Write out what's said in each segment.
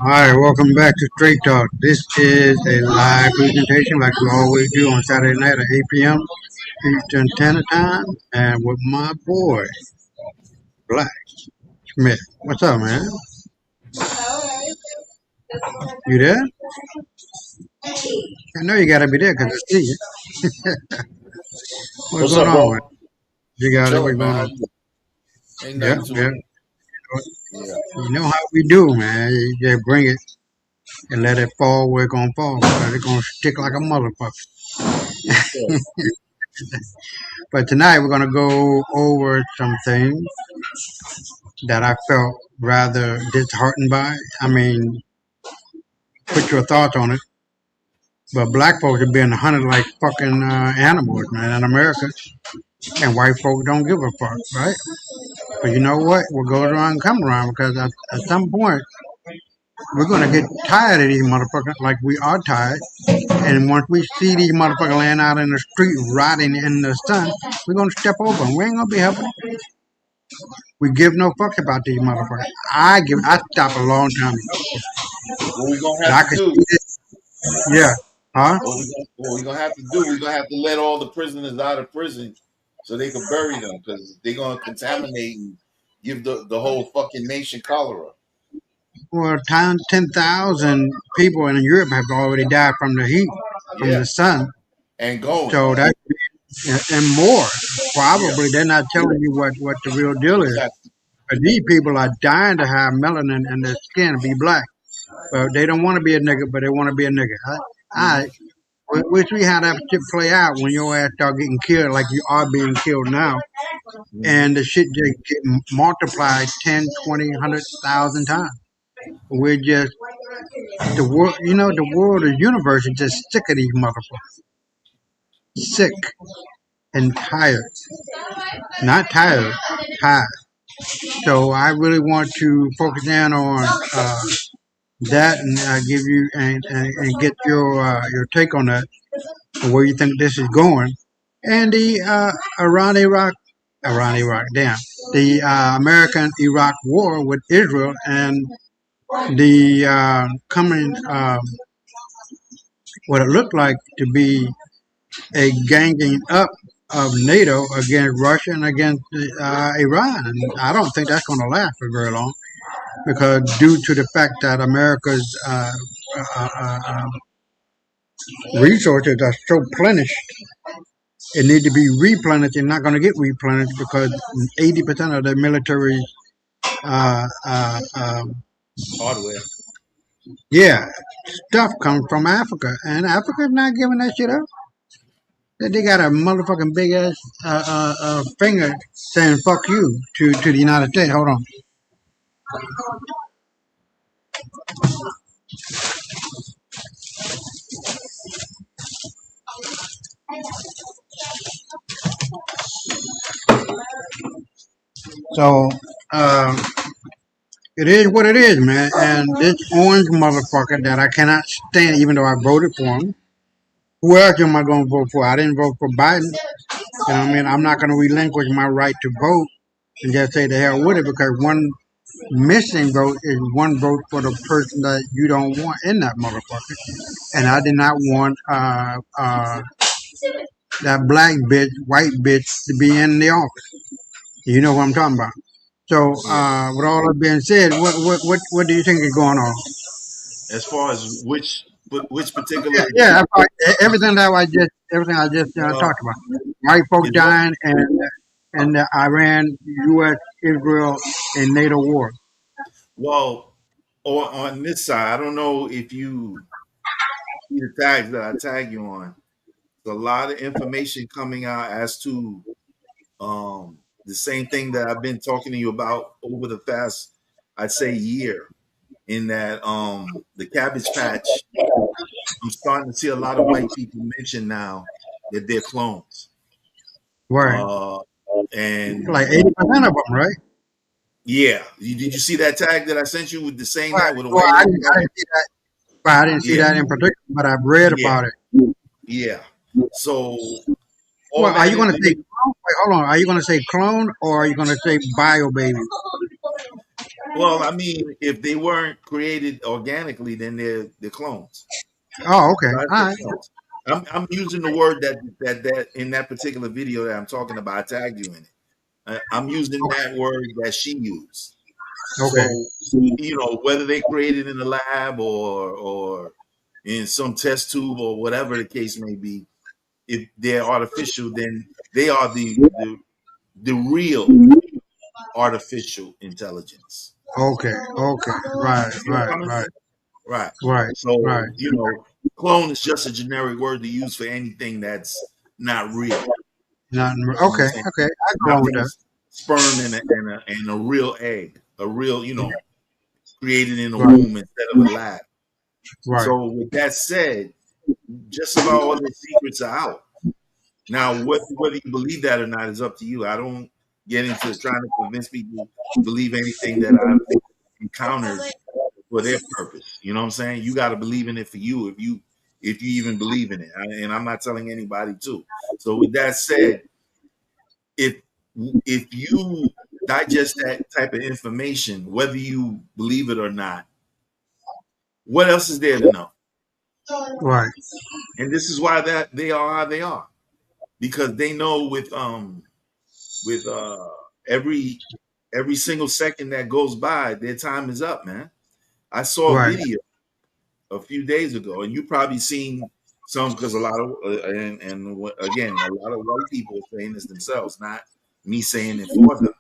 Hi, welcome back to Straight Talk. This is a live presentation like we always do on Saturday night at 8 p.m. Eastern Standard Time and with my boy, Black Smith. What's up, man? You there? I know you gotta be there because I see you. What's What's going up, on, bro? man? You got it? What's Chilling, man. going How on? you doing? Ain't Yep, nothing to yep. it. Yeah. You know how we do, man. You just bring it and let it fall where it's gonna fall because it's gonna stick like a motherfucker. Yes, sir. But tonight we're gonna go over some things that I felt rather disheartened by. I mean, put your thoughts on it. But black folks are being hunted like fucking animals, man, in America. And white folks don't give a fuck, right? But you know what? What goes around come around because at some point, we're going to get tired of these motherfuckers like we are tired. And once we see these motherfuckers laying out in the street rotting in the sun, we're going to step over them. We ain't going to be helping. We give no fucks about these motherfuckers. I stopped a long time ago. What we gonna And have I to could do? see this. Yeah. Huh? What we gonna have to do? We gonna have to let all the prisoners out of prison so they can bury them because they're gonna contaminate and give the whole fucking nation cholera. Well, 10,000 people in Europe have already died from the heat, from Yeah, the sun. and going. So that and more. Yeah, Probably they're not telling you what the real deal is. exactly. But these people are dying to have melanin in their skin and be black. But they don't want to be a nigga, but they want to be a nigga. Hmm. Wish we had that shit play out when your ass start getting killed like you are being killed now. Hmm. And the shit just get multiplied 10, 20, 100,000 times. We're just the world, the world, the universe is just sick of these motherfuckers. Sick and tired. Not tired, tired. So I really want to focus in on that and give you and get your take on that, where you think this is going, and the Iran Iraq, damn, the American Iraq war with Israel and the coming what it looked like to be a ganging up of NATO against Russia and against Iran. And I don't think that's going to last for very long because due to the fact that America's uh, uh, uh, resources are so plenished, it need to be replenished and not going to get replenished because 80% of the military, uh, uh, um, Hardware. yeah, stuff comes from Africa. And Africa's not giving that shit up. They got a motherfucking big ass finger saying "fuck you" to the United States. Hold on. So um, it is what it is, man. And this orange motherfucker that I cannot stand, even though I voted for him. Who else am I going to vote for? I didn't vote for Biden. You know what I mean? I'm not going to relinquish my right to vote and just say the hell with it because one missing vote is one vote for the person that you don't want in that motherfucker. And I did not want that black bitch, white bitch to be in the office. You know what I'm talking about. So, Yeah. with all that being said, what do you think is going on? As far as which Yeah, particular, yeah, everything I just well, talked about. White folks is what dying and the Iran, U.S., Israel, and NATO war. well, or on this side, I don't know if you see the tags that I tag you on. There's a lot of information coming out as to the same thing that I've been talking to you about over the past, I'd say, year. In that the Cabbage Patch, I'm starting to see a lot of white people mention now that they're clones. Right, Uh, and like 80% of them, right? yeah, did you see that tag that I sent you with the saying Right. that with a Well, white I lady didn't, I talking? didn't see that. Well, I didn't see Yeah, that in particular, but I've read yeah, about it. yeah. So all Well, are that you going to say information. clone? Wait, hold on. Are you going to say clone or are you going to say bio baby? Well, I mean, if they weren't created organically, then they're clones. Oh, okay. So I All say right. clones. I'm using the word that in that particular video that I'm talking about. I tagged you in it. I'm using Okay. that word that she used. Okay. So whether they created in the lab or in some test tube or whatever the case may be, if they're artificial, then they are the real artificial intelligence. Okay. Okay. Right. You see where I'm Right. coming Right. from? Right. Right. Right. So, clone is just a generic word to use for anything that's not real. Nothing. You know what I'm Okay. saying? Okay. I go Not on with from a that. sperm and a real egg, a real, created in a Right. womb instead of a lab. Right. So, with that said, just about all the secrets are out. Now, whether you believe that or not is up to you. I don't get into trying to convince people to believe anything that I've encountered for their purpose. You know what I'm saying? You got to believe in it for you if you even believe in it. And I'm not telling anybody to. So with that said, if if you digest that type of information, whether you believe it or not, what else is there to know? Right. And this is why that they are how they are, because they know with every single second that goes by, their time is up, man. I saw a Right. video a few days ago, and you probably seen some because a lot of and again, a lot of white people are saying this themselves, not me saying it for them.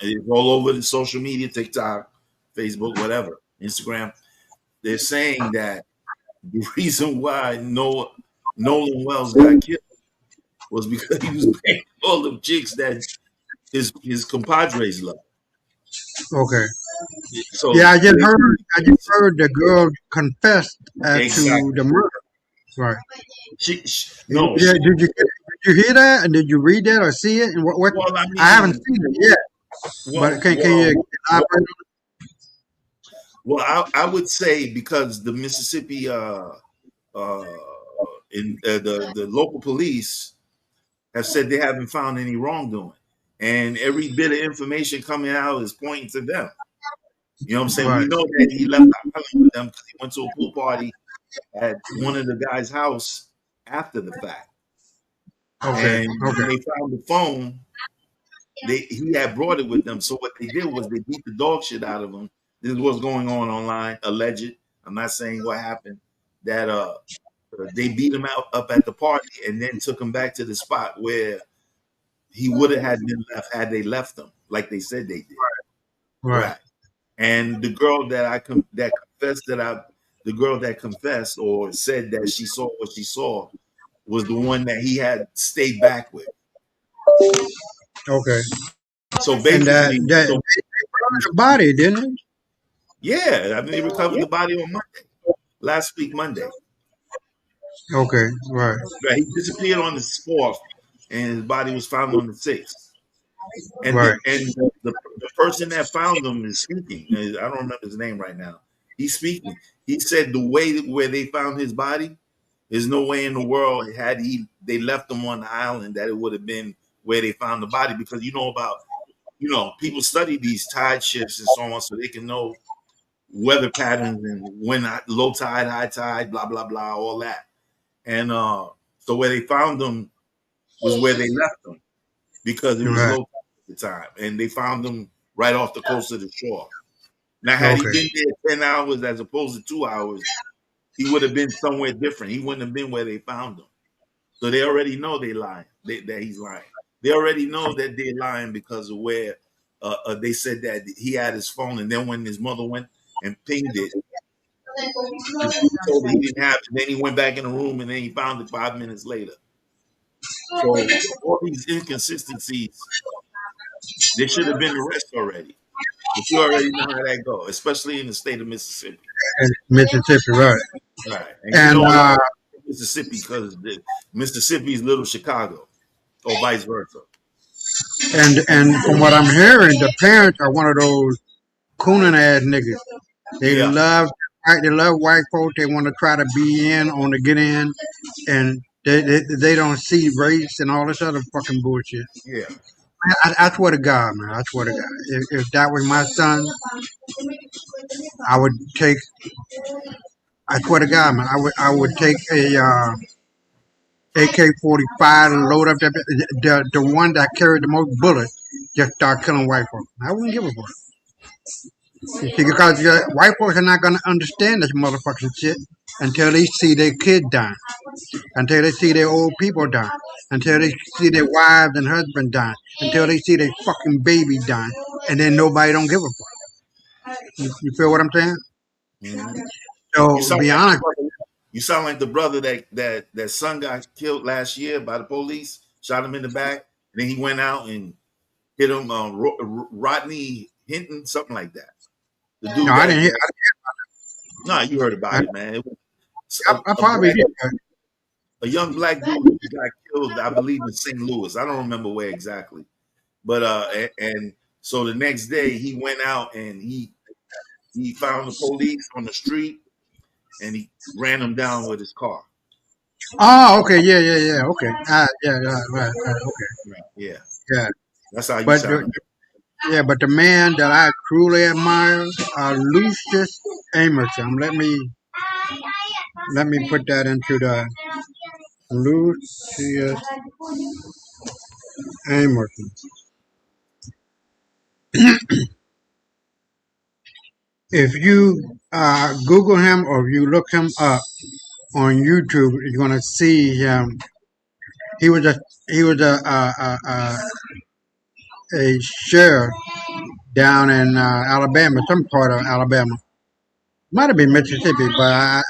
It's all over the social media, TikTok, Facebook, whatever, Instagram. They're saying that the reason why Nolan Wells got killed was because he was paying all the chicks that his compadres love. Okay. Yeah, So basically, I just heard the girl confessed to the exactly. murder. Right. No, Did you hear that? And did you read that or see it? And what? well, I I haven't mean, seen it yet. But well, can you well, elaborate? well, I would say because the Mississippi uh in the local police have said they haven't found any wrongdoing, and every bit of information coming out is pointing to them. You know what I'm saying? We Right. know that he left the island with them because he went to a pool party at one of the guys' house after the fact, Okay. and when Okay. they found the phone, he had brought it with them. So what they did was they beat the dog shit out of him. This is what's going on online, alleged. I'm not saying what happened. That they beat him out up at the party and then took him back to the spot where he would have had been left had they left him, like they said they did. Right. Right. And the girl that confessed the girl that confessed or said that she saw what she saw was the one that he had stayed back with. Okay. So And basically, they burned the body, didn't it? yeah, I mean, they recovered the body on Monday, last week, Monday. Okay. Right. Right, he disappeared on the 4th, and his body was found on the 6th. And Right. the person that found him is speaking. I don't remember his name right now. He's speaking. He said the way where they found his body, there's no way in the world had they left him on the island that it would have been where they found the body, because people study these tide shifts and so on so they can know weather patterns and when low tide, high tide, blah blah blah, all that. And so where they found them was where they left them because it was Right. low tide at the time, and they found them right off the coast of the shore. Now, had he Okay. been there 10 hours as opposed to 2 hours, he would have been somewhere different. He wouldn't have been where they found him. So they already know they lying. That he's lying. They already know that they're lying because of where they said that he had his phone, and then when his mother went and pinged it, he told her he didn't have it. Then he went back in the room, and then he found it 5 minutes later. So all these inconsistencies, there should have been arrest already. But you already know how that goes, especially in the state of Mississippi. And Mississippi. Right. Right. And you And know a lot of Mississippi because Mississippi is little Chicago or vice versa. from what I'm hearing, the parents are one of those cooning ass niggas. They Yeah. love They love white folks. They want to try to be in on the get in, and they don't see race and all this other fucking bullshit. Yeah. I swear to God, man. I swear to God. If that was my son, I would take. I swear to God, man. I would take a AK-45 and load up the one that carried the most bullets. Just start killing white folks. I wouldn't give a fuck. You see, because white folks are not gonna understand this motherfucking shit until they see their kid dying, until they see their old people dying, until they see their wives and husbands dying, until they see their fucking baby dying, and then nobody don't give a fuck. You feel what I'm saying? Mhm. You So sound be like the honest. brother. You sound like the brother that son got killed last year by the police. Shot him in the back, and then he went out and hit him. Rodney Hinton, something like that. The No, dude I didn't hear. that nah, you heard I, about it, man. It was I a probably black, did. a young black dude got killed, I believe, in St. Louis. I don't remember where exactly, but and so the next day he went out and he found the police on the street and he ran them down with his car. Oh, okay, yeah, yeah, yeah, okay, yeah, right, okay, Right. Yeah, yeah. that's how you But sound. yeah, but the man that I truly admire, Lucius Emerson. Let me put that into the Lucius Emerson. If you Google him or if you look him up on YouTube, you're gonna see him. He was a he was a sheriff down in Alabama, some part of Alabama. Might have been Mississippi, but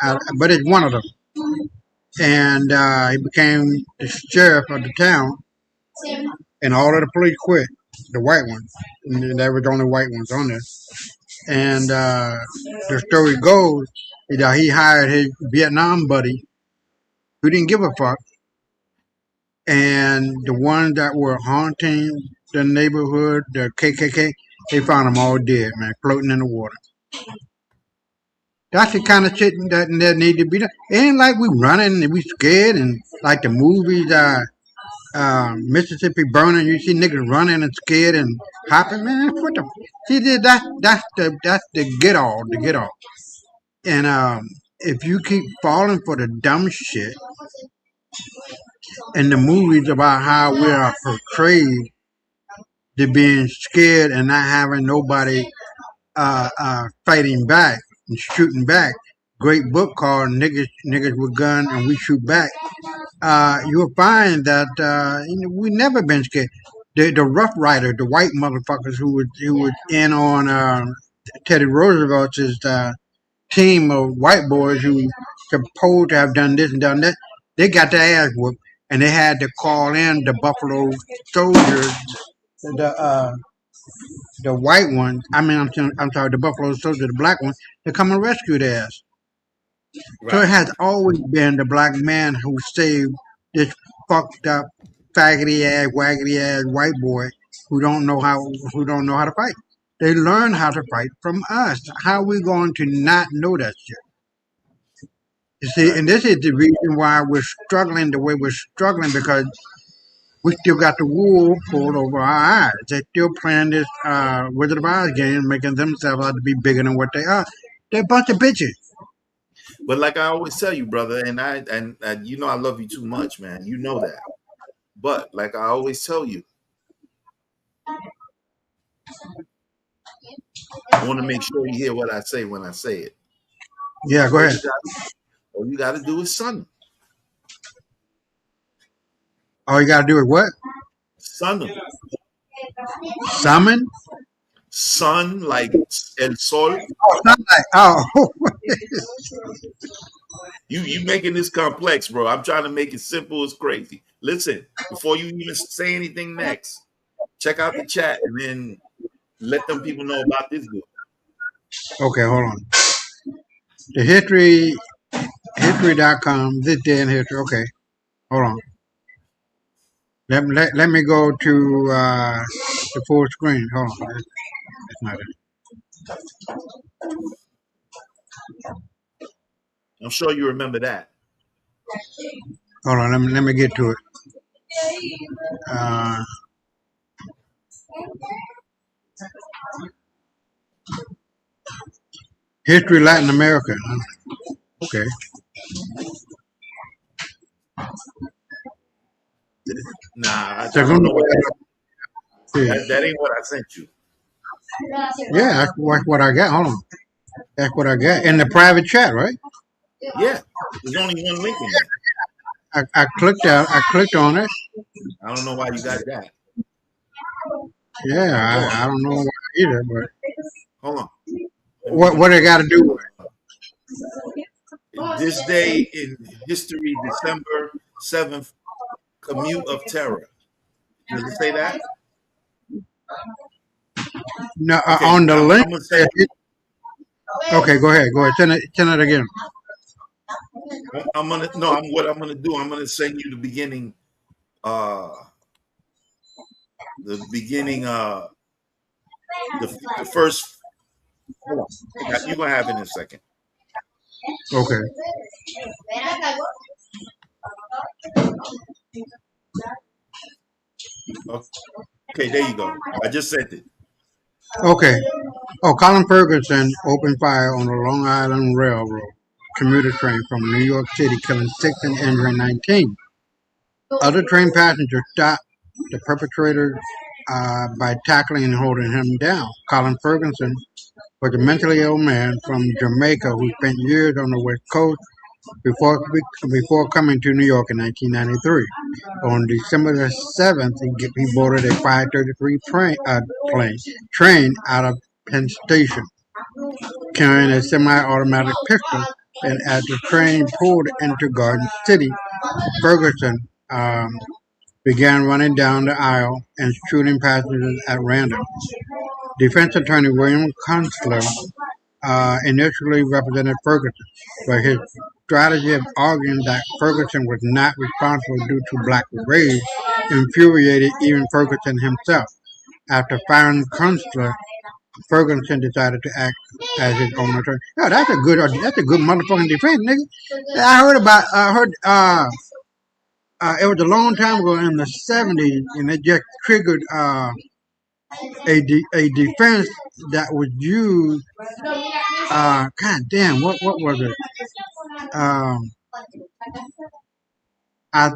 it's one of them. And he became the sheriff of the town, and all of the police quit, the white ones, and there was only white ones on there. And the story goes that he hired his Vietnam buddy, who didn't give a fuck, and the ones that were haunting the neighborhood, the KKK, they found them all dead, man, floating in the water. That's the kind of shit that need to be done. It ain't like we running and we scared and like the movies, Mississippi Burning. You see niggas running and scared and hopping, man. What the? See, that's the get off. And if you keep falling for the dumb shit in the movies about how we are portrayed to being scared and not having nobody fighting back and shooting back. Great book called Niggas with Gun and We Shoot Back. You'll find that we never been scared. The Rough Rider, the white motherfuckers who was in on Teddy Roosevelt's team of white boys who supposed to have done this and done that, they got their ass whooped, and they had to call in the Buffalo Soldiers, the uh, the white ones. I mean, I'm sorry, the Buffalo Soldiers, the black ones, to come and rescue their ass. So it Right. has always been the black man who saved this fucked up, faggoty ass, waggedy ass white boy who don't know how to fight. They learn how to fight from us. How are we going to not know that shit? You see, Right. and this is the reason why we're struggling the way we're struggling because we still got the wool pulled over our eyes. They're still playing this Wizard of Oz game, making themselves out to be bigger than what they are. They're a bunch of bitches. But like I always tell you, brother, and you know I love you too much, man. You know that. But like I always tell you, I want to make sure you hear what I say when I say it. Yeah, go All ahead. you got, all you got to do is son, All you gotta do is what? son them, Summon? son like el sol. Oh, sunlight. Oh, You making this complex, bro. I'm trying to make it simple as crazy. Listen, before you even say anything next, check out the chat and then let them people know about this dude. okay, hold on. The history.com, this day in history. Okay, hold on. Let me go to the full screen. Hold on. That's not it. I'm sure you remember that. Hold on, let me get to it. Uh, History Latin America. Okay. Nah, I don't Segundo. know what that. Yeah, That ain't what I sent you. yeah, that's what I got. Hold on. That's what I got in the private chat, right? Yeah, there's only one link in there. I clicked out. I clicked on it. I don't know why you got that. Yeah, Hold on, I don't know why either, but hold on. Let me what they got to do with this day in history, December 7th, commute of terror. Does it say that? it? No, Okay, on the link. I'm gonna send you. Okay, go ahead. Go ahead. Send it again. I'm gonna no. I'm what I'm gonna do. I'm gonna send you the beginning. Uh, the beginning. The first. Hold on. You're gonna have it in a second. Okay. Okay, there you go. I just sent it. Okay. Oh, Colin Ferguson opened fire on the Long Island Railroad commuter train from New York City, killing 6 and injuring 19. Other train passengers stopped the perpetrator by tackling and holding him down. Colin Ferguson was a mentally ill man from Jamaica who spent years on the West Coast before coming to New York in 1993. On December the 7th, he boarded a 533 train out of Penn Station, carrying a semi-automatic pistol. And as the train pulled into Garden City, Ferguson began running down the aisle and shooting passengers at random. Defense attorney William Kunstler initially represented Ferguson, but his strategy of arguing that Ferguson was not responsible due to black rage infuriated even Ferguson himself. After firing Kunstler, Ferguson decided to act as his own attorney. Oh, that's a good motherfucking defense, nigga. I heard it was a long time ago in the '70s, and it just triggered a defense that was used. God damn, what was it? Um, I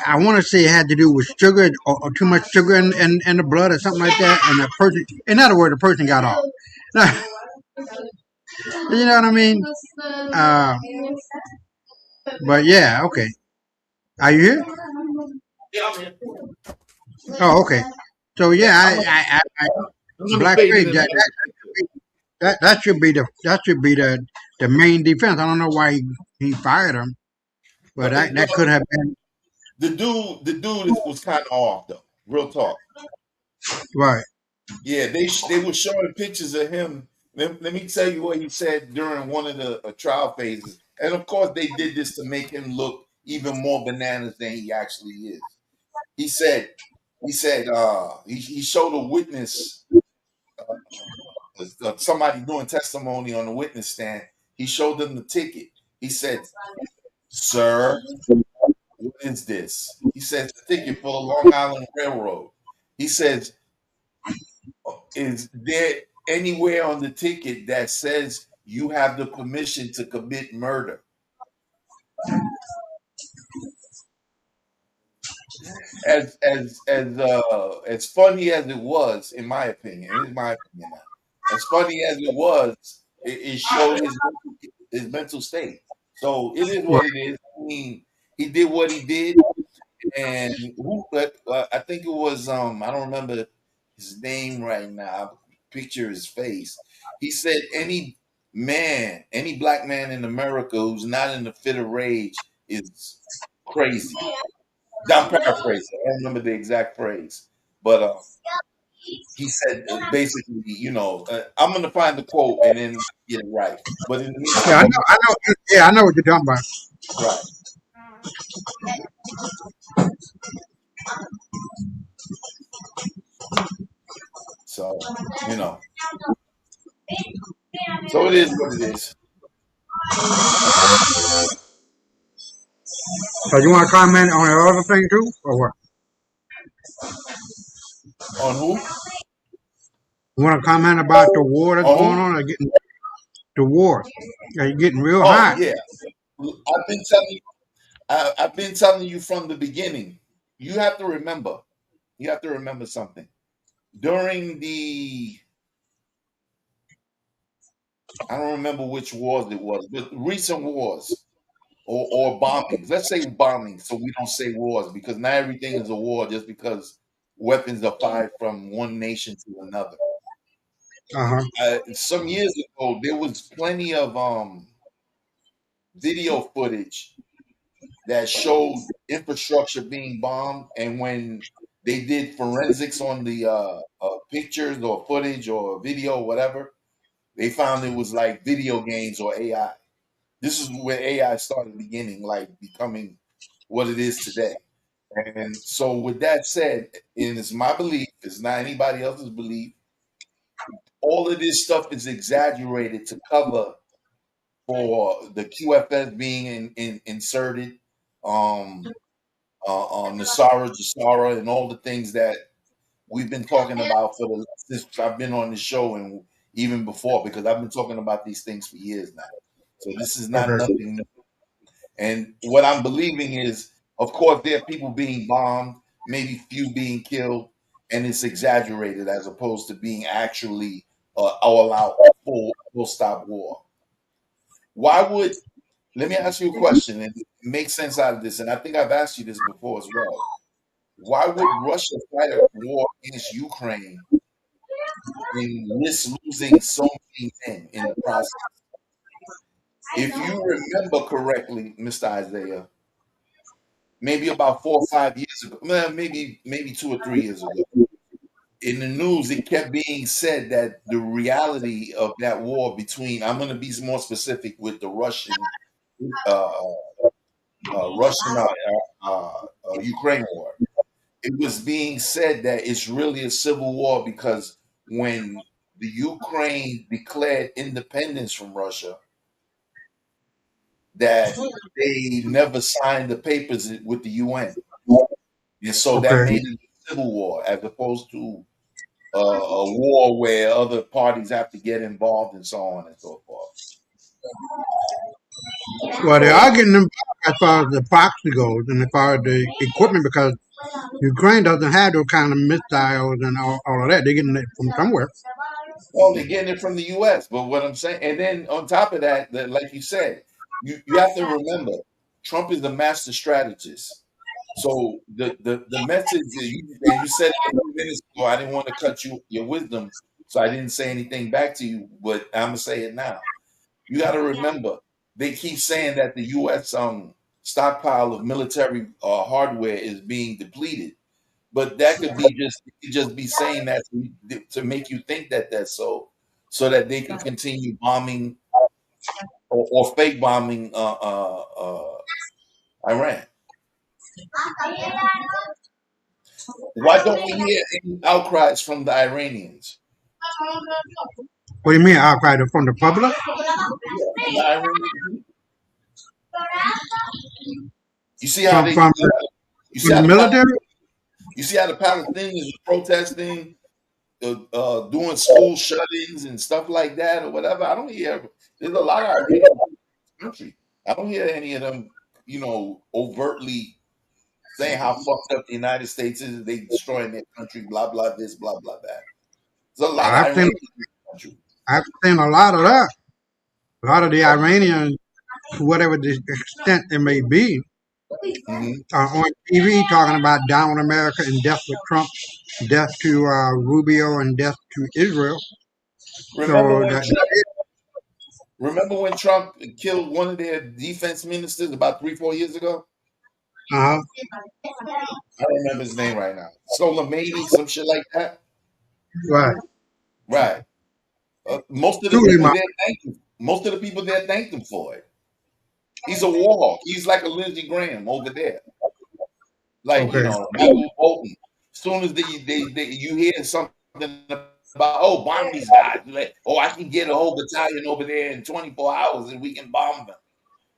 I want to say it had to do with sugar or too much sugar in the blood or something like that, and the person, in other words, the person got off. You know what I mean? Uh, but yeah, okay. Are you here? Yeah, I'm in. Oh, okay. So yeah, I'm gonna, I'm gonna black fade in rage. and out. That should be the main defense. I don't know why he fired him, but that Well, could have been the dude was kind of off though. Real talk. right. Yeah, they were showing pictures of him. Let me tell you what he said during one of the trial phases, and of course they did this to make him look even more bananas than he actually is. He said he showed a witness, somebody doing testimony on the witness stand. He showed them the ticket. He said, "Sir, what is this?" He says, "The ticket for the Long Island Railroad." He says, "Is there anywhere on the ticket that says you have the permission to commit murder?" As funny as it was, in my opinion, this is my opinion now. As funny as it was, it showed his mental state. So it is Right. what it is. I mean, he did what he did, and I think it was I don't remember his name right now. Picture his face. He said any black man in America who's not in a fit of rage is crazy. I'm paraphrasing. I don't remember the exact phrase, but he said basically, I'm going to find the quote and then get it right. But in the Yeah, meantime, I know. Yeah, I know what you're talking about. right. So you know, so it is what it is. So you want to comment on the other thing too, or what? On who? You want to comment about the war that's On going who? on? Or getting, the war. It's getting real Oh hot. yeah, I've been telling you. I've been telling you from the beginning. You have to remember. You have to remember something. During the, I don't remember which wars it was, but recent wars or bombings. Let's say bombings, so we don't say wars because not everything is a war just because weapons are fired from one nation to another. Uh huh. Some years ago, there was plenty of video footage that showed infrastructure being bombed, and when they did forensics on the pictures or footage or video or whatever, they found it was like video games or AI. This is where AI started beginning, like becoming what it is today. And so, with that said, and it's my belief, it's not anybody else's belief, all of this stuff is exaggerated to cover for the QFS being inserted, um, Nasara, Jasara, and all the things that we've been talking about for the since I've been on the show and even before, because I've been talking about these things for years now. So this is not Okay. nothing new. And what I'm believing is, of course, there are people being bombed, maybe few being killed, and it's exaggerated as opposed to being actually all out full stop war. Why would Let me ask you a question and make sense out of this? And I think I've asked you this before as well. Why would Russia fight a war against Ukraine and risk losing so many men in the process? If you remember correctly, Mr. Isaiah, maybe about 4 or 5 years ago, well, maybe 2 or 3 years ago, in the news, it kept being said that the reality of that war between, I'm going to be more specific with the uh, Ukraine war. It was being said that it's really a civil war because when the Ukraine declared independence from Russia, that they never signed the papers with the UN, and so that Okay. made it a civil war as opposed to a war where other parties have to get involved and so on and so forth. Well, they are So, getting involved as far as the proxy goes and as far as the equipment because Ukraine doesn't have those kind of missiles and all of that. They're getting it from somewhere. well, they're getting it from the U.S. But what I'm saying, and then on top of that, like you said, you have to remember, Trump is the master strategist. So the message that you said it a few minutes ago. I didn't want to cut your wisdom, so I didn't say anything back to you. But I'm gonna say it now. You got to remember, they keep saying that the U.S. Stockpile of military hardware is being depleted, but that could be just it could just be saying that to make you think that that's so, so that they can continue bombing or fake bombing Iran. Why don't we hear any outcries from the Iranians? What do you mean outcry from the public? Yeah, from the Iranian. You see how From they from the, you see from how the the military? you see how the Palestinians are protesting, doing school shut-ins and stuff like that or whatever. I don't hear. There's a lot of Iranians in this country. I don't hear any of them, overtly saying how fucked up the United States is. They destroying their country. Blah blah this. Blah blah that. There's a lot of I've seen Iranians in the country. I've seen a lot of that. A lot of the Iranians, to whatever the extent it may be, Mhm. on TV talking about down America and death with Trump, death to Rubio, and death to Israel. Remember So when that, Trump? Remember when Trump killed one of their defense ministers about 3 4 years ago? uh, I don't remember his name right now. Soleimani, some shit like that. right, Right. Most of the truly, people there thanked him. Most of the people there thanked him for it. He's a war hawk. He's like a Lindsey Graham over there. Like, okay. Michael Bolton. As soon as you hear something about, oh, bomb these guys. Like, oh, I can get a whole battalion over there in 24 hours and we can bomb them.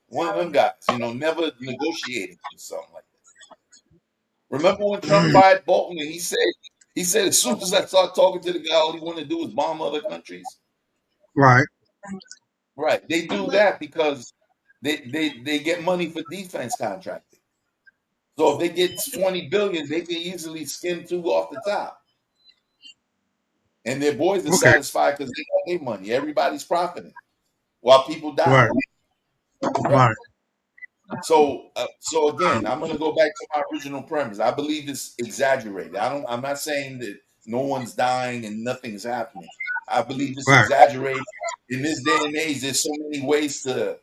One of them guys, never negotiating or something like that. Remember when Trump Mm, fired Bolton and he said as soon as I start talking to the guy, all he want to do is bomb other countries. right. Right. They do that because they get money for defense contracting. So if they get 20 billion, they can easily skim two off the top. And their boys are Okay, satisfied because they got their money. Everybody's profiting while people die. right, Right. right, So again, I'm going to go back to my original premise. I believe it's exaggerated. I'm not saying that no one's dying and nothing's happening. I believe it's right. exaggerated. In this day and age, there's so many ways to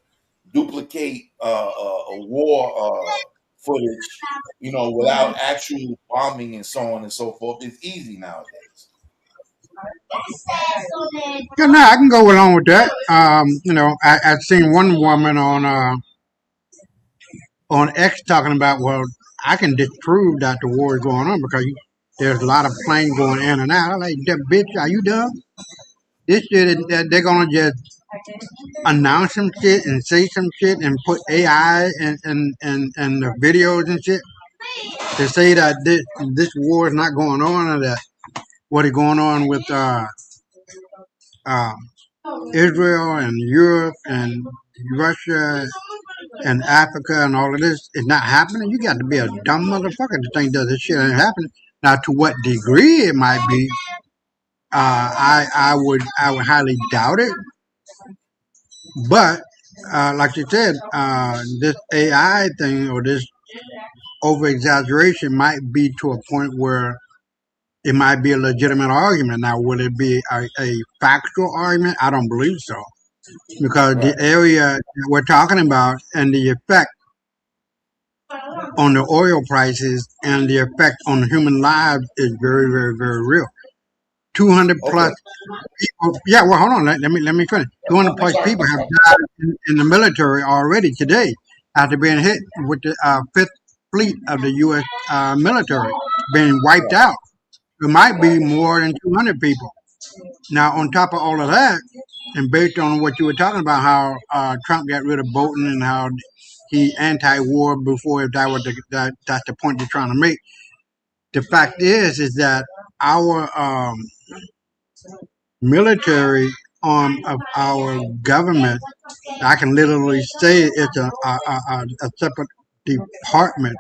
duplicate a war footage, without actual bombing and so on and so forth. It's easy nowadays. Yeah, no, I can go along with that. I've seen one woman on X talking about, well, I can disprove that the war is going on because there's a lot of planes going in and out. I'm like, that bitch, are you dumb? This shit, they're gonna just announce some shit and say some shit and put AI and the videos and shit to say that this war is not going on or that what is going on with uh, Israel and Europe and Russia and Africa and all of this is not happening. You got to be a dumb motherfucker to think that this shit ain't happening. Now, to what degree it might be, I would highly doubt it. But like you said, this AI thing or this over exaggeration might be to a point where it might be a legitimate argument. Now, will it be a factual argument? I don't believe so because the Right. area that we're talking about and the effect on the oil prices and the effect on human lives is very, very, very real. 200 Okay. plus people. Yeah, well, hold on. Let me finish. 200 I'm plus sorry. people I'm have sorry. died in the military already today after being hit with the Fifth Fleet of the U.S. Military being wiped Right. out. It might be Right. more than 200 people. Now, on top of all of that, and based on what you were talking about, how Trump got rid of Bolton and how he anti-war before, if that was that's the point they're trying to make. The fact is that our military arm of our government, I can literally say it's a separate department,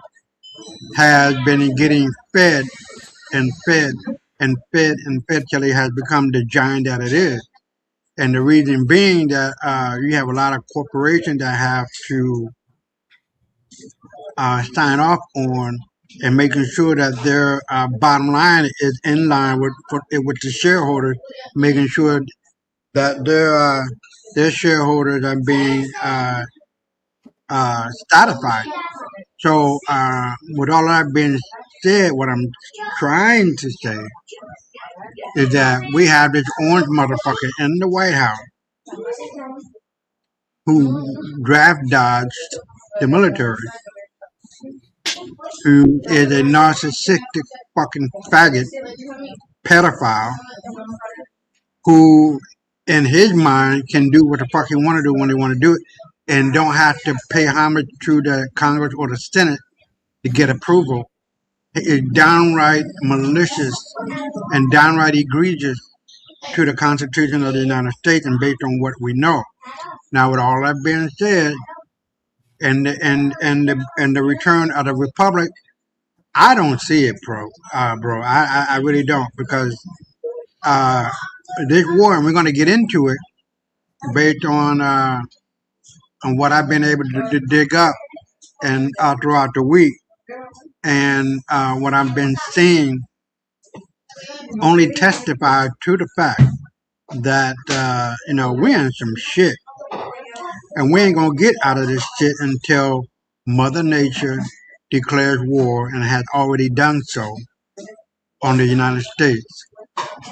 has been getting fed and fed and fed and fed till it has become the giant that it is. And the reason being that you have a lot of corporations that have to sign off on and making sure that their bottom line is in line with the shareholders, making sure that their shareholders are being satisfied. So, with all that being said, what I'm trying to say is that we have this orange motherfucker in the White House who draft dodged the military, who is a narcissistic fucking faggot pedophile who, in his mind, can do what the fuck he want to do when he want to do it and don't have to pay homage to the Congress or the Senate to get approval. It is downright malicious and downright egregious to the Constitution of the United States and based on what we know. Now, with all that being said, and the return of the republic, I don't see it, bro. I really don't because uh, this war, and we're going to get into it based on what I've been able to dig up and throughout the week, and what I've been seeing only testify to the fact that we're in some shit, and we ain't gonna get out of this shit until Mother Nature declares war and has already done so on the United States.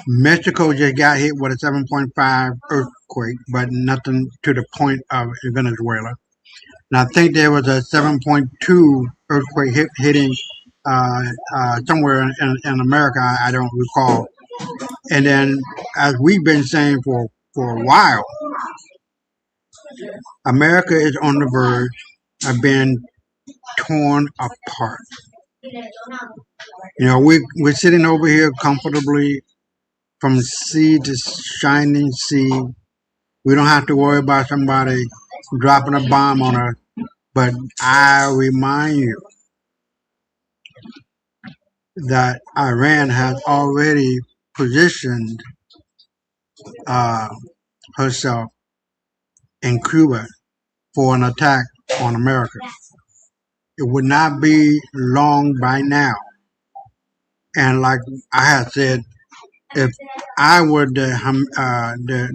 Mexico just got hit with a 7.5 earthquake, but nothing to the point of Venezuela. And I think there was a 7.2 earthquake hitting somewhere in America. I don't recall. And then, as we've been saying for a while, America is on the verge of being torn apart. We're sitting over here comfortably from sea to shining sea We don't have to worry about somebody dropping a bomb on us. But I remind you that Iran has already positioned uh, herself in Cuba for an attack on America. It would not be long by now. And like I had said, if I were the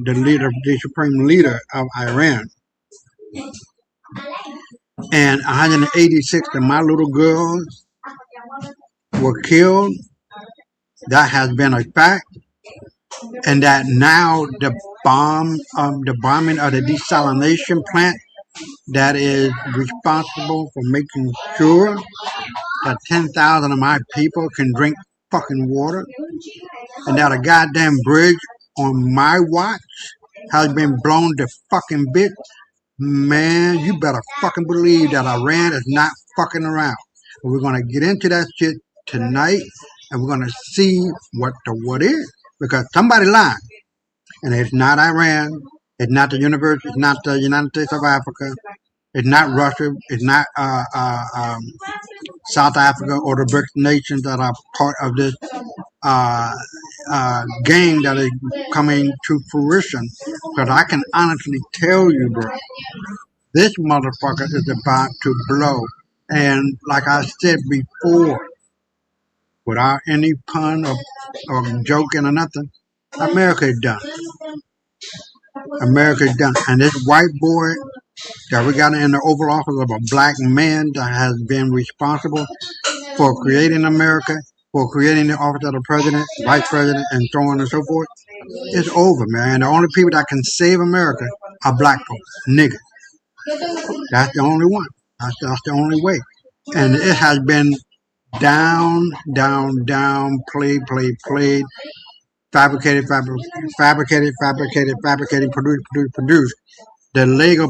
leader, the supreme leader of Iran, and 186 of my little girls were killed, that has been a fact, and that now the bombing of the desalination plant that is responsible for making sure that 10,000 of my people can drink fucking water, and that a goddamn bridge on my watch has been blown to fucking bits. Man, you better fucking believe that Iran is not fucking around. We're gonna get into that shit tonight, and we're gonna see what is, because somebody lying, and it's not Iran, it's not the universe, it's not the United States of Africa, it's not Russia, it's not South Africa or the BRICS nations that are part of this uh, game that is coming to fruition. Because I can honestly tell you, bro, this motherfucker is about to blow. And like I said before, without any pun or joking or nothing, America is done. America is done. And this white boy that we got in the Oval Office of a black man that has been responsible for creating America, for creating the office of the president, vice president, and so on and so forth, it's over, man. The only people that can save America are black folks, niggas. That's the only one. That's the only way. And it has been down, down, down, played, fabricated, produced. The Lego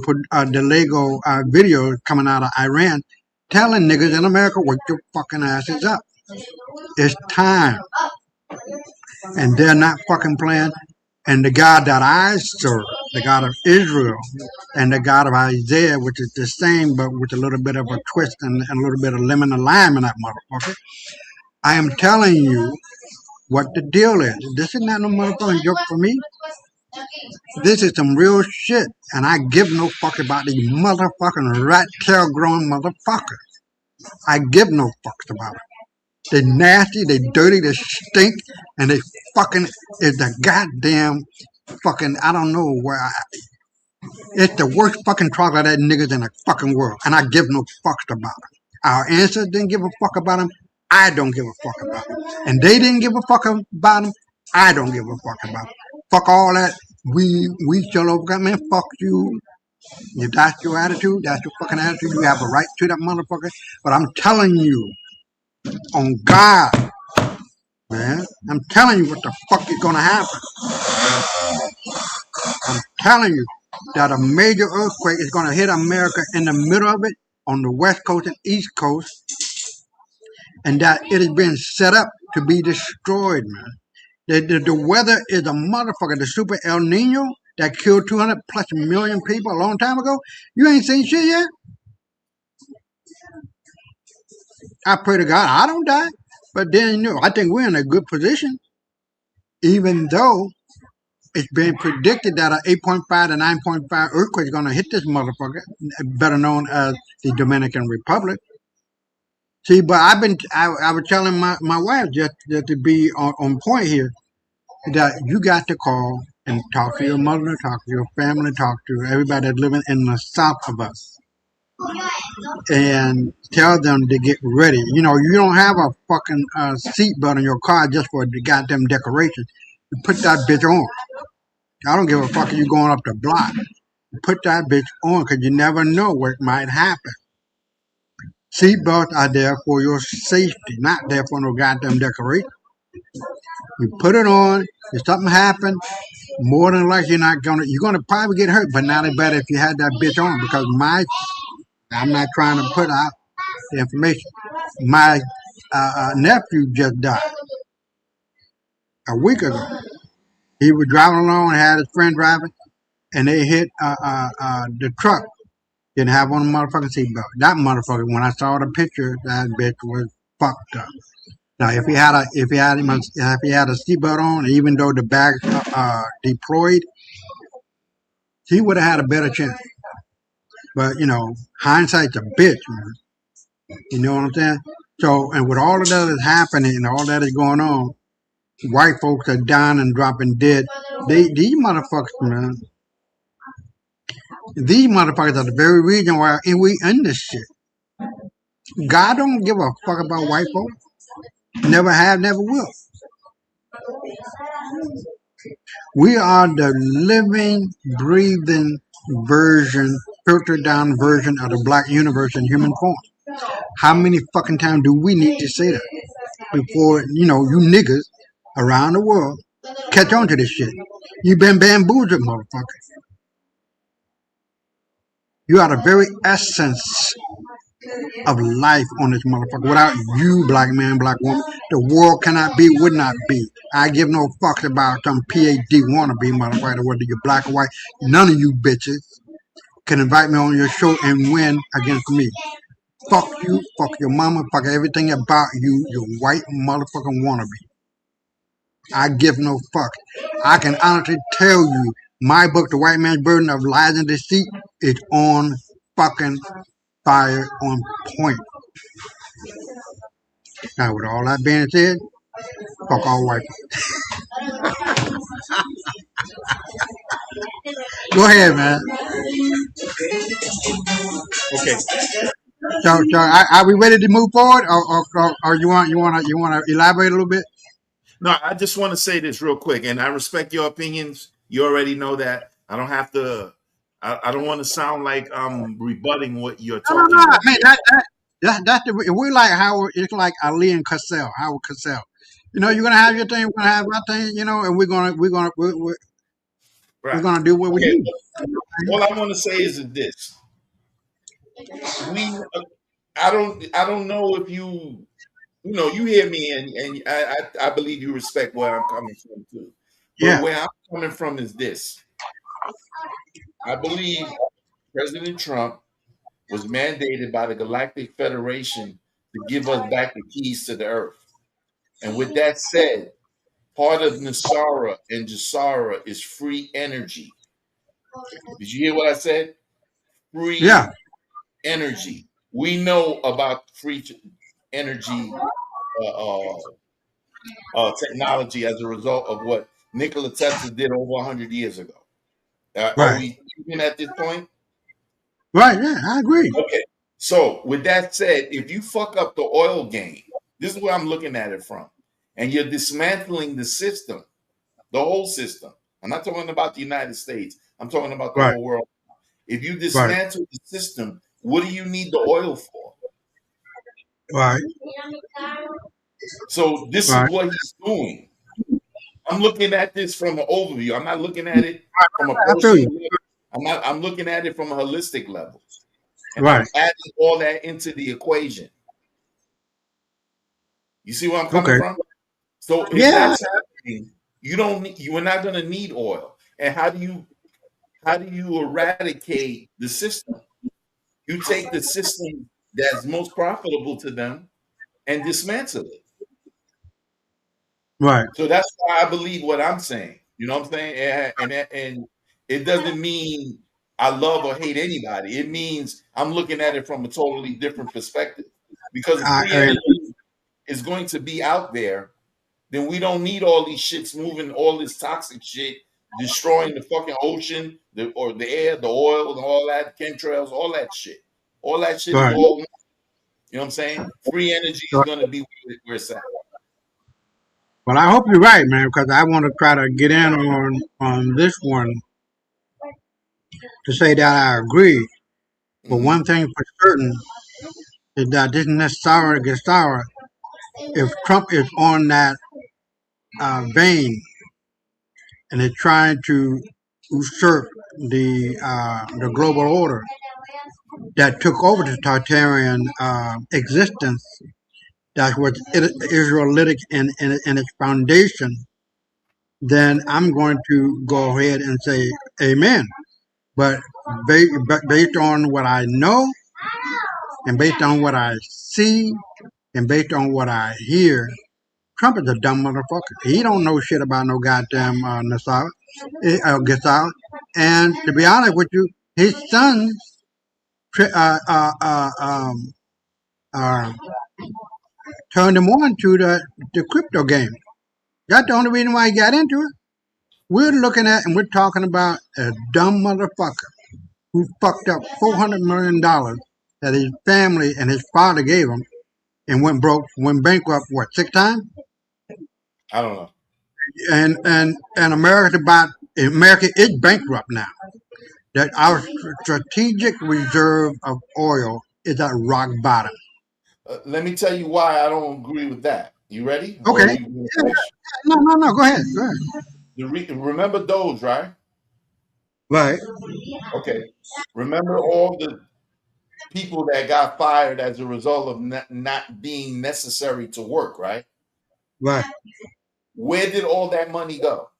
video coming out of Iran telling niggas in America, wake your fucking asses up. It's time. And they're not fucking playing. And the God that I serve, the God of Israel, and the God of Isaiah, which is the same, but with a little bit of a twist and a little bit of lemon and lime in that motherfucker, I am telling you what the deal is. This is not no motherfucking joke for me. This is some real shit, and I give no fuck about these motherfucking rat tail growing motherfuckers. I give no fucks about them. They nasty, they dirty, they stink, and they fucking is the goddamn fucking I don't know where it's the worst fucking troglodyte niggas in the fucking world, and I give no fucks about them. Our ancestors didn't give a fuck about them. I don't give a fuck about them, and they didn't give a fuck about them. I don't give a fuck about them. Fuck all that. We shall overcome, man. Fuck you. If that's your attitude, that's your fucking attitude. You have a right to that motherfucker. But I'm telling you, on God, man, I'm telling you what the fuck is gonna happen. I'm telling you that a major earthquake is gonna hit America in the middle of it, on the west coast and east coast, and that it is being set up to be destroyed, man. The weather is a motherfucker. The super El Nino that killed 200 plus million people a long time ago. You ain't seen shit yet? I pray to God I don't die. But then, I think we're in a good position. Even though it's been predicted that an 8.5 to 9.5 earthquake is going to hit this motherfucker, better known as the Dominican Republic. See, but I was telling my wife just to be on point here, that you got to call and talk to your mother, talk to your family, talk to everybody that's living in the south of us, and tell them to get ready. You don't have a fucking seatbelt in your car just for the goddamn decoration. You put that bitch on. I don't give a fuck if you going up the block. You put that bitch on, because you never know what might happen. Seatbelts are there for your safety, not there for no goddamn decoration. You put it on. If something happens, more than likely you're gonna probably get hurt, but not as bad if you had that bitch on, because I'm not trying to put out the information. My nephew just died a week ago. He was driving along and had his friend driving, and they hit the truck. Didn't have on a motherfucking seatbelt. That motherfucker, when I saw the picture, that bitch was fucked up. Now, if he had a seatbelt on, even though the bag deployed, he would have had a better chance. But hindsight's a bitch, man. You know what I'm saying? So, and with all of that is happening and all that is going on, white folks are dying and dropping dead. These motherfuckers, man. These motherfuckers are the very reason why we in this shit. God don't give a fuck about white folks. Never have, never will. We are the living, breathing version, filtered down version of the black universe in human form. How many fucking times do we need to say that before, you niggas around the world catch on to this shit? You've been bamboozled, motherfucker. You are the very essence of life on this motherfucker. Without you, black man, black woman, the world cannot be, would not be. I give no fucks about some PhD wannabe motherfucker, whether you're black or white. None of you bitches can invite me on your show and win against me. Fuck you, fuck your mama, fuck everything about you, you white motherfucking wannabe. I give no fuck. I can honestly tell you, my book, The White Man's Burden of Lies and Deceit, is on fucking fire, on point. Now, with all that being said, fuck all white people. Go ahead, man. Okay. So are we ready to move forward, or you want to elaborate a little bit? No, I just want to say this real quick, and I respect your opinions. You already know that. I don't have to. I don't want to sound like I'm rebutting what you're No, no, talking no. I about. mean that's we like Howard. It's like Ali and Cassell, Howard Cassell. You're gonna have your thing, we're gonna have our thing, and we're Right. gonna do what we Okay. do. All I want to say is this: we. I don't know if you hear me, and I believe you respect where I'm coming from too. But Yeah, where I'm coming from is this: I believe President Trump was mandated by the Galactic Federation to give us back the keys to the Earth. And with that said, part of Nasara and Jasara is free energy. Did you hear what I said? yeah, Free energy. We know about free energy uh, technology as a result of what Nikola Tesla did over 100 years ago. Are right, we even at this point? right. Yeah, I agree. Okay. So, with that said, if you fuck up the oil game, this is where I'm looking at it from, and you're dismantling the system, the whole system. I'm not talking about the United States. I'm talking about the Right, whole world. If you right, dismantle the system, what do you need the oil for? right, So this is right. what he's doing. I'm looking at this from an overview. I'm not looking at it from a I feel you. personal level. I'm looking at it from a holistic level. And Right. I'm adding all that into the equation. You see where I'm coming Okay. from? So if Yeah. that's happening, you are not going to need oil. And how do you eradicate the system? You take the system that's most profitable to them and dismantle it. Right. So that's why I believe what I'm saying. You know what I'm saying? And it doesn't mean I love or hate anybody. It means I'm looking at it from a totally different perspective. Because if free And energy is going to be out there, then we don't need all these shits moving, all this toxic shit, destroying the fucking ocean, or the air, the oil, and all that, chemtrails, all that shit. All that shit is right. all, you know what I'm saying? Free energy is Right. going to be where it's at. Well, I hope you're right, man, because I want to try to get in on this one to say that I agree. But Hmm. one thing for certain is that this next sour gets sour. If Trump is on that vein and is trying to usurp the global order that took over the totalitarian existence, that was Israelitic in its foundation, then I'm going to go ahead and say amen. But based on what I know and based on what I see and based on what I hear, Trump is a dumb motherfucker. He don't know shit about no goddamn Gasol. And to be honest with you, his son tri- uh, uh, uh, um, uh, turned him on to the crypto game. That's the only reason why he got into it. We're looking at and we're talking about a dumb motherfucker who fucked up $400 million that his family and his father gave him and went bankrupt, what, 6 times? I don't know. And America is bankrupt now. That our strategic reserve of oil is at rock bottom. Let me tell you why I don't agree with that. You ready? Or Okay. you gonna finish? No, no, no. Go ahead. Go ahead. Remember Doge, right? Right. Okay. Remember all the people that got fired as a result of not being necessary to work, right? Right. Where did all that money go?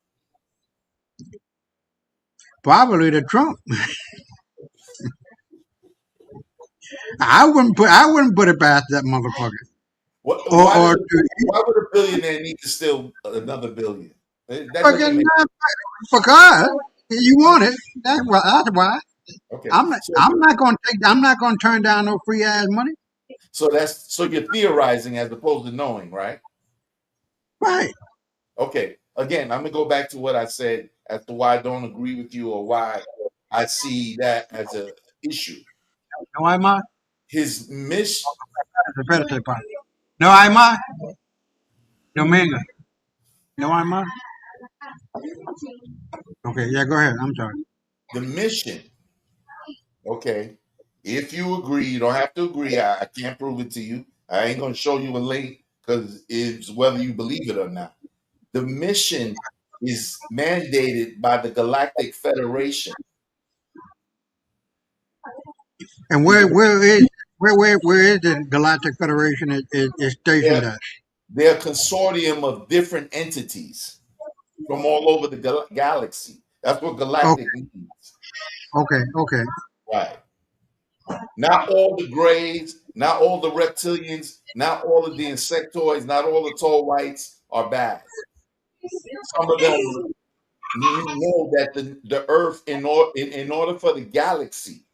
Probably the Trump. I wouldn't put it past that motherfucker. Why Or does to why would a billionaire need to steal another billion? That doesn't fucking make because you want it. That's why. okay. I'm not gonna turn down no free ass money. So you're theorizing as opposed to knowing, right? Right. Okay. Again, I'm gonna go back to what I said as to why I don't agree with you or why I see that as a issue. No hay más. His mission, Espérate, pa. No hay más. Domingo. No hay más. Okay. Yeah. Go ahead. I'm sorry. the mission, okay. If you agree, you don't have to agree. I can't prove it to you. I ain't gonna show you a link because it's whether you believe it or not. The mission is mandated by the Galactic Federation. And The where is the Galactic Federation is They're, stationed at? they're a consortium of different entities from all over the galaxy. That's what Okay. galactic means. Okay. Okay. Right. Not all the grays, not all the reptilians, not all of the insectoids, not all the tall whites are bad. Some of them know that the Earth, in order for the galaxy,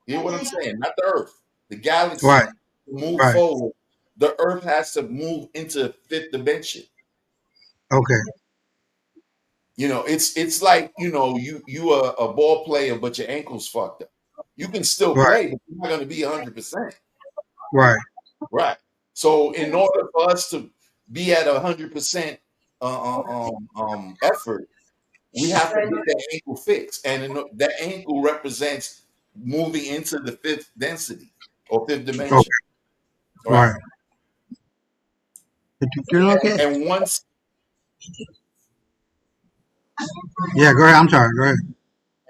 hear what I'm saying? Not the Earth, the Right. galaxy to move Right. forward, the Earth has to move into fifth dimension. Okay. It's like you are a ball player, but your ankle's fucked up. You can still Right. play, but you're not going to be 100%. Right. Right. So in order for us to be at 100% effort, we have to get that ankle fixed, and that ankle represents moving into the fifth density or fifth Okay. dimension. Right. Right. You And, okay? and once Yeah. Go ahead. I'm sorry. Go ahead.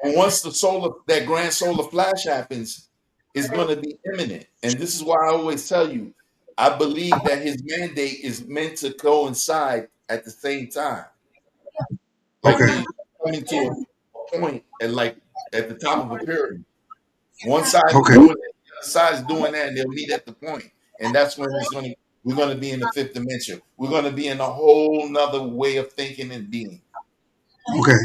And once that grand solar flash happens, it's going to be imminent. And this is why I always tell you, I believe that his mandate is meant to coincide at the same time. Like Okay. they coming to a point at the top of a pyramid. One side is Okay. doing it, the other side is doing that, and they'll meet at the point. And that's when we're gonna be in the fifth dimension. We're gonna be in a whole nother way of thinking and being. Okay.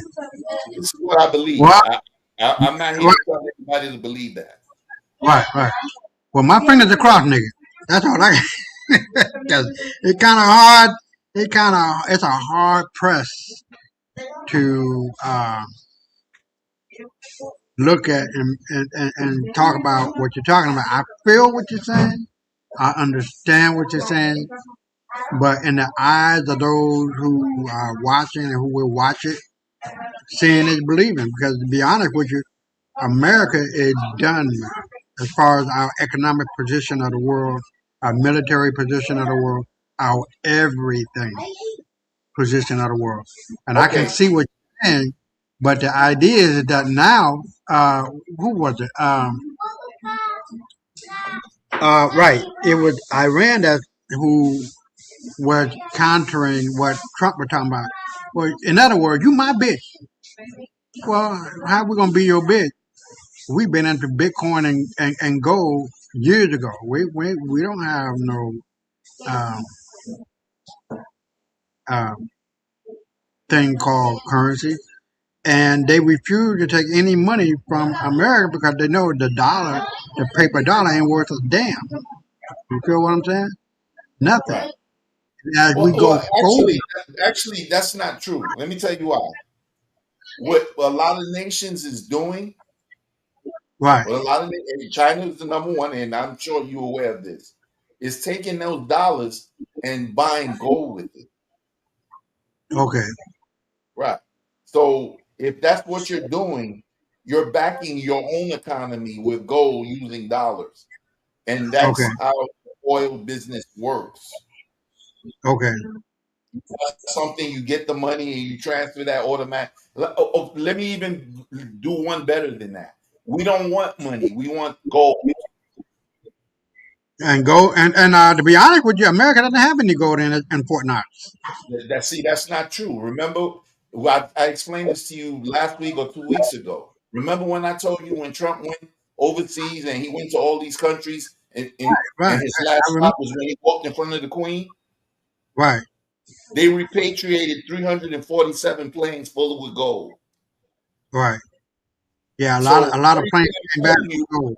This is what I believe. Well. I'm not here Right. to tell anybody to believe that. Right. Right. Well, my fingers are crossed, nigga. That's all I. Because it's kind of hard. It's a hard press to look at and talk about what you're talking about. I feel what you're saying. I understand what you're saying. But in the eyes of those who are watching and who will watch it, seeing is believing. Because to be honest with you, America is done as far as our economic position of the world, our military position of the world, our everything position of the world. And I can Okay, see what you're saying, but the idea is that now, who was it? Right, it was Iran that who was countering what Trump was talking about. Well, in other words, you my bitch. Well, how we gonna be your bitch? we've been into Bitcoin and gold years ago. We don't have no um, um, thing called currency, and they refuse to take any money from America because they know the dollar, the paper dollar, ain't worth a damn. You feel what I'm saying? Nothing. Right. As we Well, go forward, actually, that's not true. Let me tell you why. What a lot of nations is doing, right? what a lot of and China is the number one, and I'm sure you're aware of this, is taking those dollars and buying gold with it. Okay, Right. So if that's what you're doing, you're backing your own economy with gold using dollars. And okay, that's how the oil business works. okay, Something you get the money and you transfer that automatic. Let me even do one better than that. We don't want money. We want gold. and go and to be honest with you, America doesn't have any gold in Fort Knox. That's not true. Remember, I explained this to you last week or 2 weeks ago. Remember when I told you when Trump went overseas and he went to all these countries Right, and his last I remember. stop was when he walked in front of the Queen? Right, They repatriated 347 planes full of gold. right. Yeah, a So lot of planes everything I'm came back telling you, with gold.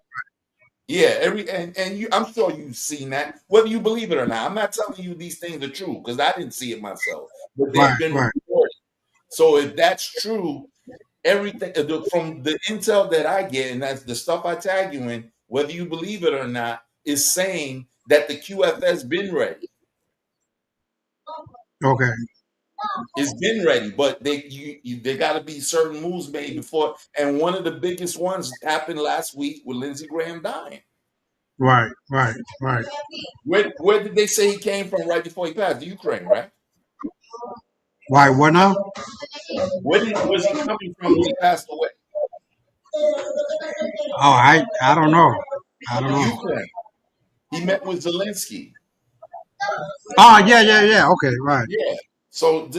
yeah, and you, I'm sure you've seen that, whether you believe it or not. I'm not telling you these things are true because I didn't see it myself, but Right, they've been right, reported. So if that's true, everything from the intel that I get, and that's the stuff I tag you in, whether you believe it or not, is saying that the QFS been ready. okay, It's been ready, but they got to be certain moves made before. And one of the biggest ones happened last week with Lindsey Graham dying. right, right, right. Where did they say he came from right before he passed? The Ukraine, right? Why? What now? Was he coming from when he passed away? Oh, I don't know. I don't know. Ukraine. He met with Zelensky. Oh, yeah, yeah, yeah. Okay, right, Yeah. So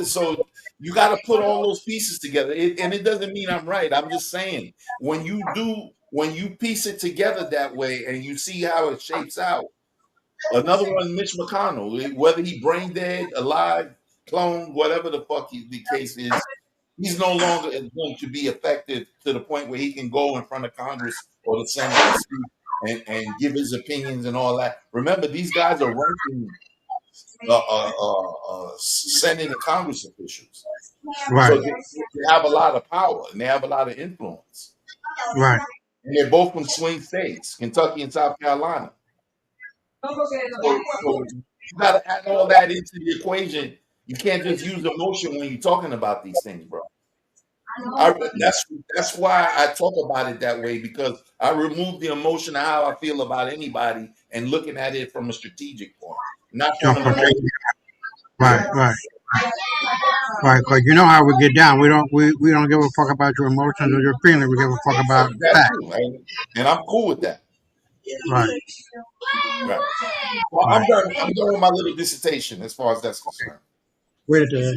you got to put all those pieces together, and it doesn't mean I'm right. I'm just saying when you piece it together that way, and you see how it shapes out. Another one, Mitch McConnell, whether he brain dead, alive, cloned, whatever the fuck the case is, he's no longer going to be effective to the point where he can go in front of Congress or the Senate and speak and give his opinions and all that. Remember, these guys are ranking Senate and Congress officials. right, So they have a lot of power and they have a lot of influence. right. And they're both from swing states, Kentucky and South Carolina. So you got to add all that into the equation. You can't just use emotion when you're talking about these things, bro. I, that's why I talk about it that way because I remove the emotion of how I feel about anybody and looking at it from a strategic point, not No, from an emotion. right, Yeah, right, right. Because you know how we get down. We don't give a fuck about your emotions or your feelings. We give a fuck about that facts. too, and I'm cool with that. Right, Right. Well, right. I'm done with my little dissertation as far as that's concerned. Wait a minute.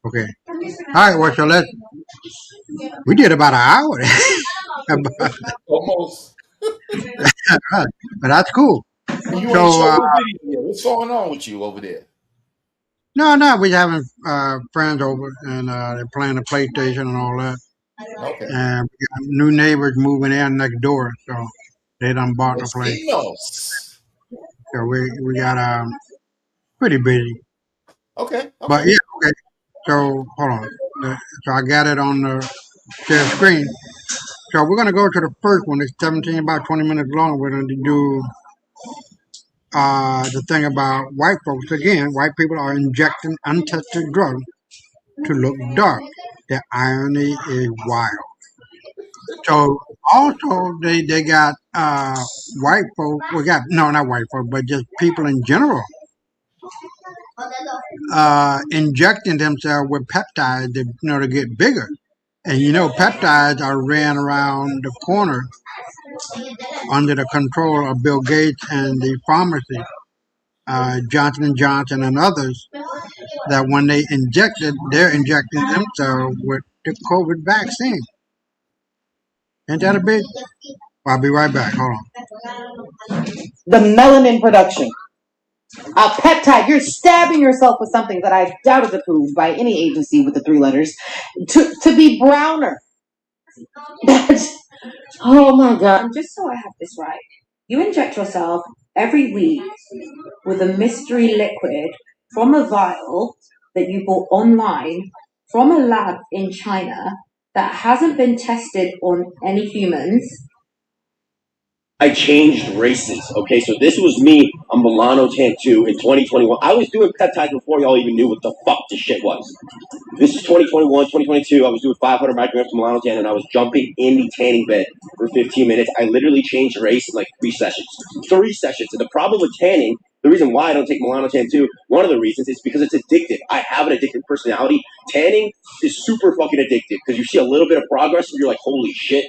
Okay. All right. Well, so we did about an hour. Almost. but that's cool. And you ain't So showed the video yet. What's going on with you over there? no, no, we having friends over and they're playing the PlayStation and all that. Okay. And we got new neighbors moving in next door, so they done bought the place. Vecinos. So we got pretty busy. Okay. But Okay. yeah, okay. So hold on. So I got it on the share screen. So we're gonna go to the first one. It's 17, about 20 minutes long. We're gonna do the thing about white folks. Again, white people are injecting untested drugs to look dark. The irony is wild. So also they got white folk. We got no, not white folk, but just people in general injecting themselves with peptides to, to get bigger. And peptides are ran around the corner under the control of Bill Gates and the pharmacy, Johnson and Johnson and others. That when they injected, they're injecting themselves with the COVID vaccine. Ain't that a big? I'll be right back. Hold on. The melanin production. A peptide. You're stabbing yourself with something that I doubt is approved by any agency with the three letters to be browner. Oh my God. And just so I have this right, you inject yourself every week with a mystery liquid from a vial that you bought online from a lab in China that hasn't been tested on any humans. I changed races. Okay, so this was me on Milano Tan 2 in 2021. I was doing peptides before y'all even knew what the fuck this shit was. This is 2021, 2022. I was doing 500 micrograms of Milano Tan and I was jumping in the tanning bed for 15 minutes. I literally changed race in like 3 sessions. 3 sessions. And the problem with tanning, the reason why I don't take Milano Tan 2, one of the reasons is because it's addictive. I have an addictive personality. Tanning is super fucking addictive because you see a little bit of progress and you're like, holy shit.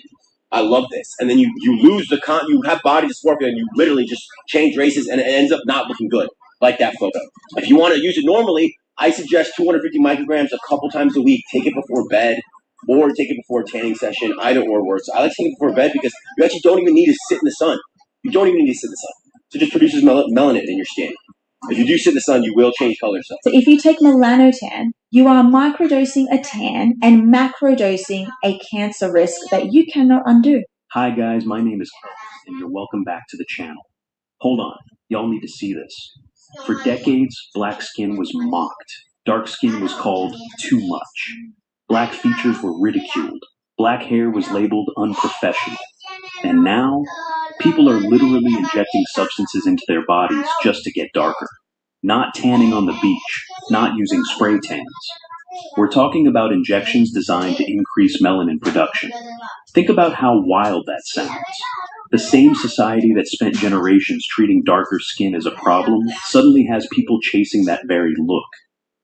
I love this. And then you lose you have body dysmorphia and you literally just change races and it ends up not looking good, like that photo. If you want to use it normally, I suggest 250 micrograms a couple times a week. Take it before bed or take it before a tanning session, either or works. I like taking it before bed because you actually don't even need to sit in the sun. You don't even need to sit in the sun. So it just produces melanin in your skin. If you do sit in the sun, you will change color. So if you take melanotan, you are microdosing a tan and macrodosing a cancer risk that you cannot undo. Hi guys, my name is Carlos, and you're welcome back to the channel. Hold on, y'all need to see this. For decades, black skin was mocked. Dark skin was called too much. Black features were ridiculed. Black hair was labeled unprofessional. And now, people are literally injecting substances into their bodies just to get darker. Not tanning on the beach, not using spray tans. We're talking about injections designed to increase melanin production. Think about how wild that sounds. The same society that spent generations treating darker skin as a problem suddenly has people chasing that very look.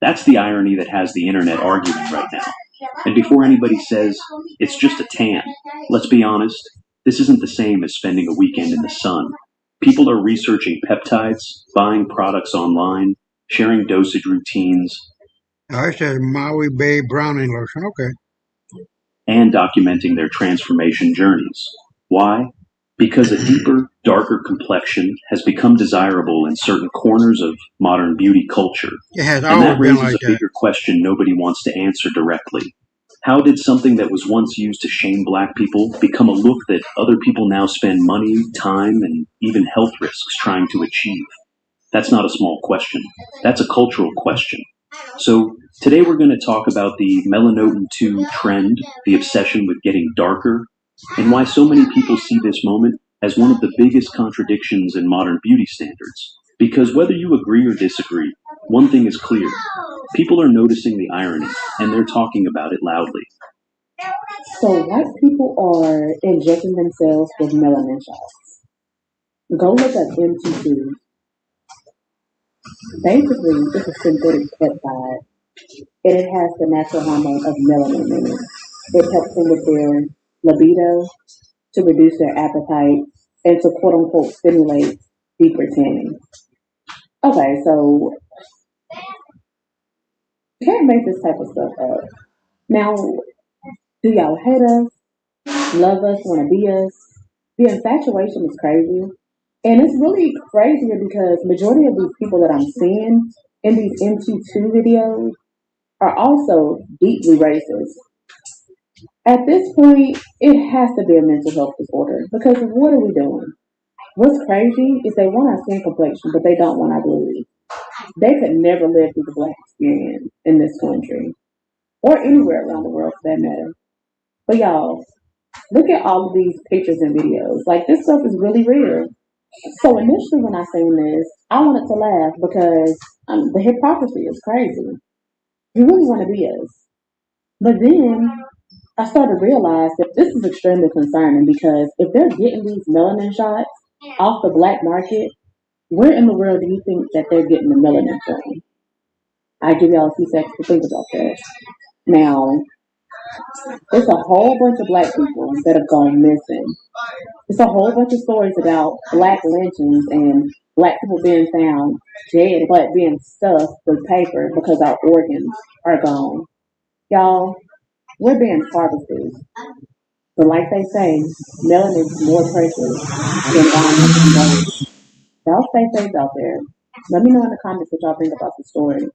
That's the irony that has the internet arguing right now. And before anybody says, it's just a tan, let's be honest, this isn't the same as spending a weekend in the sun. People are researching peptides, buying products online, sharing dosage routines, Oh, it says Maui Bay Browning Lotion. Okay. and documenting their transformation journeys. Why? Because a deeper, darker complexion has become desirable in certain corners of modern beauty culture. It has And that always been raises like a that. bigger question nobody wants to answer directly. How did something that was once used to shame black people become a look that other people now spend money, time, and even health risks trying to achieve? That's not a small question. That's a cultural question. So today we're going to talk about the melanotan 2 trend, the obsession with getting darker, and why so many people see this moment as one of the biggest contradictions in modern beauty standards. Because whether you agree or disagree, one thing is clear. People are noticing the irony, and they're talking about it loudly. So white people are injecting themselves with melanin shots. Go look up MT2. Basically, it's a synthetic peptide, and it has the natural hormone of melanin in it. It helps them with their libido, to reduce their appetite, and to quote unquote stimulate deeper tanning. Okay, so you can't make this type of stuff up. Now, do y'all hate us, love us, want to be us? The infatuation is crazy. And it's really crazier because majority of these people that I'm seeing in these MT2 videos are also deeply racist. At this point, it has to be a mental health disorder because what are we doing? What's crazy is they want our skin complexion, but they don't want our blood. They could never live through the black experience in this country or anywhere around the world for that matter. But y'all, look at all of these pictures and videos. Like this stuff is really real. So initially, when I seen this, I wanted to laugh because the hypocrisy is crazy. You really want to be us, but then I started to realize that this is extremely concerning because if they're getting these melanin shots off the black market, where in the world do you think that they're getting the melanin from? I give y'all a few seconds to think about that. Now, it's a whole bunch of black people that have gone missing. It's a whole bunch of stories about black lynchings and black people being found dead but being stuffed with paper because our organs are gone. Y'all, we're being harvested. But like they say, melanin is more precious than diamonds and gold. Y'all stay safe out there. Let me know in the comments what y'all think about the story.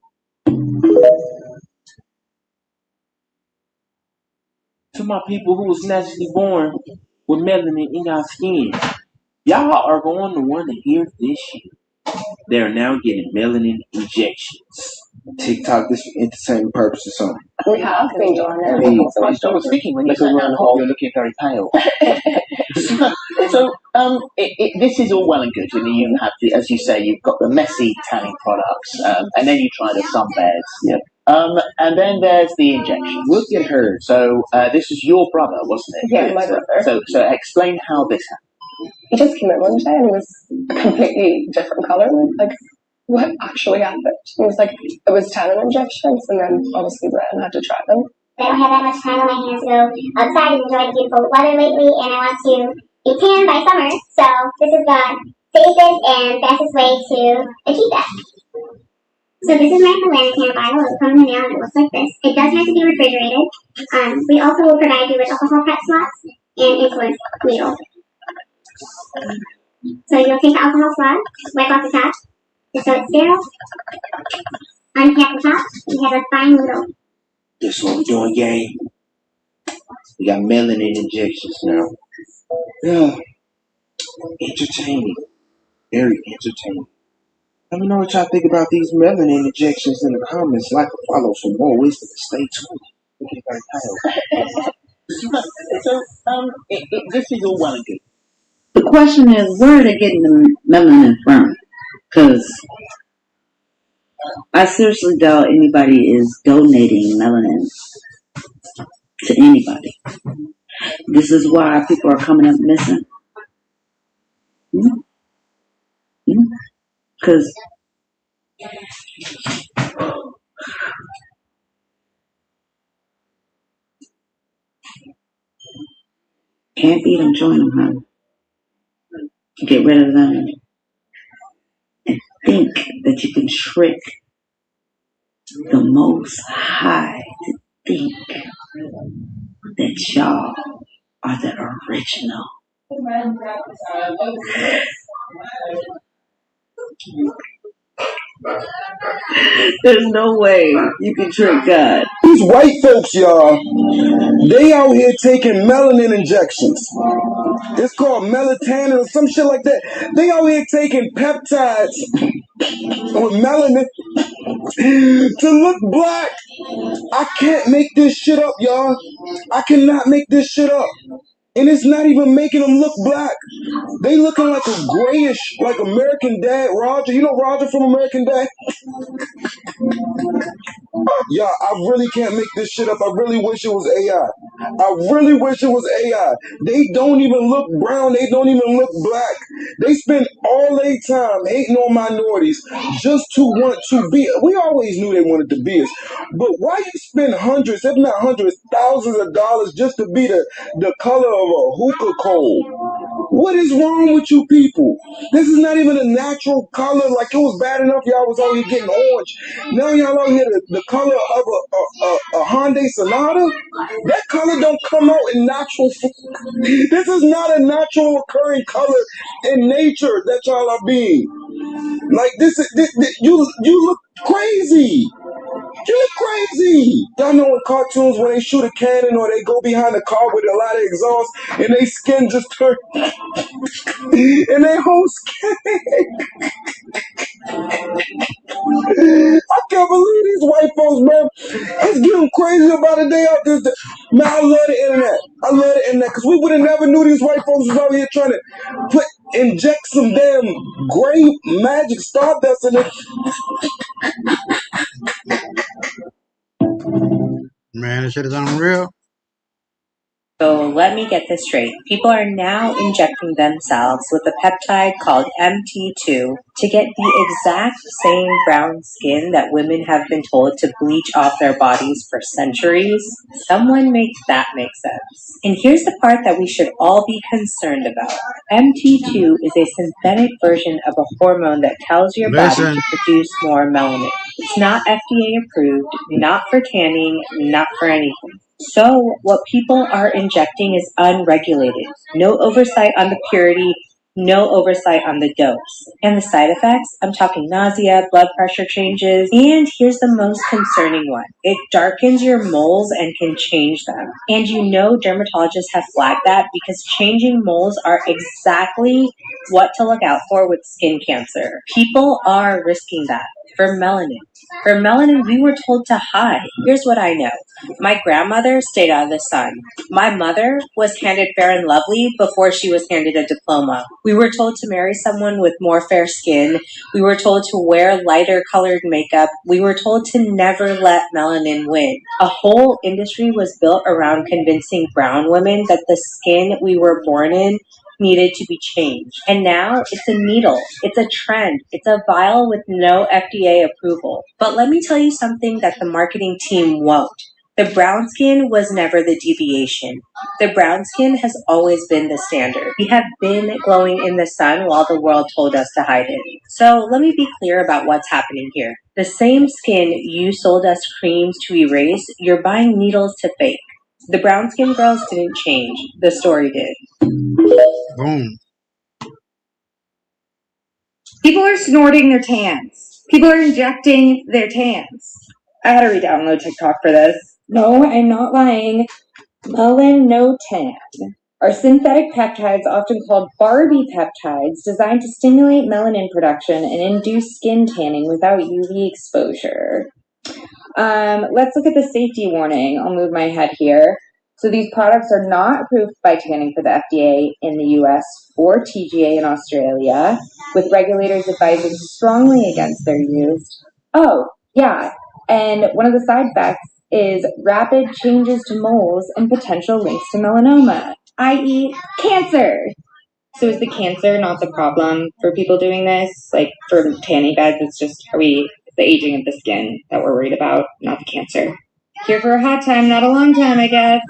To my people who was naturally born with melanin in your skin, y'all are going to want to hear this shit. They are now getting melanin injections. TikTok this for entertainment purposes only. We have been doing it. Hey, so much I was thinking when you said that, you're looking very pale. So, this is all well and good. I mean, you have, as you say, you've got the messy tanning products, and then you try the sunbeds. Yep. And then there's the injection. Look at her. So, this is your brother, wasn't it? Yeah, my brother. So explain how this happened. He just came in one day and it was a completely different color. Like, what actually happened? It was like, it was tannin injections, and then obviously Brian had to try them. I don't have that much time on my hands to go outside and enjoy the beautiful weather lately, and I want to be tan by summer, so this is the safest and fastest way to achieve that. So this is my Melanatan bottle. It comes in the mail and it looks like this. It does have to be refrigerated. We also will provide you with alcohol prep slots and insulin needles. So you'll take the alcohol swab, wipe off the top, just so it's sterile. Uncap the top, you have a fine needle. This is what we're doing, gang. We got melanin injections now. Yeah. Entertaining. Very entertaining. Let me know what y'all think about these melanin injections in the comments. Like and follow for more wisdom and stay tuned. Okay, this is all well and good. The question is, where are they getting the melanin from? Because I seriously doubt anybody is donating melanin to anybody. This is why people are coming up missing. Because can't beat them, join them, huh? Get rid of them and think that you can trick the Most High to think that y'all are the original. There's no way you can trick God. These white folks, y'all, they out here taking melanin injections. It's called melatonin or some shit like that. They out here taking peptides with melanin to look black. I can't make this shit up, y'all. I cannot make this shit up. And it's not even making them look black. They looking like a grayish, like American Dad, Roger. You know Roger from American Dad? Yeah, I really can't make this shit up. I really wish it was AI. I really wish it was AI. They don't even look brown. They don't even look black. They spend all their time hating on minorities just to want to be. We always knew they wanted to be us. But why you spend hundreds, if not hundreds, thousands of dollars just to be the color of a hookah coal? What is wrong with you people? This is not even a natural color. Like, it was bad enough y'all was out here getting orange. Now y'all out here the color of a Hyundai Sonata. That color don't come out in natural. This is not a natural occurring color in nature that y'all are being. Like this you look crazy. You look crazy. Y'all know in cartoons when they shoot a cannon or they go behind a car with a lot of exhaust and they skin just turn and they whole skin. I can't believe these white folks, man. It's getting crazy about a day out this day. Man, I love the internet. I love the internet because we would have never knew these white folks was out here trying to inject some damn gray magic stardust in it. Man, this shit is unreal. So let me get this straight. People are now injecting themselves with a peptide called MT2 to get the exact same brown skin that women have been told to bleach off their bodies for centuries. Someone make that make sense. And here's the part that we should all be concerned about. MT2 is a synthetic version of a hormone that tells your body to produce more melanin. It's not FDA approved, not for tanning, not for anything. So, what people are injecting is unregulated. No oversight on the purity, no oversight on the dose. And the side effects? I'm talking nausea, blood pressure changes, and here's the most concerning one. It darkens your moles and can change them. And you know dermatologists have flagged that because changing moles are exactly what to look out for with skin cancer. People are risking that for melanin. For melanin, we were told to hide. Here's what I know. My grandmother stayed out of the sun. My mother was handed Fair and Lovely before she was handed a diploma. We were told to marry someone with more fair skin. We were told to wear lighter colored makeup. We were told to never let melanin win. A whole industry was built around convincing brown women that the skin we were born in needed to be changed. And now it's a needle. It's a trend. It's a vial with no FDA approval. But let me tell you something that the marketing team won't. The brown skin was never the deviation. The brown skin has always been the standard. We have been glowing in the sun while the world told us to hide it. So let me be clear about what's happening here. The same skin you sold us creams to erase, you're buying needles to fake. The brown skin girls didn't change. The story did. Boom. People are snorting their tans. People are injecting their tans. I had to re-download TikTok for this. No, I'm not lying. Melanotan are synthetic peptides, often called Barbie peptides, designed to stimulate melanin production and induce skin tanning without UV exposure. Let's look at the safety warning. I'll move my head here. So these products are not approved by tanning for the FDA in the US or TGA in Australia, with regulators advising strongly against their use. Oh, yeah. And one of the side effects is rapid changes to moles and potential links to melanoma, i.e. cancer. So is the cancer not the problem for people doing this? Like for tanning beds, it's just the aging of the skin that we're worried about, not the cancer. Here for a hot time, not a long time, I guess.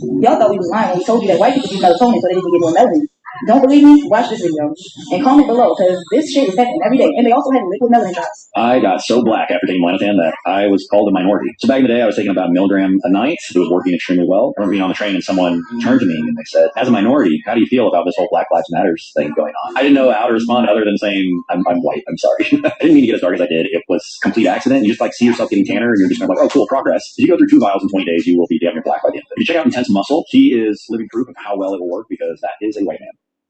Y'all thought we was lying when we told you that white people use melatonin so they can get more melanin. Don't believe me? Watch this video and comment below because this shit is happening every day. And they also have liquid melanin drops. I got so black after taking melanotan that I was called a minority. So back in the day, I was taking about a milligram a night. It was working extremely well. I remember being on the train and someone turned to me and they said, as a minority, how do you feel about this whole Black Lives Matters thing going on? I didn't know how to respond other than saying, I'm white, I'm sorry. I didn't mean to get as dark as I did. It was complete accident. You just see yourself getting tanner and you're just kind of like, oh, cool, progress. If you go through 2 vials in 20 days, you will be damn near black by the end of it. If you check out Intense Muscle, he is living proof of how well it will work because that is a white man.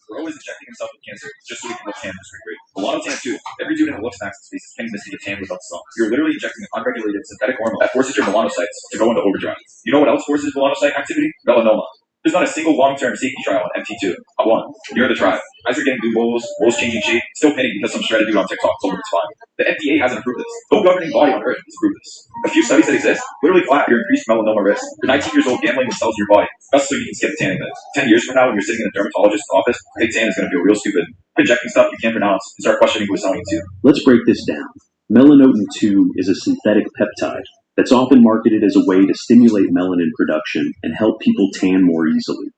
We're always injecting himself with cancer just so we can look tan and great. Milano Tan 2. Every dude in the Looksmax space is paying this to get tan without the sun. You're literally injecting an unregulated synthetic hormone that forces your melanocytes to go into overdrive. You know what else forces melanocyte activity? Melanoma. There's not a single long-term safety trial on MT2. I won. You're the tribe. As you're getting blue moles changing shape, still pinning because some shredded dude on TikTok told me it's fine. The FDA hasn't approved this. No governing body on earth has approved this. A few studies that exist literally flat your increased melanoma risk. You're 19 years old gambling with cells in your body. Just so you can skip the tanning meds. 10 years from now, when you're sitting in a dermatologist's office, big tan is going to feel real stupid. Injecting stuff you can't pronounce and start questioning who is selling it to. Let's break this down. Melanotan 2 is a synthetic peptide that's often marketed as a way to stimulate melanin production and help people tan more easily.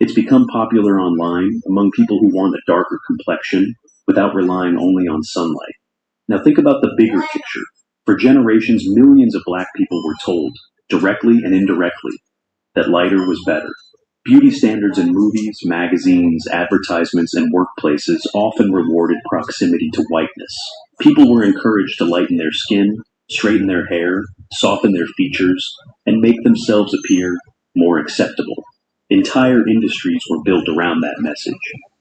It's become popular online among people who want a darker complexion without relying only on sunlight. Now think about the bigger picture. For generations, millions of black people were told, directly and indirectly, that lighter was better. Beauty standards in movies, magazines, advertisements, and workplaces often rewarded proximity to whiteness. People were encouraged to lighten their skin, straighten their hair, soften their features, and make themselves appear more acceptable. Entire industries were built around that message.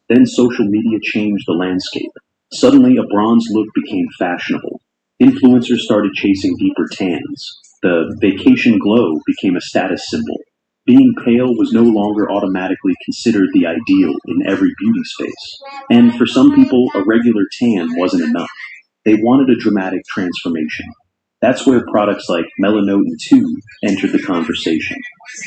Then social media changed the landscape. Suddenly, a bronze look became fashionable. Influencers started chasing deeper tans. The vacation glow became a status symbol. Being pale was no longer automatically considered the ideal in every beauty space. And for some people, a regular tan wasn't enough. They wanted a dramatic transformation. That's where products like Melanotan 2 entered the conversation.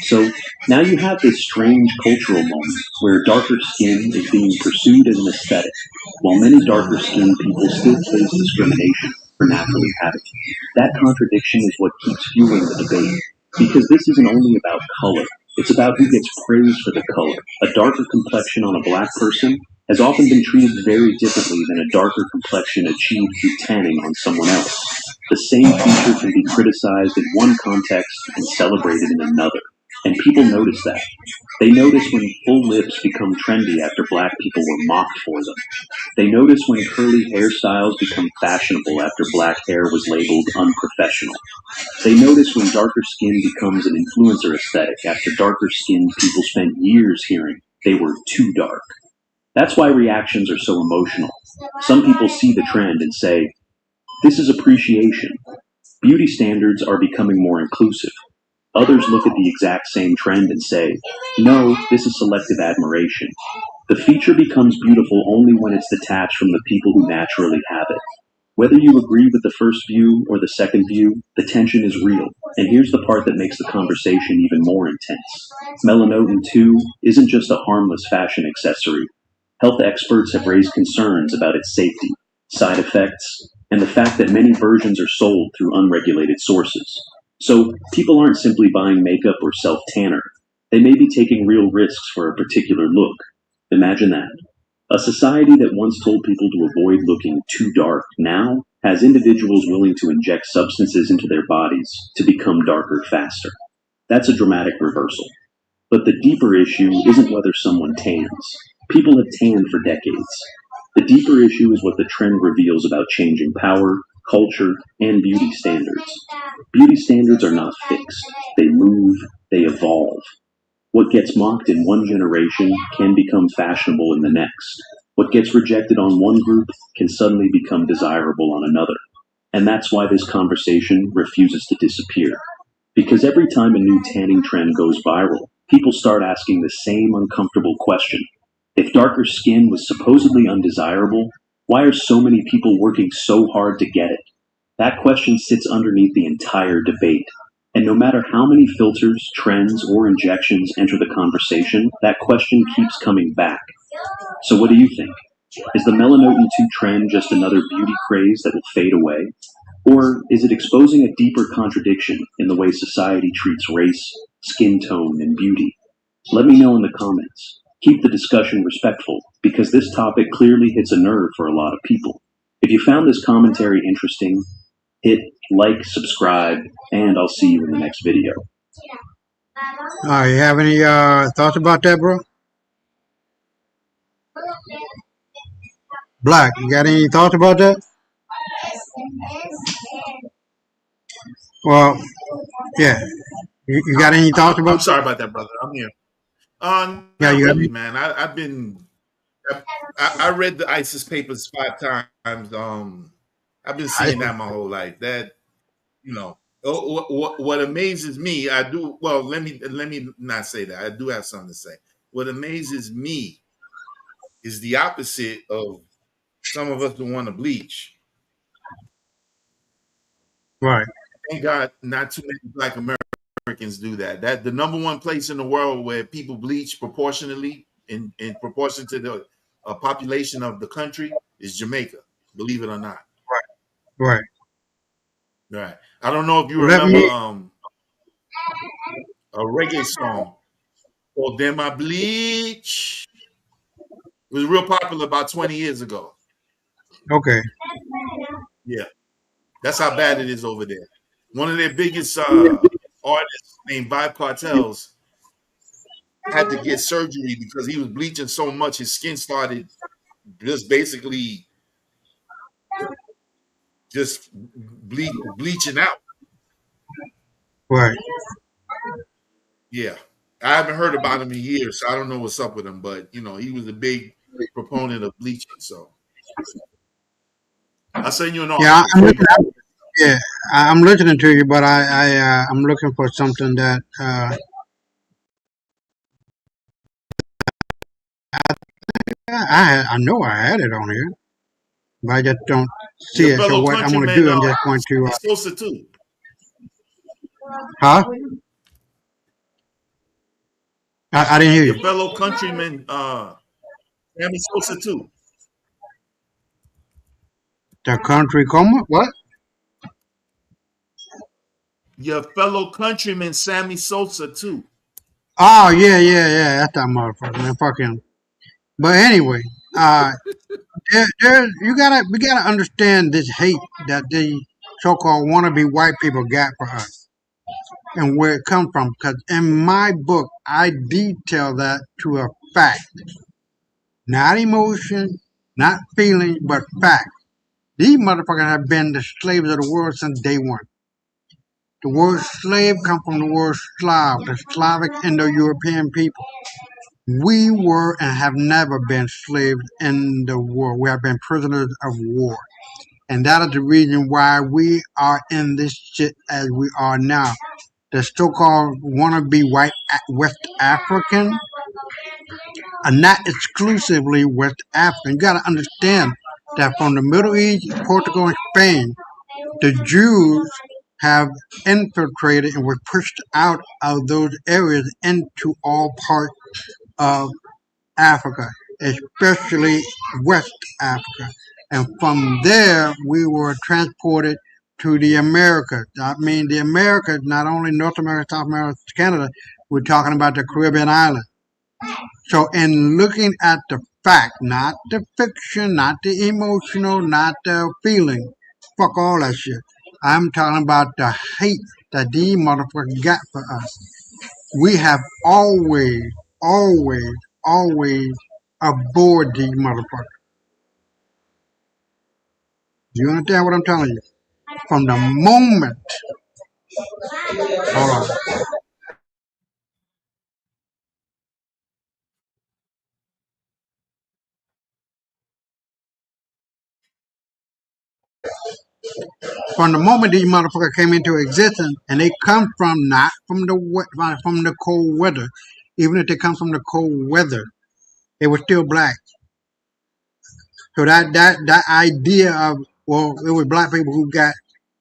So now you have this strange cultural moment where darker skin is being pursued as an aesthetic, while many darker skinned people still face discrimination for naturally having it. That contradiction is what keeps fueling the debate, because this isn't only about color. It's about who gets praised for the color. A darker complexion on a black person has often been treated very differently than a darker complexion achieved through tanning on someone else. The same feature can be criticized in one context and celebrated in another. And people notice that. They notice when full lips become trendy after black people were mocked for them. They notice when curly hairstyles become fashionable after black hair was labeled unprofessional. They notice when darker skin becomes an influencer aesthetic after darker skinned people spent years hearing they were too dark. That's why reactions are so emotional. Some people see the trend and say, this is appreciation. Beauty standards are becoming more inclusive. Others look at the exact same trend and say, no, this is selective admiration. The feature becomes beautiful only when it's detached from the people who naturally have it. Whether you agree with the first view or the second view, the tension is real. And here's the part that makes the conversation even more intense. Melanotan 2 isn't just a harmless fashion accessory. Health experts have raised concerns about its safety, side effects, and the fact that many versions are sold through unregulated sources. So people aren't simply buying makeup or self-tanner. They may be taking real risks for a particular look. Imagine that. A society that once told people to avoid looking too dark now has individuals willing to inject substances into their bodies to become darker faster. That's a dramatic reversal. But the deeper issue isn't whether someone tans. People have tanned for decades. The deeper issue is what the trend reveals about changing power, culture, and beauty standards. Beauty standards are not fixed. They move, they evolve. What gets mocked in one generation can become fashionable in the next. What gets rejected on one group can suddenly become desirable on another. And that's why this conversation refuses to disappear. Because every time a new tanning trend goes viral, people start asking the same uncomfortable question. If darker skin was supposedly undesirable, why are so many people working so hard to get it? That question sits underneath the entire debate. And no matter how many filters, trends, or injections enter the conversation, that question keeps coming back. So what do you think? Is the Melanotan 2 trend just another beauty craze that will fade away? Or is it exposing a deeper contradiction in the way society treats race, skin tone, and beauty? Let me know in the comments. Keep the discussion respectful, because this topic clearly hits a nerve for a lot of people. If you found this commentary interesting, hit like, subscribe, and I'll see you in the next video. You have any thoughts about that, bro? Black, you got any thoughts about that? Well, yeah. You got any thoughts I'm about that? sorry about that, brother. I'm here. Yeah, Not you got really, any? man. I've been. I read the ISIS papers 5 times. I've been seeing that my whole life. That what amazes me, I do. Well, let me not say that. I do have something to say. What amazes me is the opposite of some of us who want to bleach. Right, Thank God, not too many Black Americans do that. That the number one place in the world where people bleach proportionally in proportion to the population of the country is Jamaica. Believe it or not. right. Right. I don't know if you Well, let remember me. a reggae song called "Them I Bleach." It was real popular about 20 years ago. Okay. Yeah, that's how bad it is over there. One of their biggest artists named Vibe Cartels had to get surgery because he was bleaching so much his skin started just basically just bleaching out. Right. Yeah. I haven't heard about him in years, so I don't know what's up with him, but he was a big proponent of bleaching. So I'll send you an Yeah, article I'm for you. listening. Yeah, I'm listening to you, but I'm looking for something that I know I had it on here, but I just don't see Your it. So fellow what I'm going to countryman, do, I'm just going to Sammy Sosa too. huh? I didn't hear Your you. fellow countryman, Sammy Sosa too. The country coma? What? Your fellow countryman, Sammy Sosa too. Oh yeah. That's that motherfucker. Man, fuck him. But anyway, we gotta understand this hate that they so-called wannabe white people got for us and where it comes from. Because in my book, I detail that to a fact. Not emotion, not feeling, but fact. These motherfuckers have been the slaves of the world since day one. The word slave comes from the word Slav, the Slavic Indo-European people. We were and have never been slaves in the world. We have been prisoners of war. And that is the reason why we are in this shit as we are now. The so-called wannabe white West African are not exclusively West African. You got to understand that from the Middle East, Portugal, and Spain, the Jews have infiltrated and were pushed out of those areas into all parts of Africa, especially West Africa. And from there, we were transported to the Americas. I mean, the Americas, not only North America, South America, Canada, we're talking about the Caribbean island. So, in looking at the fact, not the fiction, not the emotional, not the feeling, fuck all that shit. I'm talking about the hate that these motherfuckers got for us. We have always, always, always abhorred these motherfuckers. Do you understand what I'm telling you? From the moment, hold on. From the moment these motherfuckers came into existence, and they come from not from the from the cold weather, even if they come from the cold weather, they were still black. So that idea of, well, it was black people who got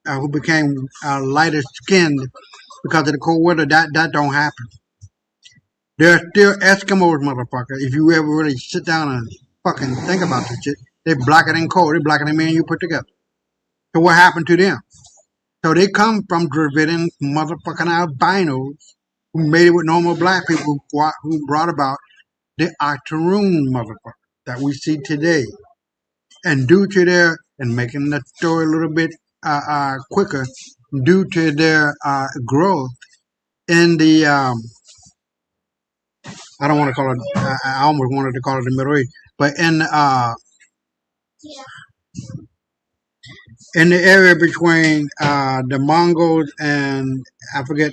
who became lighter skinned because of the cold weather. That don't happen. There are still Eskimos, motherfucker. If you ever really sit down and fucking think about this shit, they're blacker than coal. They're blacker than me and you put together. So what happened to them? So they come from Dravidian motherfucking albinos who made it with normal black people who brought about the Octoroon motherfucker that we see today. And due to their, and making the story a little bit quicker, due to their growth in the, I don't want to call it, I almost wanted to call it the Middle East, but in the area between the Mongols and, I forget,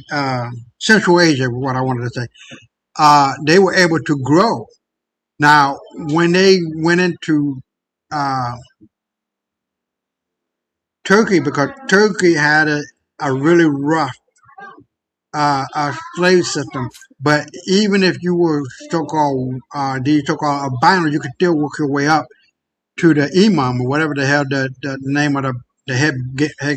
Central Asia, what I wanted to say, they were able to grow. Now, when they went into Turkey, because Turkey had a really rough slave system, but even if you were so-called these so-called albinos, you could still work your way up to the imam or whatever the hell the name of the head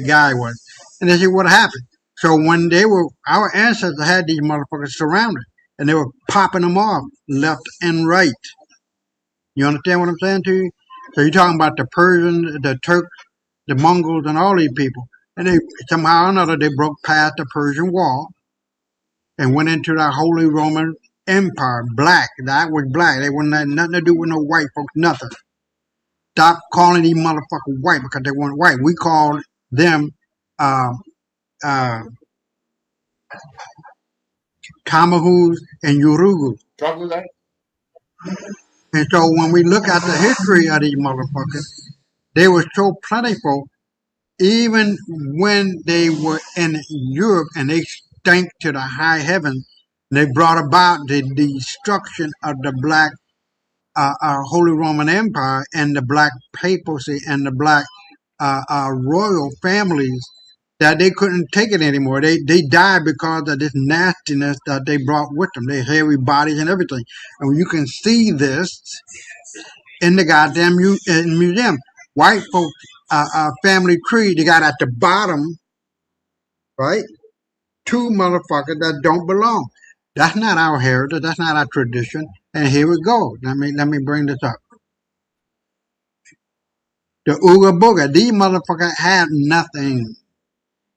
guy was. And they see what happened. So when they were, our ancestors had these motherfuckers surrounded, and they were popping them off left and right. You understand what I'm saying to you? So you're talking about the Persians, the Turks, the Mongols, and all these people. And they somehow or another they broke past the Persian Wall and went into the Holy Roman Empire. Black, that was black. They wouldn't have nothing to do with no white folks, nothing. Stop calling these motherfuckers white because they weren't white. We called them uh, uh, Tamahus and Yurugus. And so when we look at the history of these motherfuckers, they were so plentiful even when they were in Europe and they stank to the high heaven. They brought about the destruction of the black Holy Roman Empire and the black papacy and the black royal families that they couldn't take it anymore. They died because of this nastiness that they brought with them, their hairy bodies and everything. And you can see this in the goddamn museum. White folks family tree, they got at the bottom, right? Two motherfuckers that don't belong. That's not our heritage. That's not our tradition. And here we go. Let me bring this up. The Ooga Booga. These motherfuckers had nothing.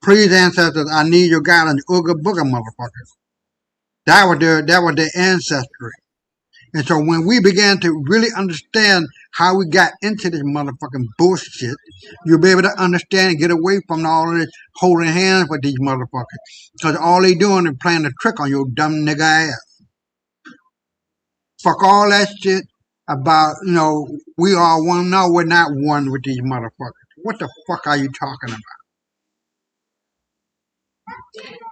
Please, ancestors, I need your guidance. Ooga Booga motherfuckers. That was their ancestry. And so when we began to really understand how we got into this motherfucking bullshit, you'll be able to understand and get away from all of this holding hands with these motherfuckers. Because all they doing is playing a trick on your dumb nigga ass. Fuck all that shit about, we are one. No, we're not one with these motherfuckers. What the fuck are you talking about?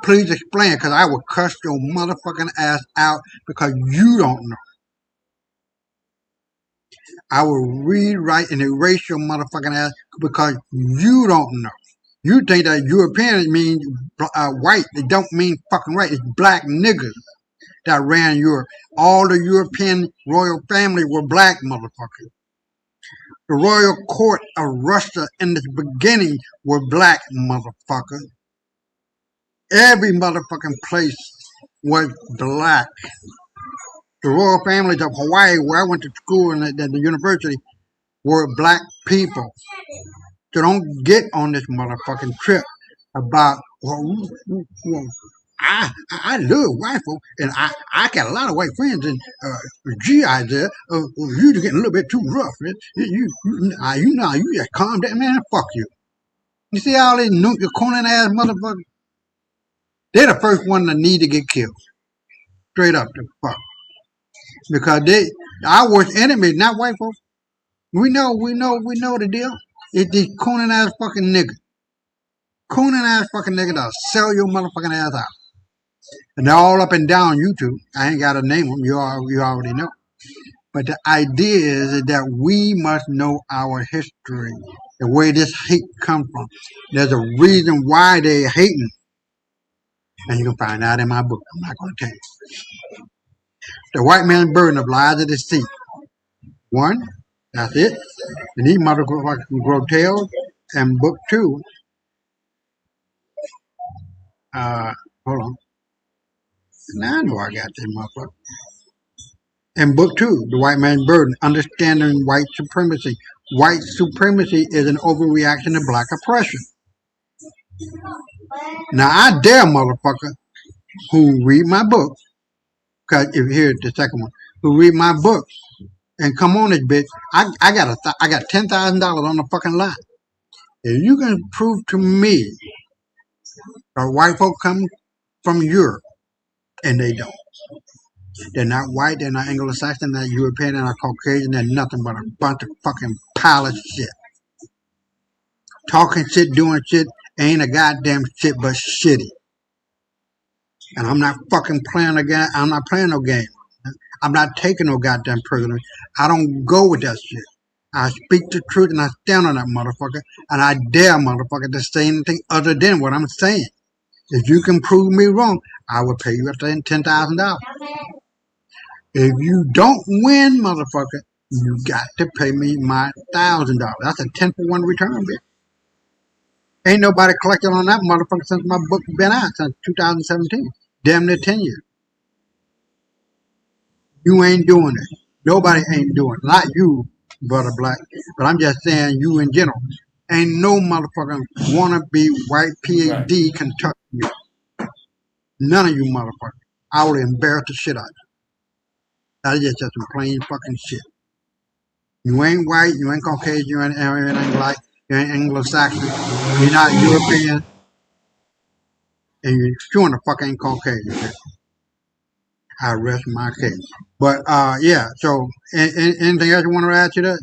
Please explain, because I will cuss your motherfucking ass out because you don't know. I will rewrite and erase your motherfucking ass because you don't know. You think that European means white. It don't mean fucking white. It's black niggas that ran Europe. All the European royal family were black motherfuckers. The royal court of Russia in the beginning were black motherfuckers. Every motherfucking place was black. The royal families of Hawaii, where I went to school and the university, were black people. So don't get on this motherfucking trip about, I love white folk, and I got a lot of white friends, and GI there, you getting a little bit too rough. Man. You just calm down, man, fuck you. You see all these corny ass motherfuckers? They're the first one that need to get killed. Straight up the fuck. Because our worst enemy, not white folks. We know the deal. It's these corny ass fucking niggas. Corny ass fucking niggas that'll sell your motherfucking ass out. And they're all up and down YouTube. I ain't got to name them. You already know. But the idea is that we must know our history, the way this hate come from. There's a reason why they hating. And you can find out in my book. I'm not going to tell you. The white man's burden of lies and deceit. One, that's it. And these motherfuckers grow tails. And book two, hold on. Now I know I got this motherfucker. And book two, The White Man's Burden, Understanding White Supremacy. White supremacy is an overreaction to black oppression. Now I dare motherfucker who read my book, because if here's the second one, who read my book and come on this bitch, I got $10,000 on the fucking line. If you can prove to me that white folk come from Europe, and they don't. They're not white, they're not Anglo-Saxon, they're not European, they're not Caucasian, they're nothing but a bunch of fucking pile of shit. Talking shit, doing shit, ain't a goddamn shit but shitty. And I'm not fucking playing again. I'm not playing no game. I'm not taking no goddamn prisoner. I don't go with that shit. I speak the truth and I stand on that motherfucker. And I dare motherfucker to say anything other than what I'm saying. If you can prove me wrong, I will pay you $10,000. If you don't win, motherfucker, you got to pay me my $1,000. That's a 10-for-1 return, bitch. Ain't nobody collected on that motherfucker since my book been out, since 2017. Damn near 10 years. You ain't doing it. Nobody ain't doing it. Not you, brother Black, but I'm just saying you in general. Ain't no motherfucker wanna be white PhD Kentucky. None of you motherfuckers. I would embarrass the shit out of you. That's just some plain fucking shit. You ain't white, you ain't Caucasian, you ain't black, you ain't Anglo-Saxon, you're not European, and you sure the fuck ain't Caucasian. I rest my case. But yeah, so anything else you want to add to that?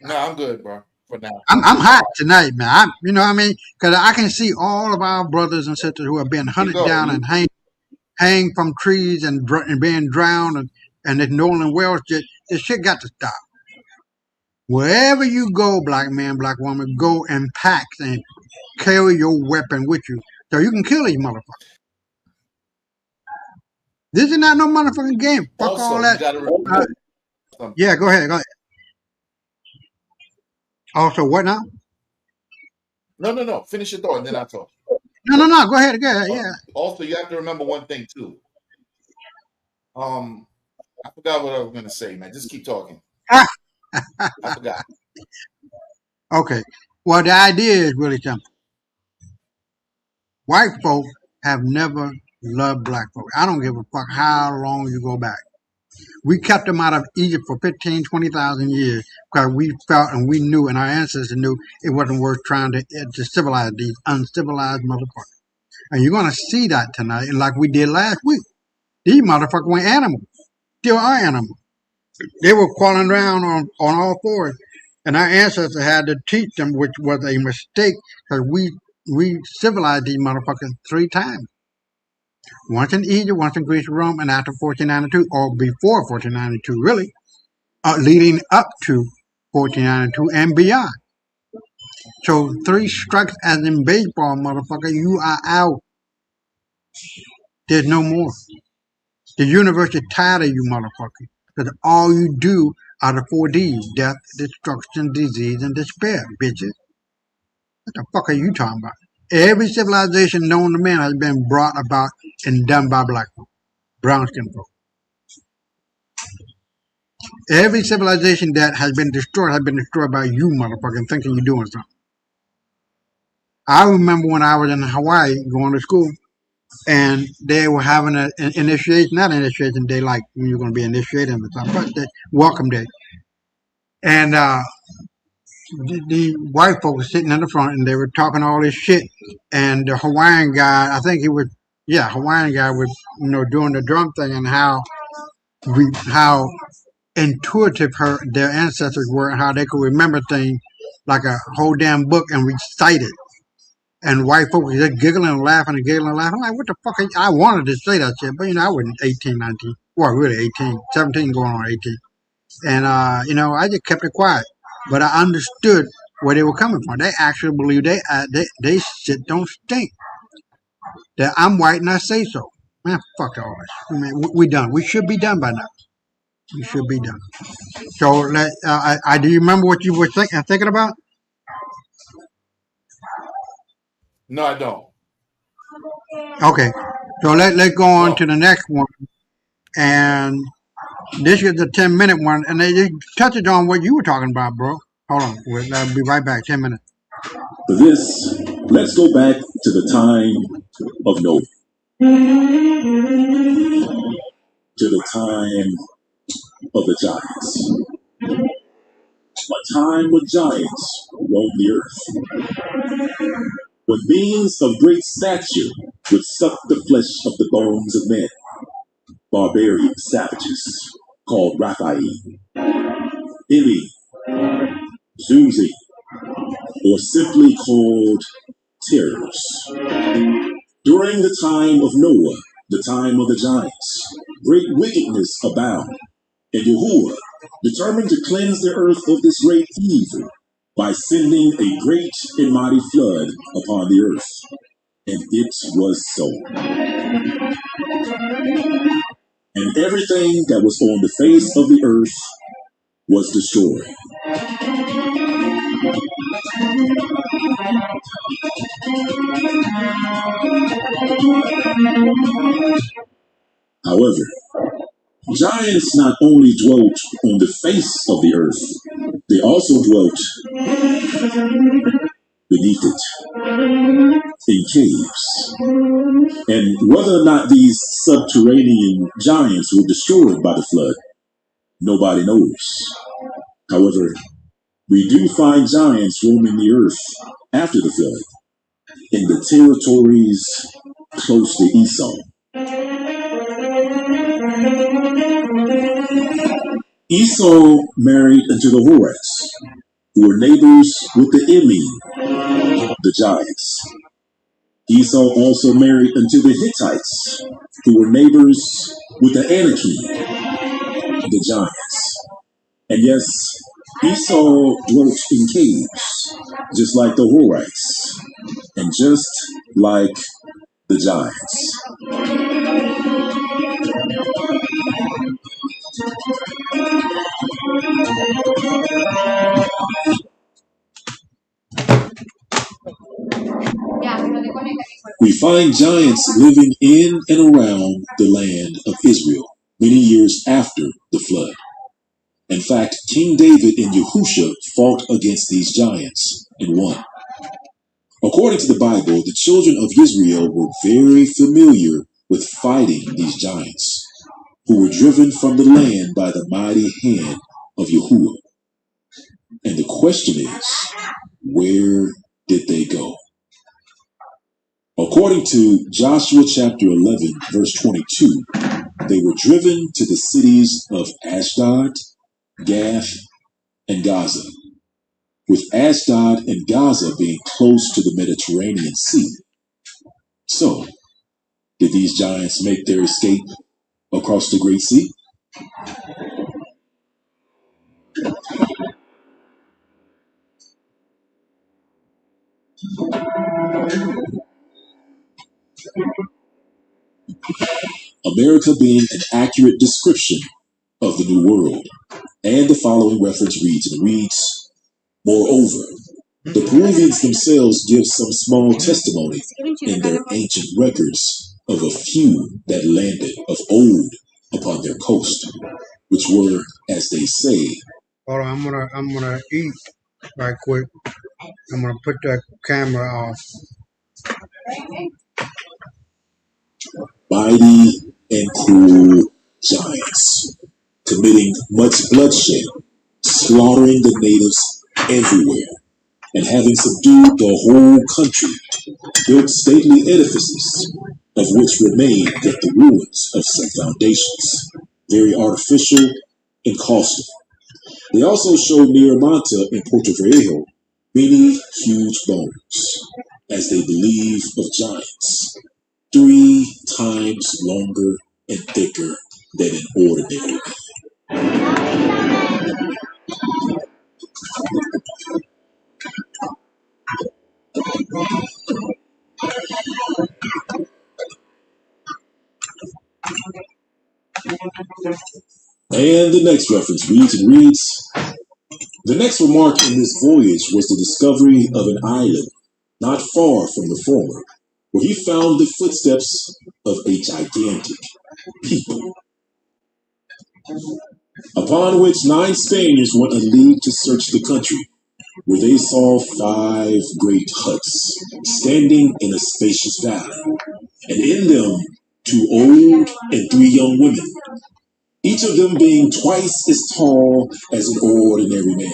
No, I'm good, bro. For now. I'm hot tonight, man. You know what I mean? Because I can see all of our brothers and sisters who are being Keep hunted down going. and hang from trees and being drowned and this Nolan Wells shit. This shit got to stop. Wherever you go, black man, black woman, go in packs and carry your weapon with you so you can kill these motherfuckers. This is not no motherfucking game. Fuck all Also, you that. got to remember something. Yeah, go ahead. Also, what now? No. Finish your thought, and then I talk. No. Go ahead. Yeah. Also, you have to remember one thing too. I forgot what I was gonna say, man. Just keep talking. I forgot. Okay. Well, the idea is really simple. White folks have never love black folk. I don't give a fuck how long you go back. We kept them out of Egypt for 15, 20,000 years because we felt and we knew and our ancestors knew it wasn't worth trying to civilize these uncivilized motherfuckers. And you're going to see that tonight, and like we did last week. These motherfuckers were animals. Still are animals. They were crawling around on all fours. And our ancestors had to teach them, which was a mistake, because we civilized these motherfuckers 3 times. Once in Egypt, once in Greece, Rome, and after 1492, or before 1492, really, leading up to 1492 and beyond. So 3 strikes as in baseball, motherfucker, you are out. There's no more. The universe is tired of you, motherfucker, because all you do are the 4 Ds: death, destruction, disease, and despair, bitches. What the fuck are you talking about? Every civilization known to man has been brought about and done by black folk, brown skinned folk. Every civilization that has been destroyed by you, motherfucker, thinking you're doing something. I remember when I was in Hawaii going to school, and they were having an initiation, not initiation day like when you're going to be initiated or something, but the welcome day. And the white folks were sitting in the front, and they were talking all this shit. And the Hawaiian guy, I think he was, Hawaiian guy was, doing the drum thing, and how intuitive their ancestors were, and how they could remember things like a whole damn book and recite it. And white folks were just giggling and laughing and giggling and laughing. I'm like, what the fuck? I wanted to say that shit, but I wasn't 18, 19. Well, really 18, 17 going on 18. And, I just kept it quiet. But I understood where they were coming from. They actually believe they shit don't stink. That I'm white and I say so. Man, fuck all this. I mean, we done. We should be done by now. We should be done. So, do you remember what you were thinking about? No, I don't. Okay. So let's go on to the next one. And this is the 10-minute one, and they touches on what you were talking about, bro. Hold on, I'll be right back. 10 minutes. For this, let's go back to the time of Noah, to the time of the giants. A time when giants roamed the earth, when beings of great stature would suck the flesh of the bones of men, barbarian savages called Raphaim, Ili, Zuzi, or simply called terrors. During the time of Noah, the time of the giants, great wickedness abounded, and Yahuwah determined to cleanse the earth of this great evil by sending a great and mighty flood upon the earth. And it was so. And everything that was on the face of the earth was destroyed. However, giants not only dwelt on the face of the earth, they also dwelt beneath it, in caves. And whether or not these subterranean giants were destroyed by the flood, nobody knows. However, we do find giants roaming the earth after the flood, in the territories close to Esau. Esau married into the Horites, who were neighbors with the Emim, the giants. Esau also married into the Hittites, who were neighbors with the Anakim, the giants. And yes, Esau dwelt in caves, just like the Horites, and just like the giants. We find giants living in and around the land of Israel many years after the flood. In fact, King David and Yahusha fought against these giants and won. According to the Bible, the children of Israel were very familiar with fighting these giants, who were driven from the land by the mighty hand of Yahuwah. And the question is, where did they go? According to Joshua chapter 11, verse 22, they were driven to the cities of Ashdod, Gath, and Gaza, with Ashdod and Gaza being close to the Mediterranean Sea. So, did these giants make their escape across the Great Sea? America being an accurate description of the New World. And the following reference reads, and it reads, moreover, the Peruvians themselves give some small testimony in their ancient records of a few that landed of old upon their coast, which were, as they say. Hold on, I'm gonna eat right quick. I'm gonna put that camera off. Mighty and cruel giants, committing much bloodshed, slaughtering the natives everywhere, and having subdued the whole country, built stately edifices, of which remain yet the ruins of some foundations, very artificial and costly. They also showed near Manta in Puerto Viejo many huge bones, as they believe of giants, 3 times longer and thicker than an ordinary. And the next reference reads, the next remark in this voyage was the discovery of an island not far from the former, where he found the footsteps of a gigantic people, upon which 9 Spaniards went a league to search the country, where they saw 5 great huts standing in a spacious valley, and in them 2 old and 3 young women, each of them being twice as tall as an ordinary man.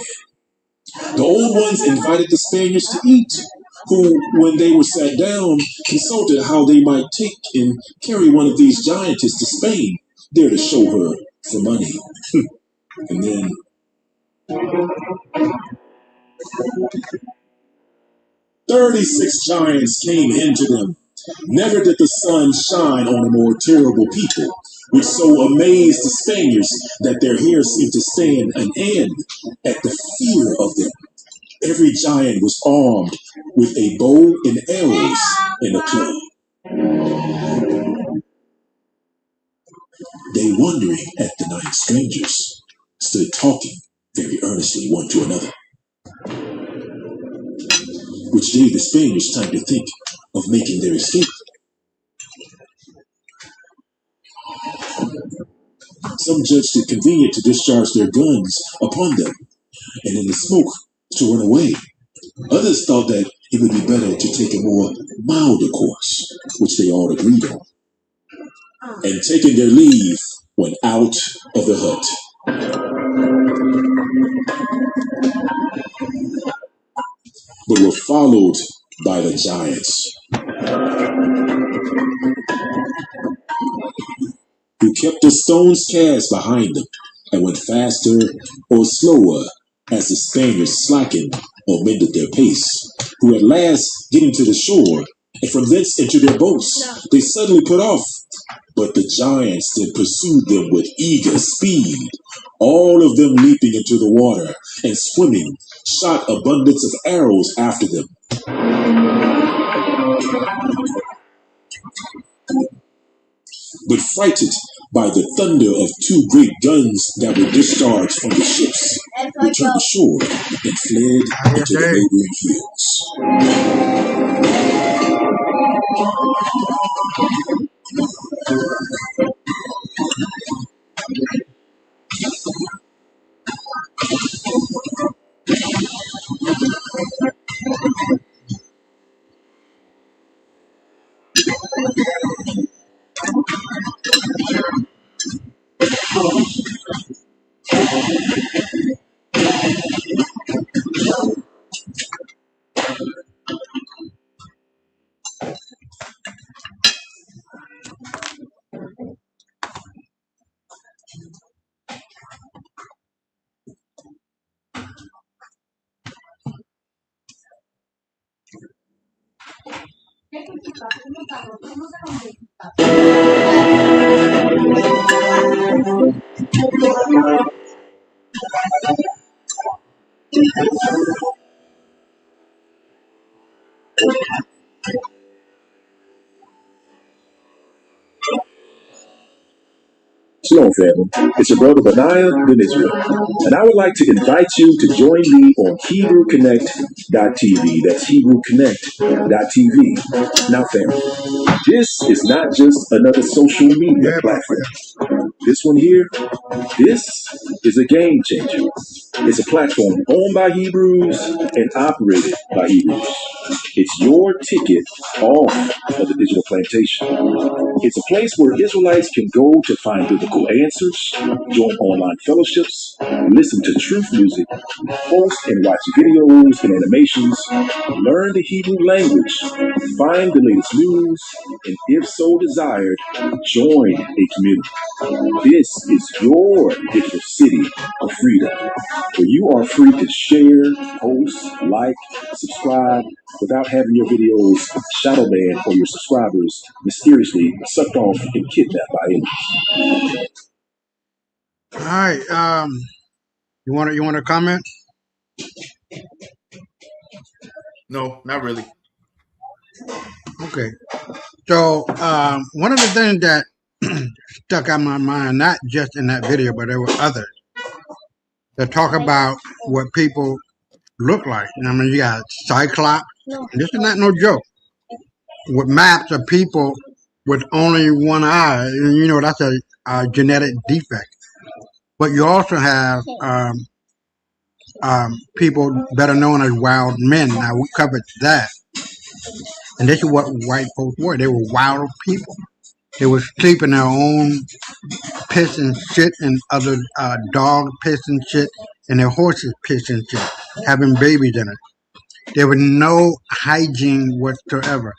The old ones invited the Spaniards to eat, who, when they were sat down, consulted how they might take and carry one of these giantesses to Spain, there to show her for money. And then 36 giants came into them. Never did the sun shine on a more terrible people, which so amazed the Spaniards that their hair seemed to stand on end at the fear of them. Every giant was armed with a bow and arrows and a club. They, wondering at the 9 strangers, stood talking very earnestly one to another, which gave the Spaniards time to think of making their escape. Some judged it convenient to discharge their guns upon them, and in the smoke to run away. Others thought that it would be better to take a more milder course, which they all agreed on, and taking their leave, went out of the hut. But were followed by the giants, who kept a stone's cast behind them, and went faster or slower as the Spaniards slackened or mended their pace, who at last getting to the shore, and from thence into their boats, they suddenly put off. But the giants then pursued them with eager speed, all of them leaping into the water, and swimming, shot abundance of arrows after them. But frightened by the thunder of 2 great guns that were discharged from the ships, returned ashore and fled into the neighboring hills. Shalom, family. It's your brother Benaiah Ben Israel, and I would like to invite you to join me on HebrewConnect.tv. That's HebrewConnect.tv. Now, family, this is not just another social media platform. This one here, this is a game changer. It's a platform owned by Hebrews and operated by Hebrews. It's your ticket off of the digital plantation. It's a place where Israelites can go to find biblical answers, join online fellowships, listen to truth music, post and watch videos and animations, learn the Hebrew language, find the latest news, and if so desired, join a community. This is your digital city of freedom, where you are free to share, post, like, subscribe, without having your videos shadow banned or your subscribers mysteriously sucked off and kidnapped by aliens. All right. You want to comment? No, not really. Okay. So one of the things that stuck out my mind, not just in that video, but there were others that talk about what people look like. I mean, you got Cyclops. This is not no joke. With maps of people with only one eye, and you know that's a genetic defect. But you also have people better known as wild men. Now we covered that, and this is what white folks were. They were wild people. They would sleep in their own piss and shit, and other dog piss and shit, and their horses piss and shit, having babies in it. There was no hygiene whatsoever.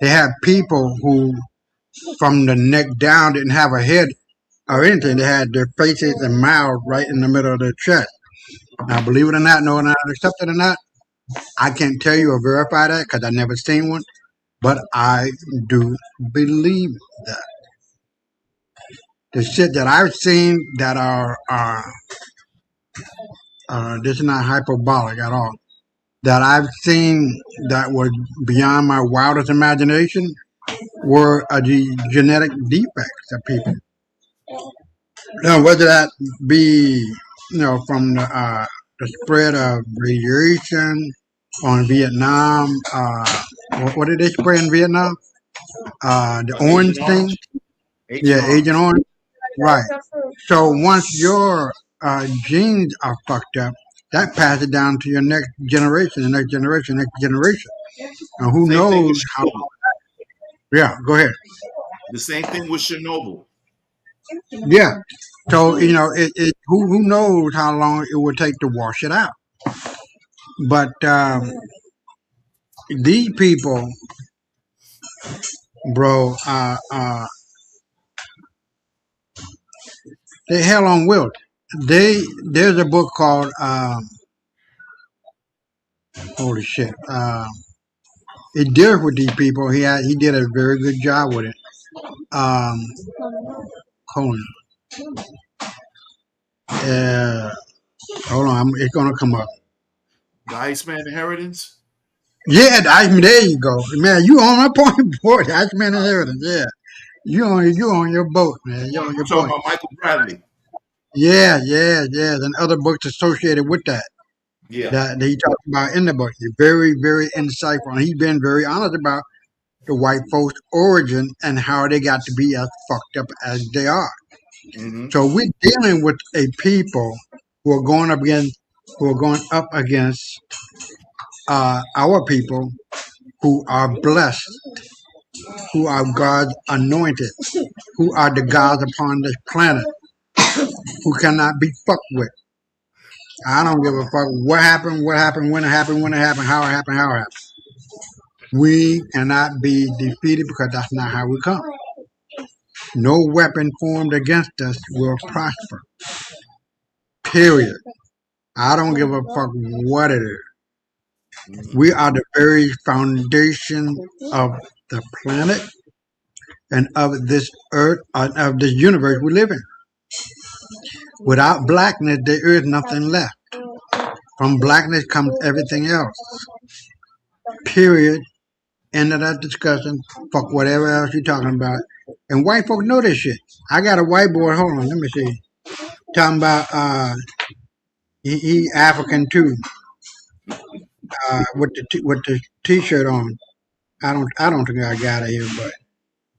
They had people who, from the neck down, didn't have a head or anything. They had their faces and mouths right in the middle of their chest. Now, believe it or not, no one accept it or not, I can't tell you or verify that because I never seen one, but I do believe that. The shit that I've seen that are this is not hyperbolic at all, that I've seen that was beyond my wildest imagination were the genetic defects of people. Now, whether that be, from the spread of radiation on Vietnam, what did they spray in Vietnam? The orange Agent thing? Orange. Agent Yeah, Agent Orange. Orange. Right. So once your genes are fucked up, that passes down to your next generation, the next generation, next generation. And who Same thing with knows how? Chernobyl. Yeah, go ahead. The same thing with Chernobyl. Yeah. So who knows how long it would take to wash it out? But these people, bro, they hell on wheels. There's a book called holy shit. It deals with these people. He did a very good job with it. Um, hold on. Hold on. It's gonna come up. The Iceman Inheritance. Yeah, there you go, man. You on my point, boy. The Iceman Inheritance. Yeah, you on your boat, man. You on You your talking point. about Michael Bradley? Yeah, and other books associated with that. Yeah. That he talked about in the book. He's very, very insightful. And he's been very honest about the white folks' origin and how they got to be as fucked up as they are. Mm-hmm. So we're dealing with a people who are going up against our people who are blessed, who are God's anointed, who are the gods upon this planet, who cannot be fucked with. I don't give a fuck what happened, when it happened, how it happened. We cannot be defeated because that's not how we come. No weapon formed against us will prosper. Period. I don't give a fuck what it is. Mm-hmm. We are the very foundation of the planet and of this earth, of this universe we live in. Without blackness, there is nothing left. From blackness comes everything else. Period. End of that discussion. Fuck whatever else you're talking about. And white folks know this shit. I got a whiteboard. Hold on, let me see. Talking about he African too. With the t-shirt on. I don't think I got it here, but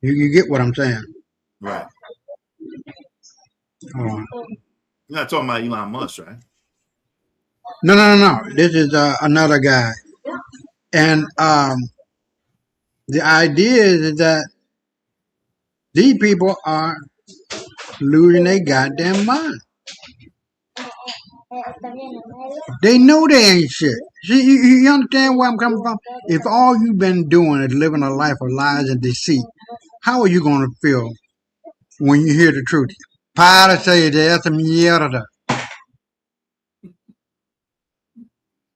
you get what I'm saying. Right. Hold on. You're not talking about Elon Musk, right? No. This is another guy, and the idea is that these people are losing their goddamn mind. They know they ain't shit. See, you understand where I'm coming from? If all you've been doing is living a life of lies and deceit, how are you going to feel when you hear the truth? Para say de esa mierda.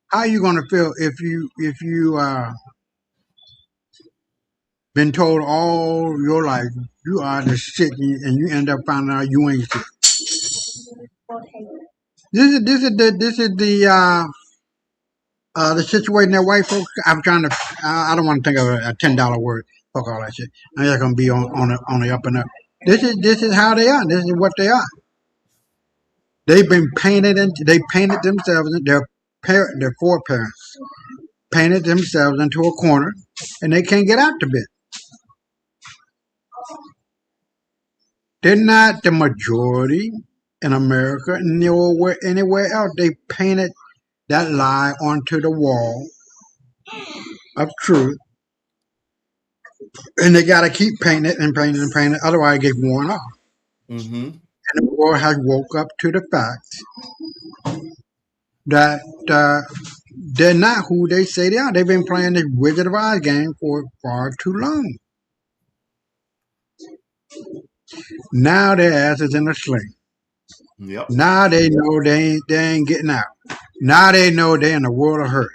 How are you going to feel if you been told all your life you are the shit and you end up finding out you ain't shit? This is the situation that white folks. I'm trying to. I don't want to think of a $10 word. Fuck all that shit. I'm just gonna be on the up and up. This is how they are. This is what they are. They've been painted and they painted themselves. Their foreparents painted themselves into a corner, and they can't get out the bit. They're not the majority in America, nor anywhere else. They painted that lie onto the wall of truth, and they got to keep painting it and painting it and painting it. Otherwise, it gets worn off. Mm-hmm. And the world has woke up to the fact that they're not who they say they are. They've been playing this Wizard of Oz game for far too long. Now their ass is in a sling. Yep. Now they know they ain't getting out. Now they know they're in a world of hurt.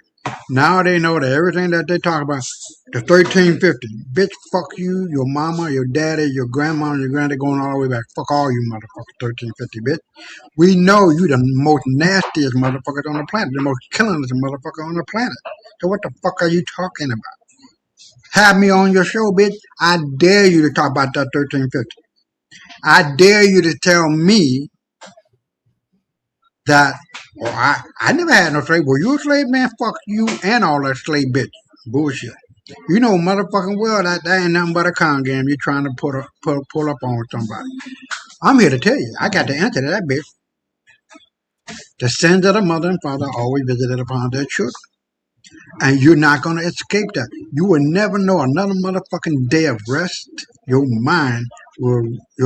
Now they know that everything that they talk about, the 1350, bitch, fuck you, your mama, your daddy, your grandma, and your granddad going all the way back. Fuck all you motherfuckers, 1350, bitch. We know you the most nastiest motherfuckers on the planet, the most killingest motherfucker on the planet. So what the fuck are you talking about? Have me on your show, bitch. I dare you to talk about that 1350. I dare you to tell me that, I never had no slave. Were you a slave, man? Fuck you and all that slave bitch. Bullshit. You know motherfucking well that ain't nothing but a con game you're trying to pull up on somebody. I'm here to tell you, I got the answer to that bitch. The sins of the mother and father are always visited upon their children. And you're not going to escape that. You will never know another motherfucking day of rest. Your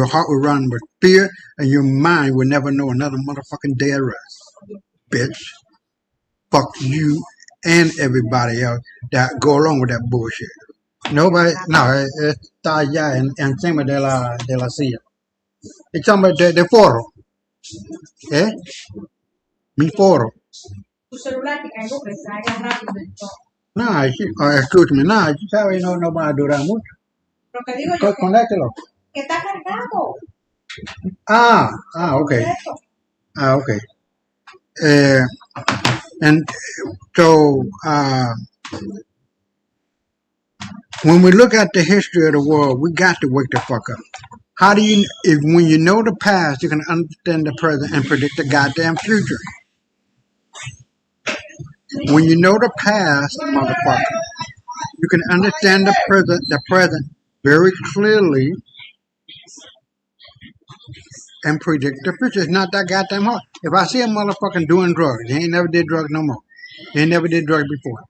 heart will run with fear, and your mind will never know another motherfucking day of rest. Bitch. Fuck you and everybody else that go along with that bullshit. Nobody, no, está allá encima de la silla. It's somebody de foro. ¿Eh? Mi foro. No, excuse me, no, tú sabes, no va a durar mucho. Conéctalo. Okay. Okay. And so, when we look at the history of the world, we got to wake the fuck up. How do you, when you know the past, you can understand the present and predict the goddamn future? When you know the past, motherfucker, you can understand the present very clearly and predict the future. It's not that goddamn hard. If I see a motherfucker doing drugs, he ain't never did drugs no more. He ain't never did drugs before.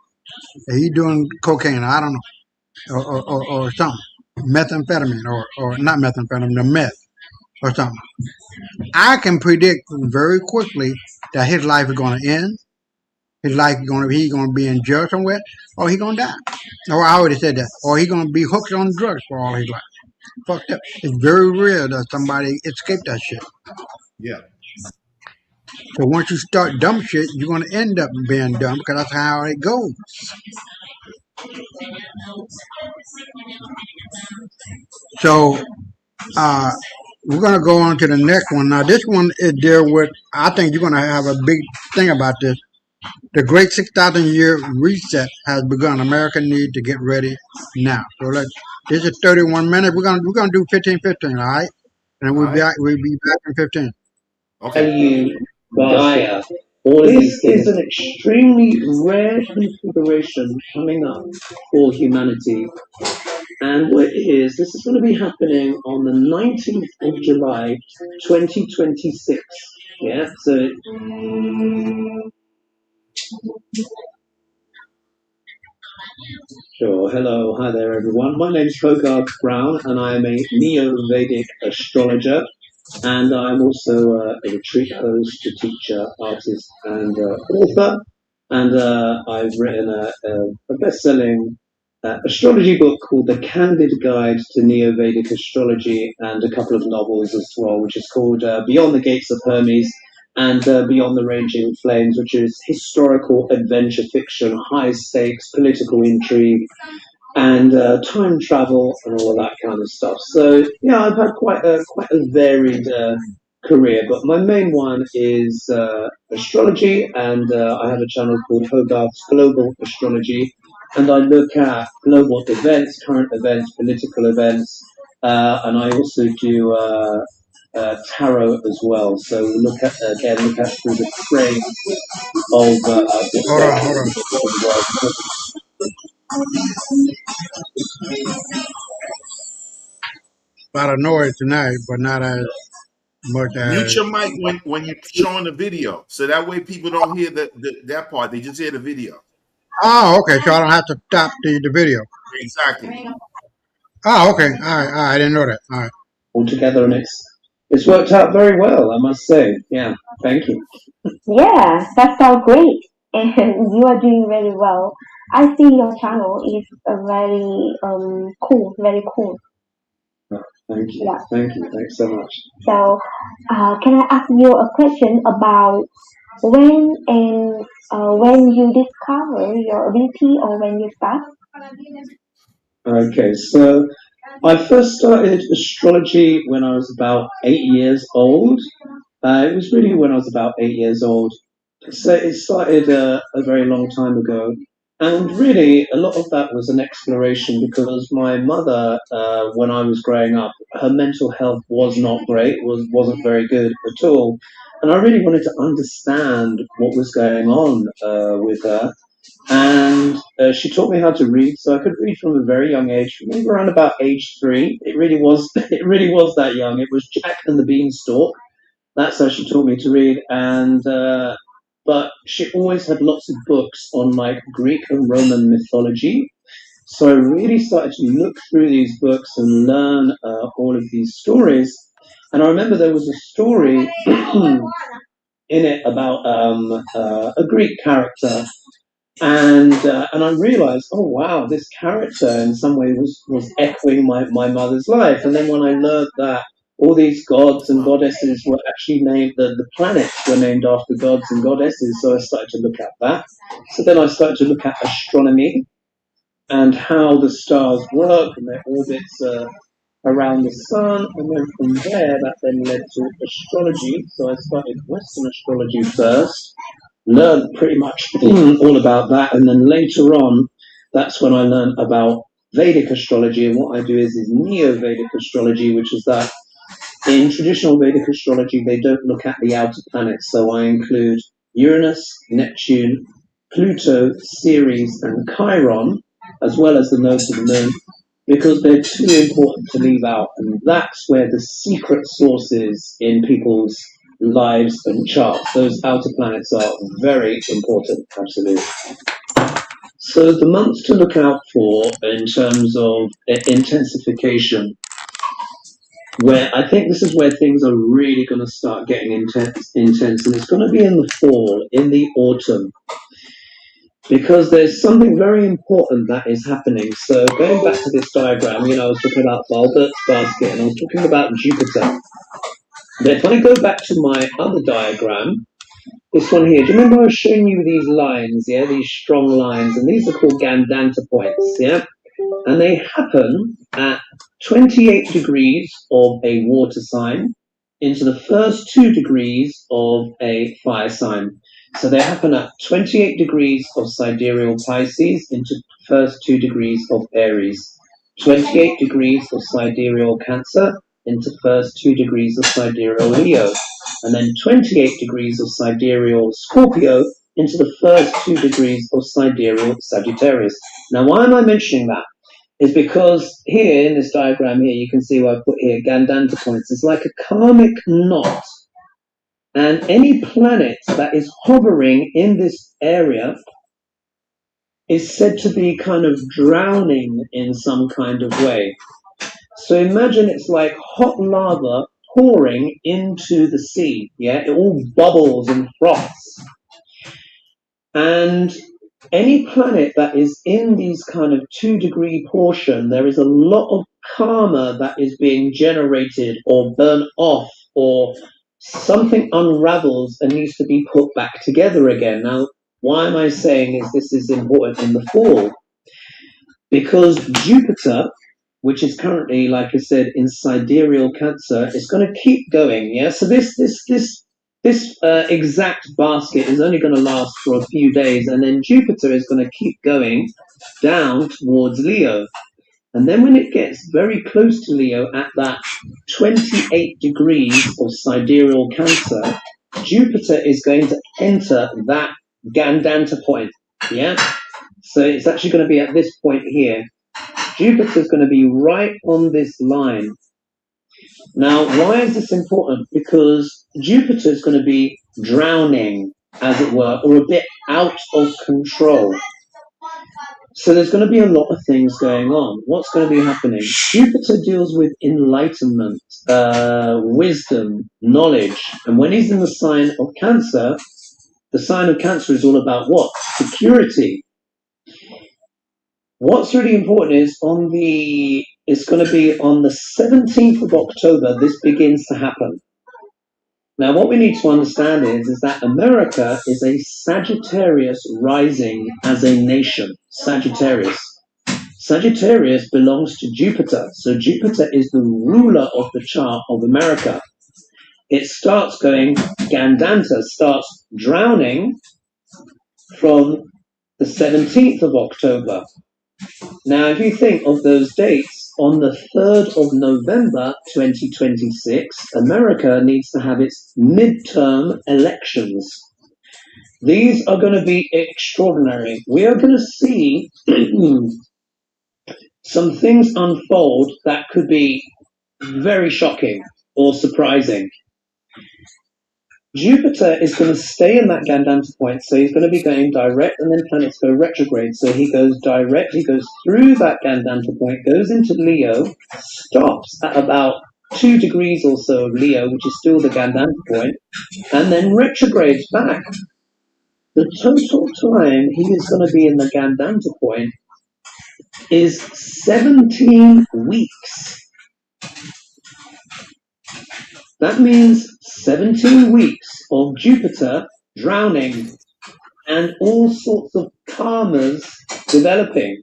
He doing cocaine, I don't know, or something, methamphetamine, or not methamphetamine, the meth, or something. I can predict very quickly that his life is going to end. His life is going to he's going to be in jail somewhere, or he's going to die. Or I already said that. Or he's going to be hooked on drugs for all his life. Fucked up. It's very rare that somebody escape that shit. Yeah. So once you start dumb shit, you're going to end up being dumb because that's how it goes. So we're gonna go on to the next one. Now this one is deal with. I think you're gonna have a big thing about this. The great 6,000 year reset has begun. America need to get ready now. So let's. This is 31 minutes. We're gonna do 15-15. All right, and All right. we'll be back in 15. Okay. You, Gaia, all of these things. This is an extremely rare configuration coming up for humanity. And what it is, this is going to be happening on the 19th of July, 2026. Yeah, so sure. Hello, hi there, everyone. My name is Hogarth Brown, and I am a Neo-Vedic astrologer, and I'm also a retreat host, a teacher, artist, and author. And I've written a best-selling astrology book called The Candid Guide to Neo-Vedic Astrology, and a couple of novels as well, which is called Beyond the Gates of Hermes and Beyond the Raging Flames, which is historical adventure fiction, high stakes, political intrigue, and time travel and all of that kind of stuff. So yeah, I've had quite a varied career, but my main one is astrology, and I have a channel called Hogarth's Global Astrology, and I look at global events, current events, political events, and I also do tarot as well. So look at through the frame of Hold on. A lot of noise tonight, but not as much Mute as. your mic when you're showing the video, so that way people don't hear that part. They just hear the video. Oh, okay. So I don't have to stop the video. Exactly. Oh, okay. All right. I didn't know that. All right. Altogether, and it's worked out very well, I must say. Yeah, thank you. Yeah, that sounds great. And you are doing very well. I see your channel is a very cool, very cool. Thank you. Yeah. Thank you. Thanks so much. So, can I ask you a question about when you discover your ability or when you start? Okay, so I first started astrology when I was about 8 years old. It was really when I was about 8 years old. So it started a very long time ago. And really, a lot of that was an exploration because my mother, when I was growing up, her mental health was not great, wasn't very good at all. And I really wanted to understand what was going on with her. And she taught me how to read, so I could read from a very young age, maybe around about age 3. It really was, it really was that young. It was Jack and the Beanstalk. That's how she taught me to read, and but she always had lots of books on like Greek and Roman mythology. So I really started to look through these books and learn all of these stories. And I remember there was a story in it about a Greek character, and I realized, oh wow, this character in some way was echoing my mother's life. And then when I learned that all these gods and goddesses were actually named, the planets were named after gods and goddesses, so I started to look at that. So then I started to look at astronomy and how the stars work and their orbits around the sun, and then from there that then led to astrology. So I started Western astrology first, learned pretty much all about that, and then later on, that's when I learned about Vedic astrology. And what I do is Neo-Vedic astrology, which is that in traditional Vedic astrology, they don't look at the outer planets. So I include Uranus, Neptune, Pluto, Ceres, and Chiron, as well as the nodes of the moon, because they're too important to leave out. And that's where the secret source is in people's lives and charts. Those outer planets are very important, absolutely. So the months to look out for in terms of intensification, where I think this is where things are really going to start getting intense, and it's going to be in the fall, in the autumn, because there's something very important that is happening. So going back to this diagram, I was talking about Albert's basket, and I was talking about Jupiter. But if I go back to my other diagram, This one here. Do you remember I was showing you these lines? Yeah, these strong lines, and these are called Gandanta points. Yeah, and they happen at 28 degrees of a water sign into the first 2 degrees of a fire sign. So they happen at 28 degrees of sidereal Pisces into the first 2 degrees of Aries, 28 degrees of sidereal Cancer into first 2 degrees of sidereal Leo, and then 28 degrees of sidereal Scorpio into the first 2 degrees of sidereal Sagittarius. Now, why am I mentioning that? Is because here in this diagram here, you can see what I put here, Gandanta points. It's like a karmic knot. And any planet that is hovering in this area is said to be kind of drowning in some kind of way. So imagine it's like hot lava pouring into the sea. Yeah, it all bubbles and froths. And any planet that is in these kind of 2 degree portion, there is a lot of karma that is being generated or burnt off, or something unravels and needs to be put back together again. Now, why am I saying this is important in the fall? Because Jupiter, which is currently, like I said, in sidereal Cancer, is going to keep going. Yeah, so this exact basket is only going to last for a few days, and then Jupiter is going to keep going down towards Leo. And then when it gets very close to Leo at that 28 degrees of sidereal Cancer, Jupiter is going to enter that Gandanta point. Yeah? So it's actually going to be at this point here. Jupiter is going to be right on this line. Now, why is this important? Because Jupiter is going to be drowning, as it were, or a bit out of control. So there's going to be a lot of things going on. What's going to be happening? Jupiter deals with enlightenment, wisdom, knowledge. And when he's in the sign of Cancer, the sign of Cancer is all about what? Security. What's really important is it's going to be on the 17th of October, this begins to happen. Now, what we need to understand is that America is a Sagittarius rising as a nation. Sagittarius. Sagittarius belongs to Jupiter. So Jupiter is the ruler of the chart of America. It starts going, Gandanta starts drowning from the 17th of October. Now, if you think of those dates, on the 3rd of November 2026, America needs to have its midterm elections. These are going to be extraordinary. We are going to see some things unfold that could be very shocking or surprising. Jupiter is going to stay in that Gandanta point, so he's going to be going direct, and then planets go retrograde. So he goes direct, he goes through that Gandanta point, goes into Leo, stops at about 2 degrees or so of Leo, which is still the Gandanta point, and then retrogrades back. The total time he is going to be in the Gandanta point is 17 weeks. That means 17 weeks of Jupiter drowning and all sorts of karmas developing.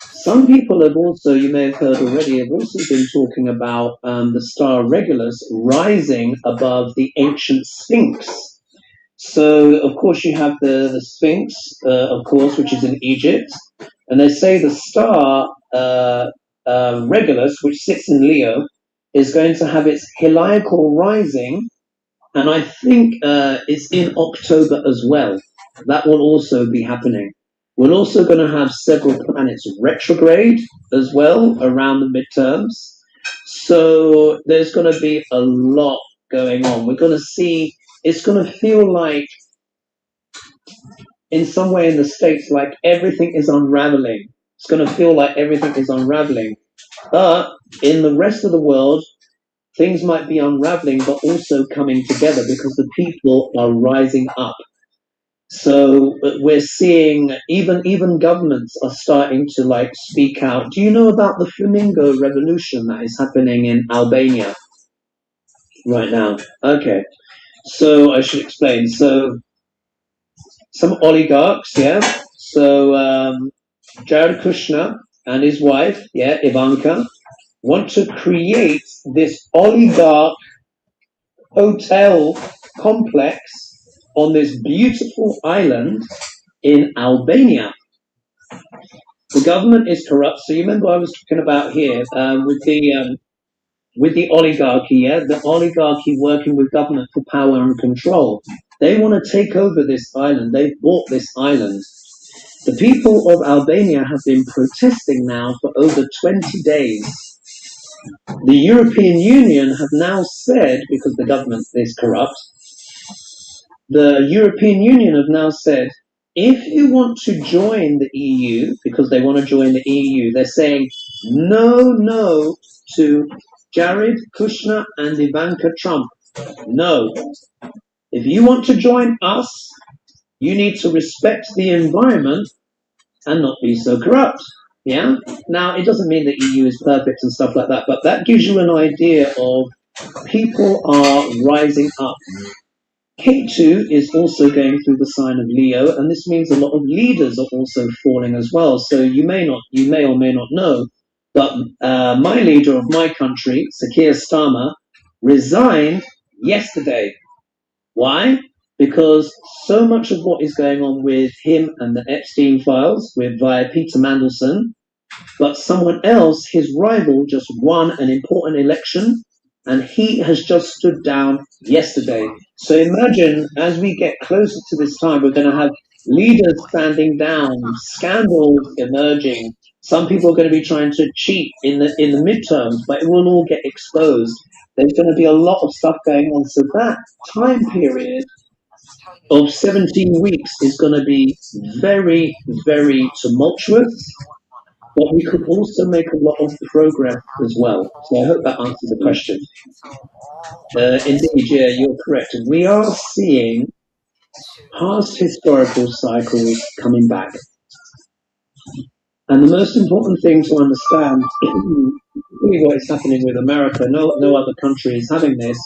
Some people have also, you may have heard already, have also been talking about the star Regulus rising above the ancient Sphinx. So, of course, you have the Sphinx, of course, which is in Egypt. And they say the star Regulus, which sits in Leo, is going to have its heliacal rising, and I think it's in October as well. That will also be happening. We're also going to have several planets retrograde as well around the midterms. So there's going to be a lot going on. We're going to see, it's going to feel like, in some way in the States, like everything is unraveling. It's going to feel like everything is unraveling. But in the rest of the world, things might be unraveling, but also coming together because the people are rising up. So we're seeing even governments are starting to like speak out. Do you know about the flamingo revolution that is happening in Albania right now? Okay. So I should explain. So some oligarchs, yeah. So Jared Kushner and his wife, yeah, Ivanka, want to create this oligarch hotel complex on this beautiful island in Albania. The government is corrupt. So you remember I was talking about here with the oligarchy, yeah, the oligarchy working with government for power and control. They want to take over this island. They bought this island. The people of Albania have been protesting now for over 20 days. The European Union have now said, because the government is corrupt, the European Union have now said, if you want to join the EU, because they want to join the EU, they're saying no to Jared Kushner and Ivanka Trump. No. If you want to join us, you need to respect the environment and not be so corrupt. Yeah? Now, it doesn't mean the EU is perfect and stuff like that, but that gives you an idea of people are rising up. K2 is also going through the sign of Leo, and this means a lot of leaders are also falling as well. So you may or may not know, but my leader of my country, Sakir Starmer, resigned yesterday. Why? Because so much of what is going on with him and the Epstein files, via Peter Mandelson, but someone else, his rival, just won an important election, and he has just stood down yesterday. So imagine, as we get closer to this time, we're going to have leaders standing down, scandals emerging. Some people are going to be trying to cheat in the midterms, but it will all get exposed. There's going to be a lot of stuff going on. So that time period of 17 weeks is going to be very, very tumultuous, but we could also make a lot of progress as well. So I hope that answers the question. Indeed, yeah, you're correct. We are seeing past historical cycles coming back. And the most important thing to understand, really what is happening with America, no other country is having this,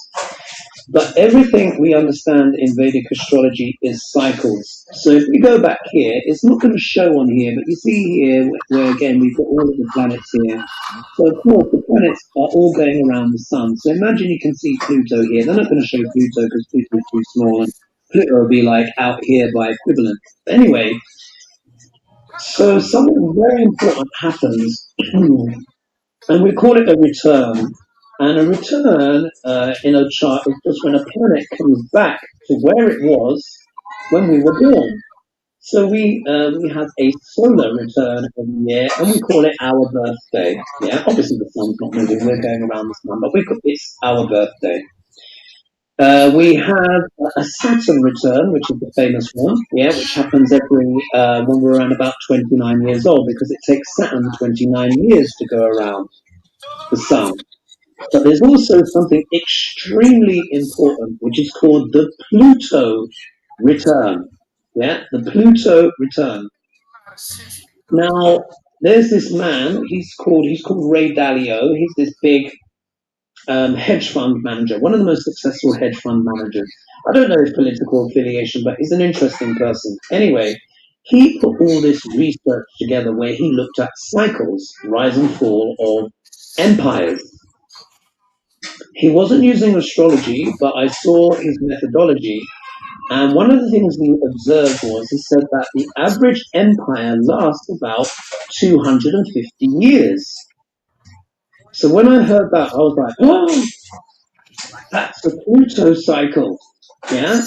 but everything we understand in Vedic astrology is cycles. So if we go back here, it's not going to show on here, but you see here where again we've got all of the planets here. So of course the planets are all going around the sun. So imagine you can see Pluto here. They're not going to show Pluto because Pluto is too small, and Pluto will be like out here by equivalent. But anyway, so something very important happens, and we call it a return. And a return in a chart is just when a planet comes back to where it was when we were born. So we have a solar return every year, and we call it our birthday. Yeah, obviously the sun's not moving; we're going around the sun, but it's our birthday. We have a Saturn return, which is the famous one, yeah, which happens every when we're around about 29 years old, because it takes Saturn 29 years to go around the sun. But there's also something extremely important, which is called the Pluto return. Yeah, the Pluto return. Now, there's this man. He's called Ray Dalio. He's this big hedge fund manager, one of the most successful hedge fund managers. I don't know his political affiliation, but he's an interesting person. Anyway, he put all this research together where he looked at cycles, rise and fall of empires. He wasn't using astrology, but I saw his methodology. And one of the things he observed was he said that the average empire lasts about 250 years. So when I heard that, I was like, oh, that's the Pluto cycle. Yeah?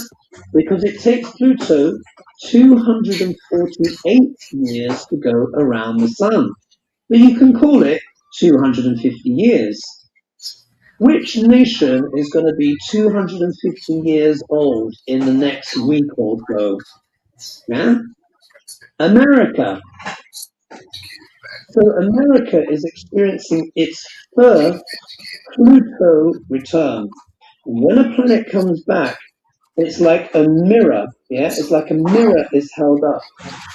Because it takes Pluto 248 years to go around the sun. But you can call it 250 years. Which nation is going to be 250 years old in the next week or so? Yeah? America. So America is experiencing its first Pluto return. When a planet comes back, it's like a mirror, yeah? It's like a mirror is held up.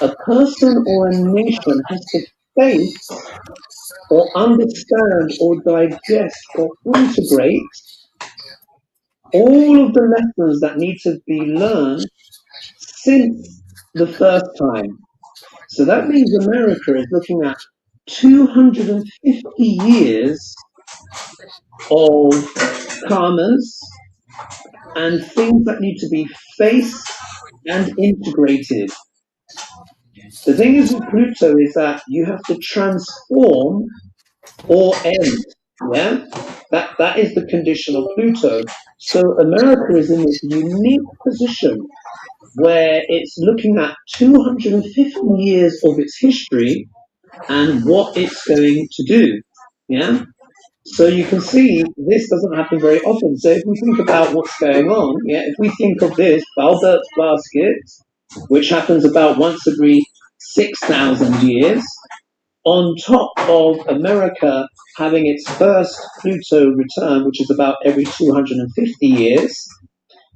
A person or a nation has to face or understand or digest or integrate all of the lessons that need to be learned since the first time. So that means America is looking at 250 years of karmas and things that need to be faced and integrated. The thing is with Pluto is that you have to transform or end. Yeah, that is the condition of Pluto. So America is in this unique position where it's looking at 250 years of its history and what it's going to do. Yeah. So you can see this doesn't happen very often. So if we think about what's going on, yeah, if we think of this Balbert's basket, which happens about once every 6,000 years, on top of America having its first Pluto return, which is about every 250 years,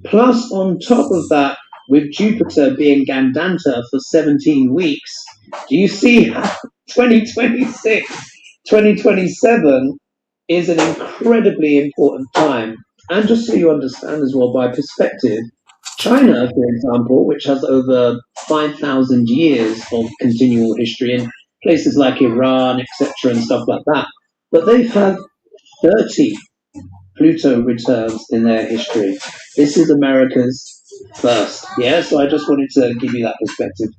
plus on top of that, with Jupiter being Gandanta for 17 weeks, do you see how 2026, 2027 is an incredibly important time? And just so you understand as well, by perspective, China, for example, which has over 5,000 years of continual history in places like Iran, etc., and stuff like that, but they've had 30 Pluto returns in their history. This is America's first. Yeah, so I just wanted to give you that perspective.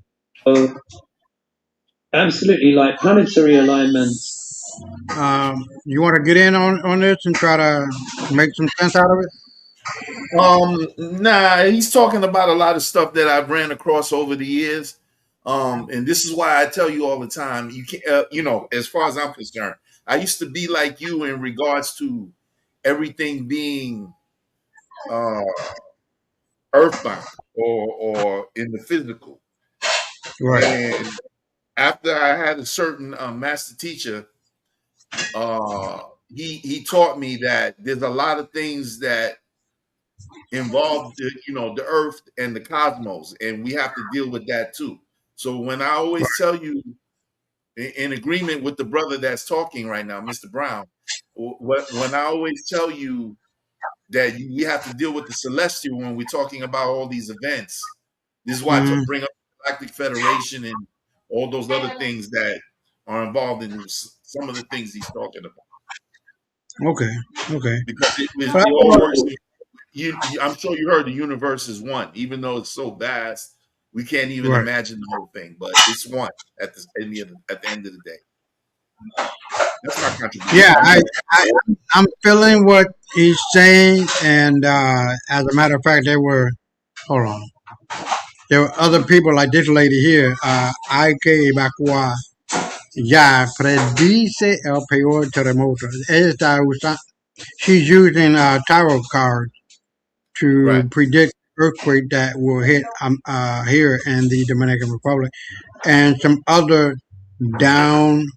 So, absolutely, like planetary alignments. You want to get in on this and try to make some sense out of it? Nah, he's talking about a lot of stuff that I've ran across over the years. And this is why I tell you all the time, you can't, as far as I'm concerned, I used to be like you in regards to everything being uh, earthbound or in the physical. Right. And after I had a certain master teacher, he taught me that there's a lot of things that involve the earth and the cosmos, and we have to deal with that too. So when I always tell you, in agreement with the brother that's talking right now, Mr. Brown, when I always tell you that we have to deal with the celestial when we're talking about all these events, this is why I Mm, bring up the Galactic Federation and all those other things that are involved in some of the things he's talking about, okay. Okay. because But, it all works. I'm sure you heard the universe is one, even though it's so vast, we can't even right. imagine the whole thing. But it's one at the end of the day. That's my Yeah, contribution. I'm feeling what he's saying, and as a matter of fact, hold on. There were other people like this lady here, Ike Bakwa. Ya predice el peor terremoto. She's using tarot cards Right. to predict earthquake that will hit here in the Dominican Republic, and some other down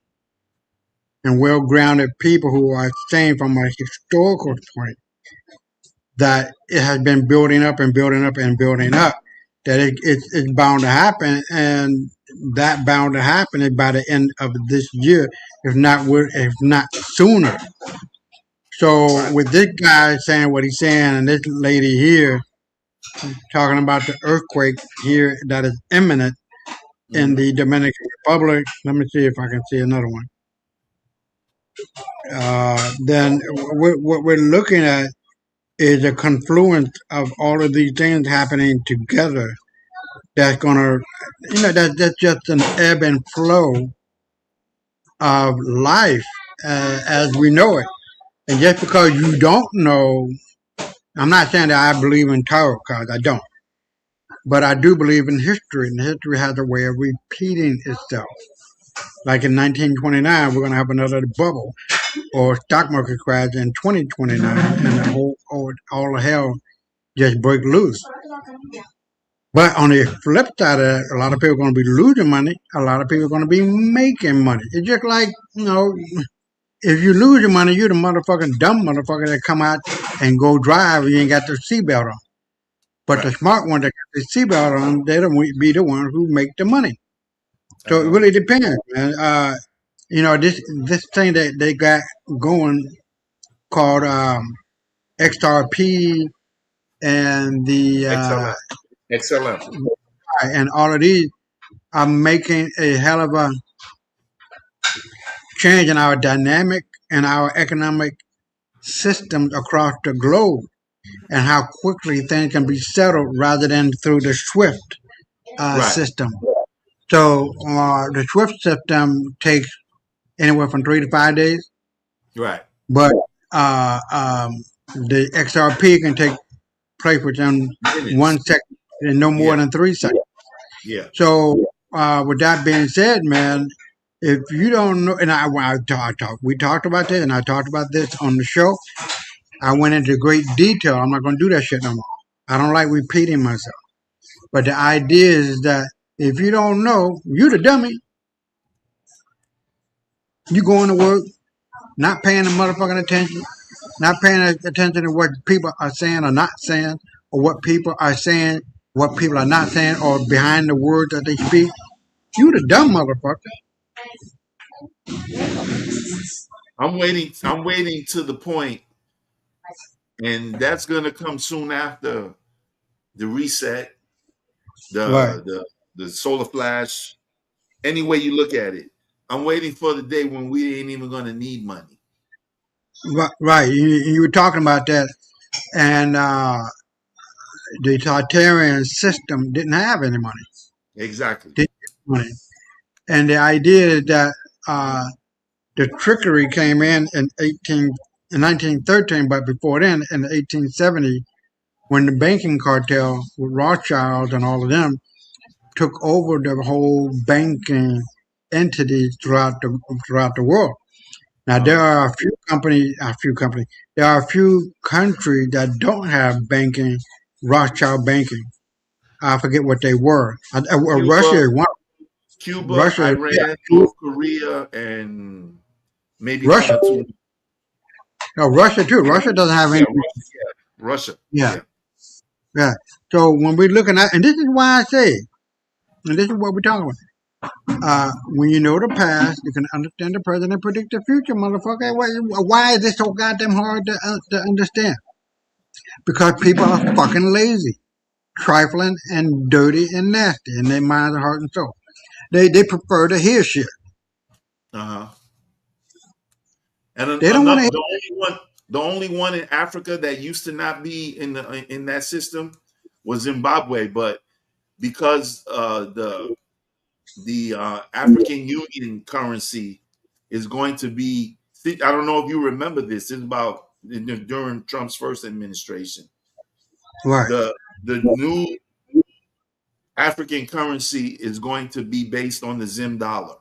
and well-grounded people who are saying from a historical point that it has been building up and building up and building up, that it's bound to happen, and that bound to happen is by the end of this year, if not sooner. So Right. with this guy saying what he's saying, and this lady here talking about the earthquake here that is imminent in Mm-hmm. the Dominican Republic. Let me see if I can see another one. Then what we're looking at is a confluence of all of these things happening together. That's gonna, that's just an ebb and flow of life as we know it. And just because you don't know, I'm not saying that I believe in tarot cards. I don't, but I do believe in history, and history has a way of repeating itself. Like in 1929, we're gonna have another bubble or stock market crash in 2029, and the all hell just break loose. But on the flip side of that, a lot of people are going to be losing money. A lot of people are going to be making money. It's just like, if you lose your money, you're the motherfucking dumb motherfucker that come out and go drive and you ain't got the seatbelt on. But the Right. smart ones that got the seatbelt on, they don't be the ones who make the money. I So it know. really depends, man. This thing that they got going called XRP. and the XLM. and all of these are making a hell of a change in our dynamic and our economic systems across the globe, and how quickly things can be settled rather than through the SWIFT Right, system. So the SWIFT system takes anywhere from 3 to 5 days, right. but uh, um, the XRP can take place within Minutes. 1 second and no more Yeah, than 3 seconds. yeah. So with that being said, man, if you don't know, and we talked about this, and I talked about this on the show. I went into great detail. I'm not going to do that shit no more. I don't like repeating myself. But the idea is that if you don't know, you the dummy. You going to work, not paying the motherfucking attention, not paying attention to what people are saying or not saying, or what people are saying, what people are not saying, or behind the words that they speak. You the dumb motherfucker. I'm waiting. I'm waiting to the point, and that's gonna come soon after the reset, Right. the solar flash. Any way you look at it, I'm waiting for the day when we ain't even gonna need money. Right. You were talking about that, and the totalitarian system didn't have any money. Exactly. Didn't have money. And the idea is that uh, the trickery came in 1913, but before then, in 1870, when the banking cartel with Rothschild and all of them took over the whole banking entities throughout the world. Now there are there are a few countries that don't have banking, Rothschild banking. I forget what they were. Russia Cuba, is one. Cuba, Russia, yeah, Iran, North Korea, and maybe one Russia. or two. No, Russia too. Russia doesn't have Yeah, any. Russia. Yeah, Russia. Yeah, Yeah. yeah. So when we're looking at, and this is why I say, and this is what we're talking about. When you know the past, you can understand the present and predict the future, motherfucker. Why is this so goddamn hard to understand? Because people are fucking lazy, trifling, and dirty and nasty, and their minds are heart and soul. They prefer to hear shit. Uh huh. And They don't want another, to. the only one in Africa that used to not be in that system was Zimbabwe, but because the African Union currency is going to be. I don't know if you remember this. It's about during Trump's first administration. Right. The new African currency is going to be based on the Zim dollar.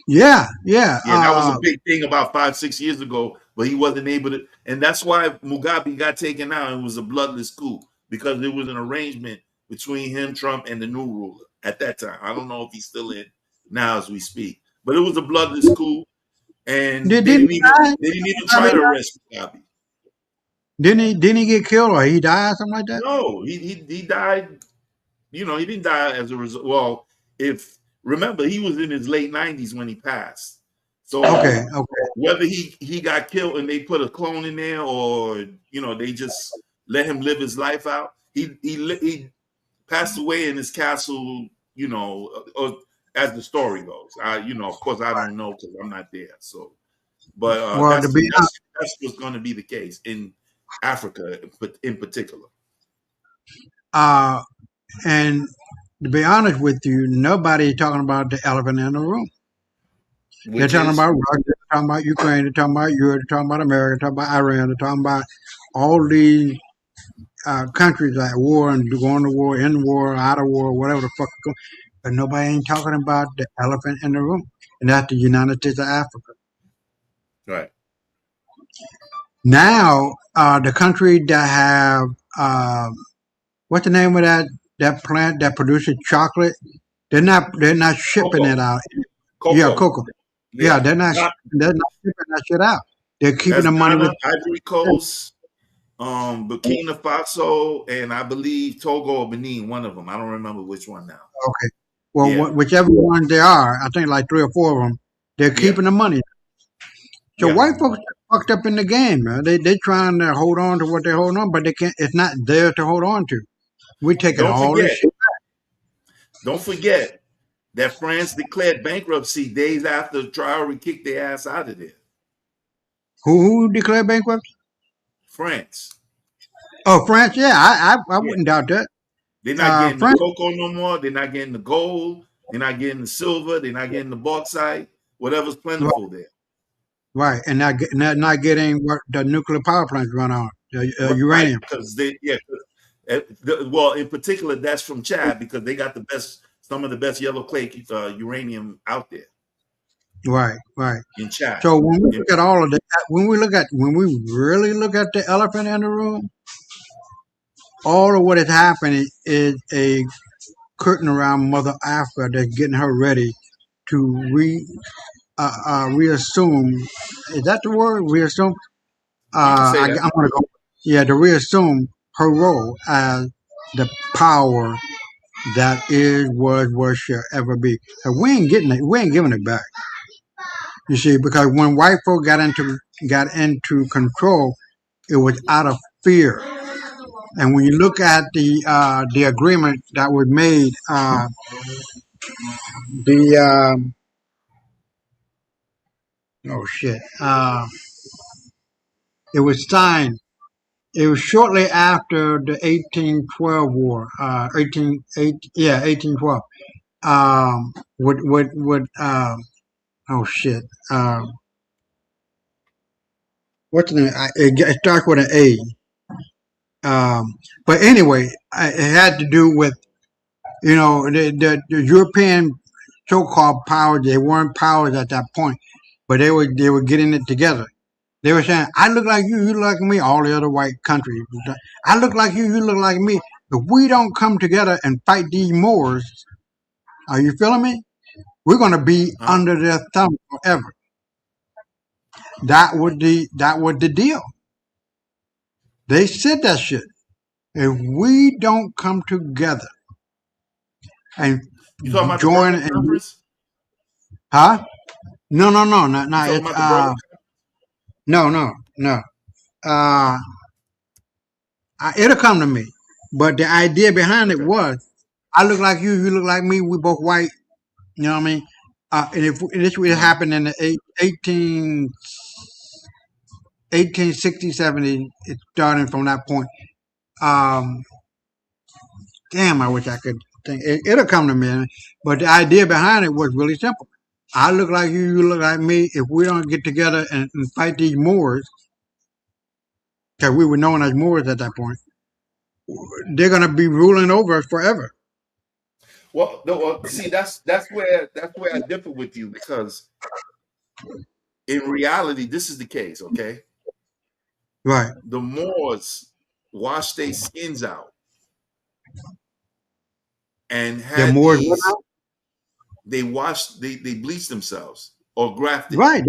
Yeah. Yeah. Yeah, that was a big thing about 5, 6 years ago, but he wasn't able to, and that's why Mugabe got taken out. It was a bloodless coup because there was an arrangement between him, Trump, and the new ruler at that time. I don't know if he's still in now as we speak, but it was a bloodless coup, and Didn't he die? they didn't even try to arrest Mugabe. Didn't he get killed or he died something like that? No, he died. You know, he didn't die as a result. Well, if remember, he was in his late 90s when he passed. So Okay. whether he got killed and they put a clone in there, or they just let him live his life out, he passed away in his castle. Or, as the story goes. Of course, I don't know because I'm not there. So, but Well, to be honest, that's what's going to be the case in Africa, but in particular. uh, and to be honest with you, nobody's talking about the elephant in the room. They're Which talking is about Russia, they're talking about Ukraine, they're talking about Europe, they're talking about America, they're talking about Iran, they're talking about all these countries that are war and going to war, in war, out of war, whatever the fuck. But nobody ain't talking about the elephant in the room, and that's the United States of Africa. right. Now, the country that have what's the name of that plant that produces chocolate? They're not shipping Cocoa. it out. Yeah, Cocoa. cocoa. Yeah, Yeah. they're not shipping that shit out. They're keeping That's the money Ghana, with. Ivory Coast, Burkina Faso, and I believe Togo or Benin, one of them. I don't remember which one now. Okay. Well, Yeah. whichever ones they are, I think like 3 or 4 of them, they're Yeah. keeping the money. So Yeah. white folks fucked up in the game, man. They trying to hold on to what they hold on, but they can't. It's not there to hold on to. We taking Don't all this forget, shit. don't forget that France declared bankruptcy days after Traore kicked their ass out of there. Who declared bankruptcy? France. Oh, France. Yeah, I Yeah. wouldn't doubt that. They're not getting the France. cocoa no more. They're not getting the gold. They're not getting the silver. They're not getting the bauxite. Whatever's plentiful there. Right, and not getting what the nuclear power plants run on Right, uranium. because well, in particular, that's from Chad because they got some of the best yellow clay uranium out there Right. in Chad. So when we look at all of that, when we really look at the elephant in the room, all of what is happening is a curtain around Mother Africa that's getting her ready to reassume. Is that the word? Reassume. You can say that. I'm gonna go. Yeah, to reassume her role as the power that is, was, shall ever be. And we ain't getting it. We ain't giving it back. You see, because when white folk got into control, it was out of fear. And when you look at the agreement that was made, the oh shit, it was signed. It was shortly after the 1812 war, 1812. With oh shit, what's the name? It starts with an A. But anyway, it had to do with the European so-called powers. They weren't powers at that point, but they were getting it together. They were saying, "I look like you look like me." All the other white countries, I look like you look like me. If we don't come together and fight these Moors, are you feeling me? We're gonna be under their thumb forever. That was the deal. They said that shit. If we don't come together and You talking about the join Berlin and Conference? huh? No, not You talking it's about the Berlin? no. Uh, it'll come to me. But the idea behind it Okay. was, I look like you look like me. We both white. You know what I mean? And if this would happen in the 1860, 70, it's starting from that point. Um, damn, I wish I could think. It'll come to me. But the idea behind it was really simple. I look like you look like me. If we don't get together and fight these Moors, because we were known as Moors at that point, they're gonna be ruling over us forever. Well, no, see, that's where I differ with you because in reality, this is the case. Okay, Right. the Moors washed their skins out and The had Moors what these. now? They bleached themselves or grafted Right.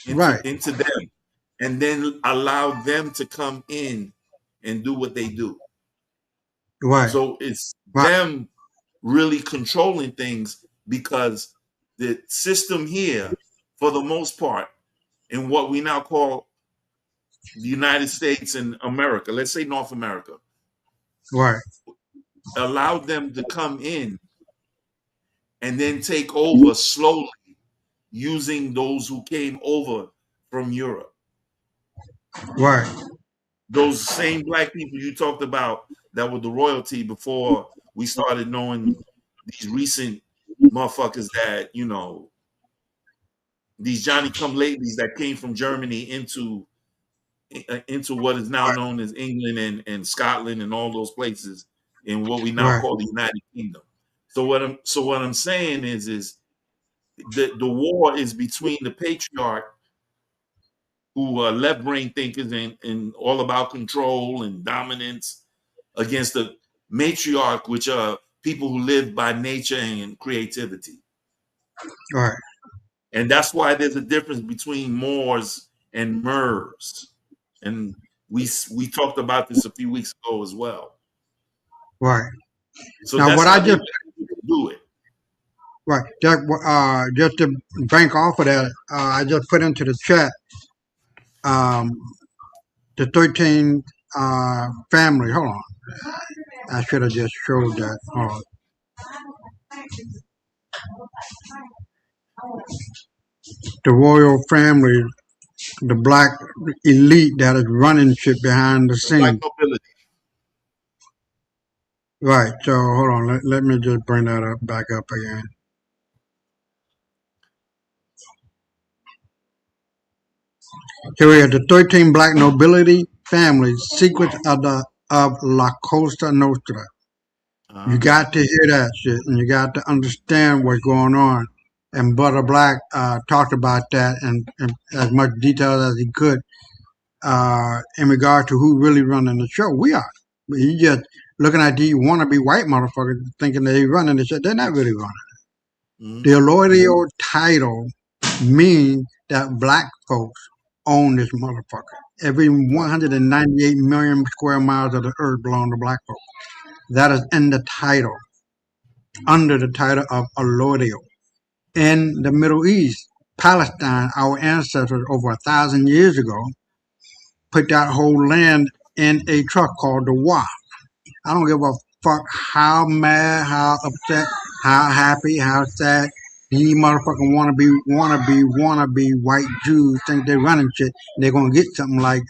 into Right. into them, and then allowed them to come in and do what they do. Right. So it's Right. them really controlling things because the system here, for the most part, in what we now call the United States and America, let's say North America, Right. allowed them to come in and then take over slowly using those who came over from Europe. Right. Those same black people you talked about that were the royalty before we started knowing these recent motherfuckers that, these Johnny come latelys that came from Germany into what is now known as England and Scotland and all those places in what we now Right. call the United Kingdom. So what I'm saying is the war is between the patriarch who are left brain thinkers and all about control and dominance against the matriarch, which are people who live by nature and creativity. Right. And that's why there's a difference between Moors and Mers. And we talked about this a few weeks ago as well. Right. So Now, that's what how I they just do it. right just to bank off of that, I just put into the chat um, the 13 family. Hold on, I should have just showed that. The royal family, the black elite that is running shit behind the The black scenes. nobility. Right. So hold on. Let me just bring that up back up again. Here we have the 13 black nobility families, secrets of La Costa Nostra. You Uh-huh. got to hear that shit, and you got to understand what's going on. And Brother Black talked about that in as much detail as he could in regard to who really running the show. We are. You just looking at these wannabe white motherfuckers thinking they running the shit. They're not really running. Mm-hmm. The Aloydio title means that black folks own this motherfucker. Every 198 million square miles of the earth belong to black folks. That is in the title, under the title of Aloydio. In the Middle East, Palestine, our ancestors over 1,000 years ago, put that whole land in a truck called the Wa. I don't give a fuck how mad, how upset, how happy, how sad these motherfucking wannabe white Jews think they're running shit. They're gonna get something like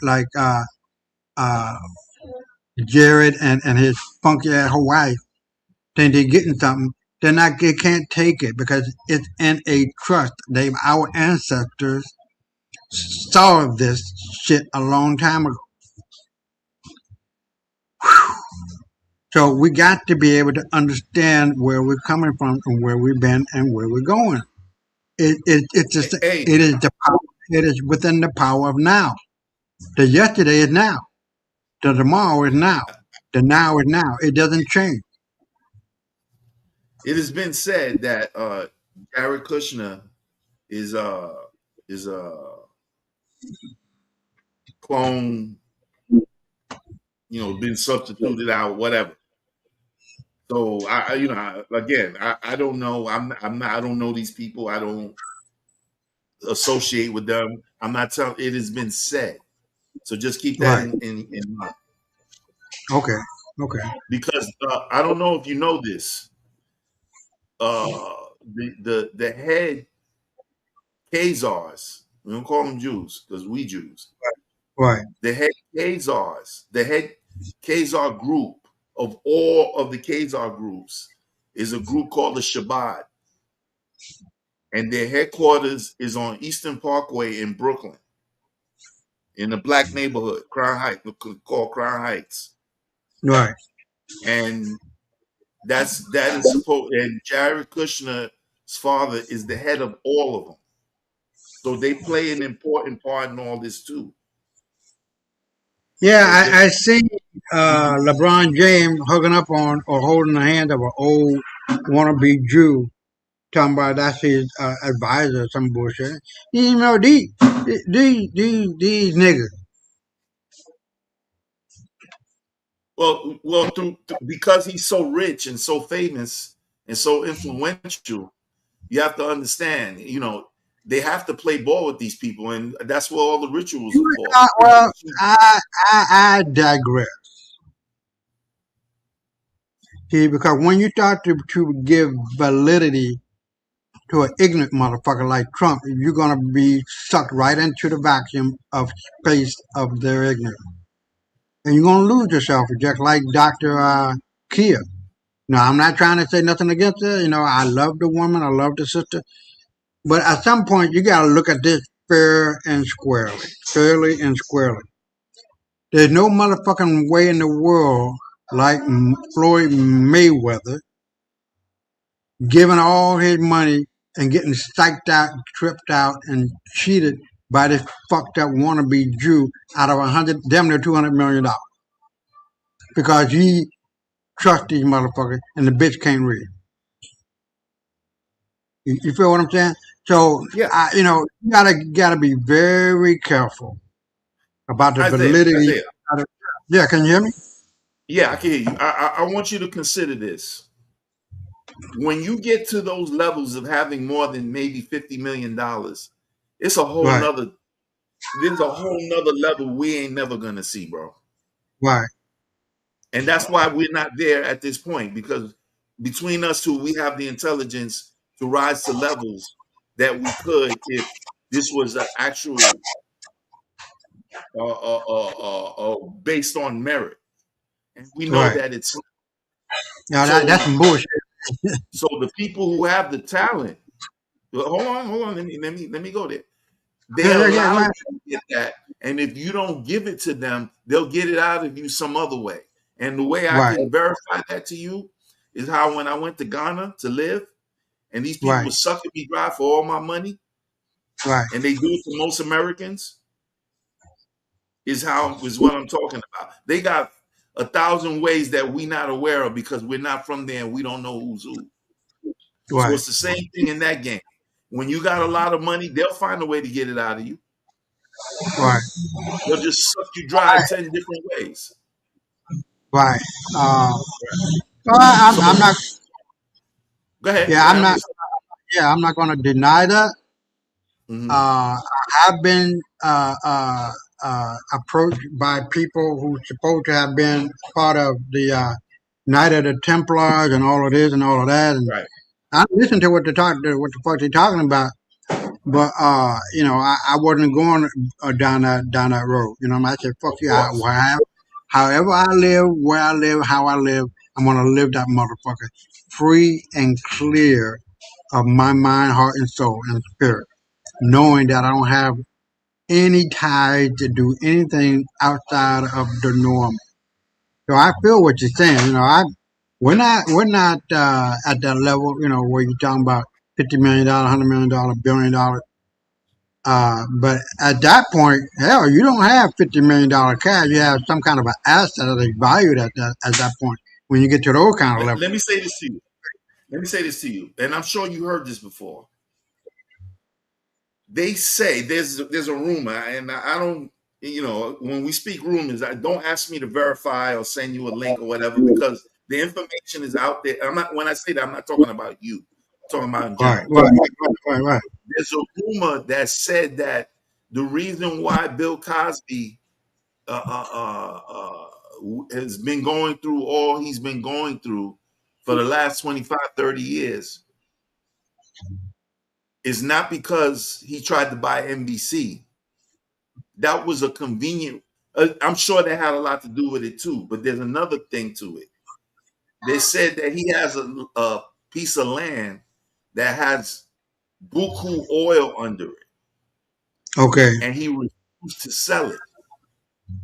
Jared and his funky ass Hawaii think they're getting something. They're not. They can't take it because it's in a trust. Our ancestors saw this shit a long time ago. So we got to be able to understand where we're coming from and where we've been and where we're going. It's just Hey, it is the power, it is within the power of now. The yesterday is now. The tomorrow is now. The now is now. It doesn't change. it has been said that Jared Kushner is a clone, been substituted out, whatever. So again, I don't know. I'm not. I don't know these people. I don't associate with them. I'm not telling. It has been said. So just keep that Right. in mind. Okay. Okay. Because I don't know if you know this. The head Khazars, we don't call them Jews because we Jews. Right. The head Khazar group of all of the Khazar groups is a group called the Shabbat, and their headquarters is on Eastern Parkway in Brooklyn, in a black neighborhood, Crown Heights, called Crown Heights, Right. and that is supposed. And Jared Kushner's father is the head of all of them, so they play an important part in all this too. Yeah, So just I see LeBron James hugging up on or holding the hand of an old wannabe Jew, talking about that's his advisor or some bullshit. You know, these niggas. because he's so rich and so famous and so influential, you have to understand. They have to play ball with these people, and that's what all the rituals are for. Well, I digress. See, because when you start to give validity to an ignorant motherfucker like Trump, you're gonna be sucked right into the vacuum of space of their ignorance, and you're gonna lose yourself, just like Doctor Kia. Now, I'm not trying to say nothing against her. I love the woman, I love the sister, but at some point, you gotta look at this fairly and squarely. There's no motherfucking way in the world like Floyd Mayweather giving all his money and getting psyched out, tripped out, and cheated by this fucked up wannabe Jew out of damn near $200 million because he trusts these motherfuckers and the bitch can't read. You feel what I'm saying? So Yeah, you gotta be very careful about the validity. Isaiah. Yeah, can you hear me? Yeah, I can hear you. I want you to consider this. When you get to those levels of having more than maybe $50 million, it's a whole Right. nother. there's a whole nother level we ain't never gonna see, bro. Right. And that's why we're not there at this point, because between us two, we have the intelligence to rise to levels that we could if this was an actual based on merit. And we know Right. that it's Yeah, that's so. some bullshit. So the people who have the talent, well, hold on, let me go there. They Yeah, yeah, yeah. allow Right. you to get that, and if you don't give it to them, they'll get it out of you some other way. And the way I Right. can verify that to you is how when I went to Ghana to live, and these people Right. were sucking me dry for all my money, Right. and they do it to most Americans, is what I'm talking about. They got 1,000 ways that we not aware of because we're not from there and we don't know who's who. So Right. it's the same thing in that game. When you got a lot of money, they'll find a way to get it out of you. Right. They'll just suck you dry 10 different ways. Right. Uh, Right. well, So I'm not. go ahead. Yeah, Go ahead. I'm I'm not. listening. Yeah, I'm not going to deny that. Hmm. I have been approached by people who supposed to have been part of the Night of the Templars and all of this and all of that, and Right. I listened to what what the fuck they're talking about. But I wasn't going down that road. I said, fuck Of you. course. However I live, where I live, how I live, I'm gonna live that motherfucker free and clear of my mind, heart, and soul and spirit, knowing that I don't have any ties to do anything outside of the norm. So I feel what you're saying. We're not at that level. Where you're talking about $50 million, $100 million, $1 billion. But at that point, hell, you don't have $50 million cash. You have some kind of an asset that is valued at that point. When you get to those kind of levels, Let me say this to you. Let me say this to you. And I'm sure you heard this before. They say there's a rumor, and I don't, when we speak rumors, I don't ask me to verify or send you a link or whatever, because the information is out there. I'm not, when I say that, I'm not talking about you. I'm talking about in right, general. right. There's a rumor that said that the reason why Bill Cosby has been going through all he's been going through for the last 25, 30 years is not because he tried to buy NBC. That was a convenient. I'm sure that had a lot to do with it too. But there's another thing to it. They said that he has a piece of land that has buku oil under it, Okay, and he refused to sell it.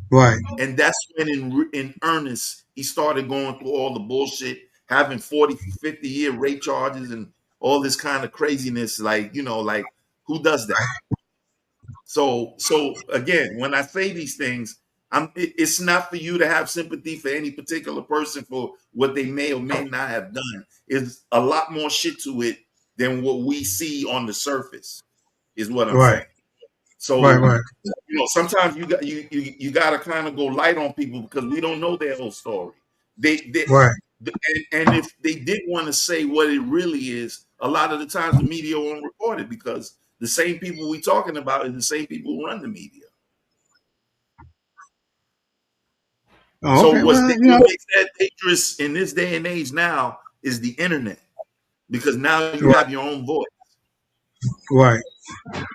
right, And that's when, in earnest, he started going through all the bullshit, having 40, 50-year rape charges and all this kind of craziness. Like, like who does that? So again, when I say these things, it's not for you to have sympathy for any particular person for what they may or may not have done. It's a lot more shit to it than what we see on the surface, is what I'm right, saying. right, So, right, sometimes you got to kind of go light on people because we don't know their whole story. They right, and if they did want to say what it really is, a lot of the times the media won't report it because the same people we talking about is the same people who run the media. Oh, So okay. Well, what makes that dangerous in this day and age now is the internet, because now you right, have your own voice. right.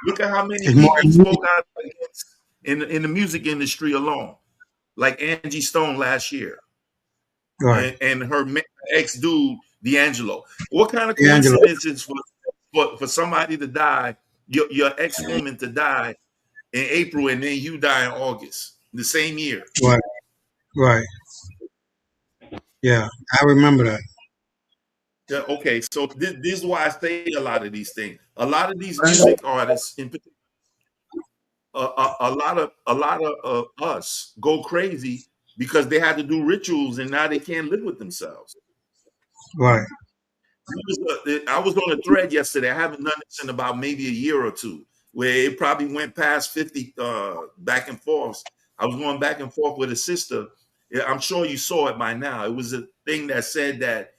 Look at how many It's more people immediate. spoke out against in the music industry alone, like Angie Stone last year, Right, and her ex dude D'Angelo. What kind of D'Angelo. coincidence is for somebody to die, your ex woman to die in April, and then you die in August the same year? Right, right. Yeah, I remember that. Yeah, okay, so this is why I say a lot of these things. A lot of these music artists, in particular, a lot of us go crazy because they had to do rituals, and now they can't live with themselves. Right. I was on a thread yesterday. I haven't done this in about maybe a year or two, where it probably went past 50 back and forth. I was going back and forth with a sister. Yeah, I'm sure you saw it by now. It was a thing that said that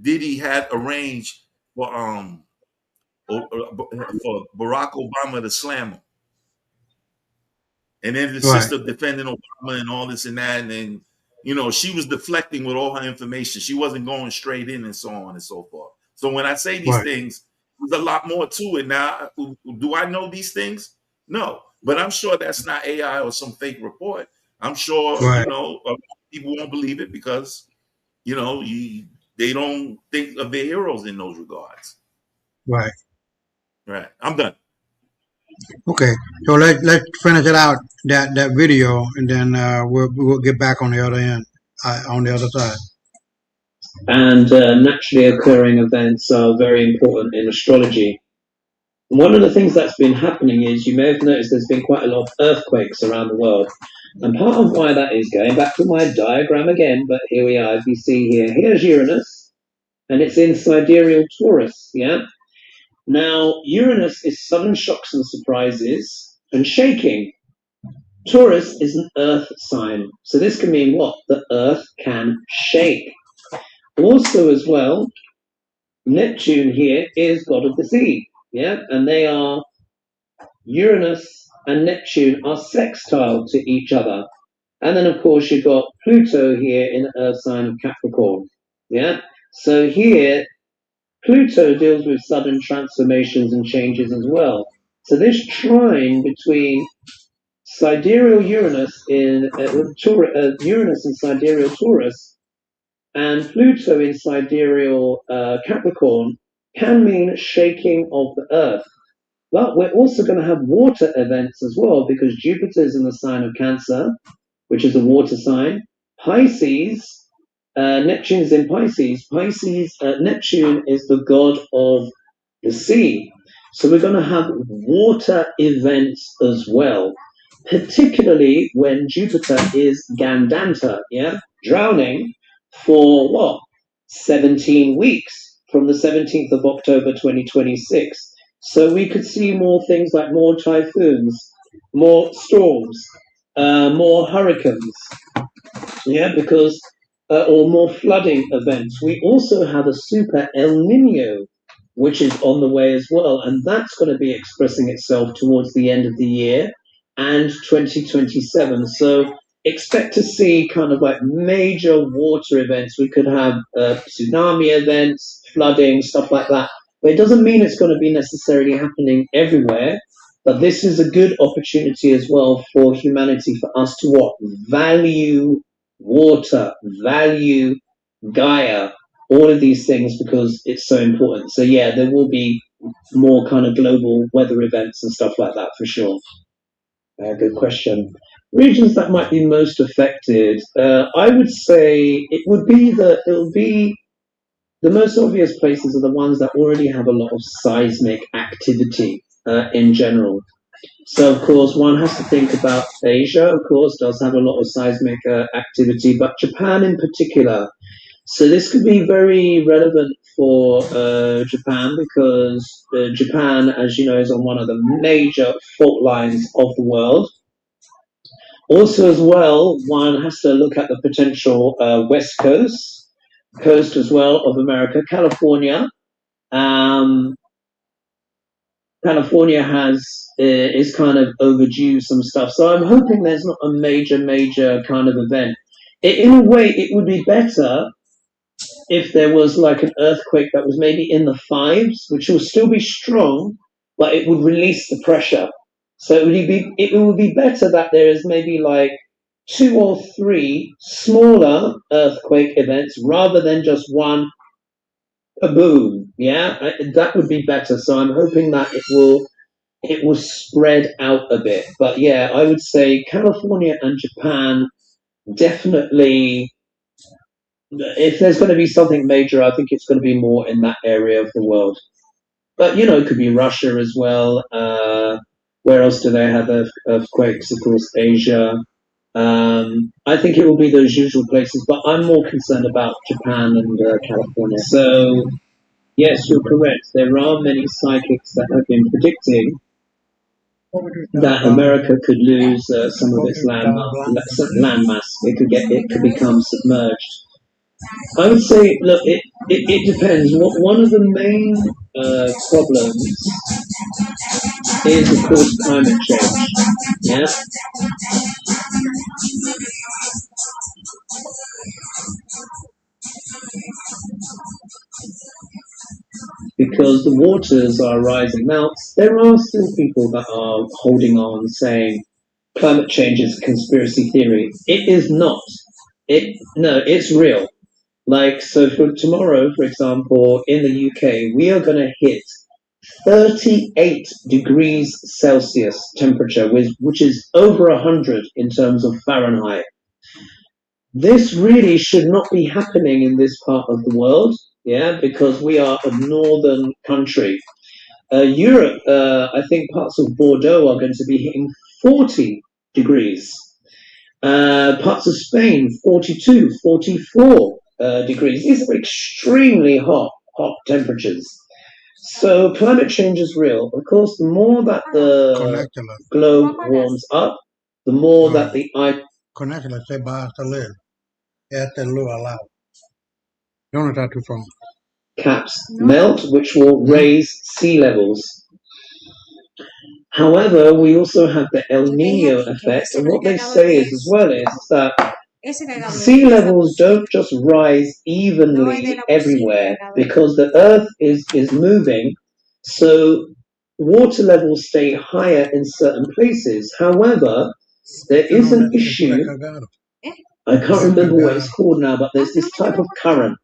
Diddy had arranged for for Barack Obama to slam him. And then the Right. sister defending Obama and all this and that, and then she was deflecting with all her information. She wasn't going straight in, and so on and so forth. So when I say these Right. things, there's a lot more to it. Now, do I know these things? No, but I'm sure that's not AI or some fake report. I'm sure Right. people won't believe it because they don't think of their heroes in those regards. Right. Right. I'm done. Okay. So let's finish it out that video, and then we'll get back on the other end, on the other side. And naturally occurring events are very important in astrology. One of the things that's been happening is, you may have noticed there's been quite a lot of earthquakes around the world. And part of why that is, going back to my diagram again, but here we are, as you see here, here's Uranus, and it's in sidereal Taurus, yeah? Now, Uranus is sudden shocks and surprises and shaking. Taurus is an earth sign, so this can mean what? The earth can shake. Also as well, Neptune here is god of the sea, yeah? And they are, Uranus and Neptune are sextile to each other. And then of course you've got Pluto here in the earth sign of Capricorn, yeah? So here, Pluto deals with sudden transformations and changes as well. So this trine between sidereal Uranus in Uranus in sidereal Taurus and Pluto in sidereal Capricorn can mean shaking of the earth. But we're also going to have water events as well, because Jupiter is in the sign of Cancer, which is a water sign. Pisces, Neptune is in Pisces. Neptune is the god of the sea. So we're going to have water events as well, particularly when Jupiter is Gandanta, yeah, drowning for what? 17 weeks from the 17th of October 2026. So we could see more things like more typhoons, more storms, more hurricanes, yeah, because or more flooding events. We also have a super El Nino, which is on the way as well, and that's going to be expressing itself towards the end of the year and 2027. So expect to see kind of like major water events. We could have tsunami events, flooding, stuff like that. But it doesn't mean it's going to be necessarily happening everywhere. But this is a good opportunity as well for humanity, for us to what? Value water, value Gaia, all of these things, because it's so important. So yeah, there will be more kind of global weather events and stuff like that for sure. Good question. Regions that might be most affected, I would say it would be the most obvious places are the ones that already have a lot of seismic activity in general. So, of course, one has to think about Asia, of course, does have a lot of seismic activity, but Japan in particular. So this could be very relevant for Japan, because Japan, as you know, is on one of the major fault lines of the world. Also, as well, one has to look at the potential west coast as well of America, California. California is kind of overdue some stuff, so I'm hoping there's not a major kind of event. In a way, it would be better if there was like an earthquake that was maybe in the fives, which will still be strong, but it would release the pressure. So it would be better that there is maybe like 2 or 3 smaller earthquake events rather than just one, a boom. Yeah, that would be better. So I'm hoping that it will spread out a bit. But yeah, I would say California and Japan definitely. If there's going to be something major, I think it's going to be more in that area of the world. But it could be Russia as well. Where else do they have earthquakes? Of course, Asia. I think it will be those usual places, but I'm more concerned about Japan and California. So, yes, you're correct. There are many psychics that have been predicting that America could lose some of its landmass. It could become submerged. I would say, look, it depends. One of the main problems is, of course, climate change. Yeah. Because the waters are rising. Now, there are still people that are holding on, saying climate change is a conspiracy theory. It is not. It's real. Like, so for tomorrow, for example, in the UK, we are going to hit 38 degrees Celsius temperature, which is over 100 in terms of Fahrenheit. This really should not be happening in this part of the world, yeah, because we are a northern country. Europe, I think parts of Bordeaux are going to be hitting 40 degrees. Parts of Spain, 42, 44 degrees. These are extremely hot temperatures. So climate change is real. Of course, the more that the globe warms up, the more that the ice caps melt, which will raise sea levels. However, we also have the El Nino effect, and what they say is as well is that sea levels don't just rise evenly everywhere because the earth is moving, so water levels stay higher in certain places. However, there is an issue. I can't remember what it's called now, but there's this type of current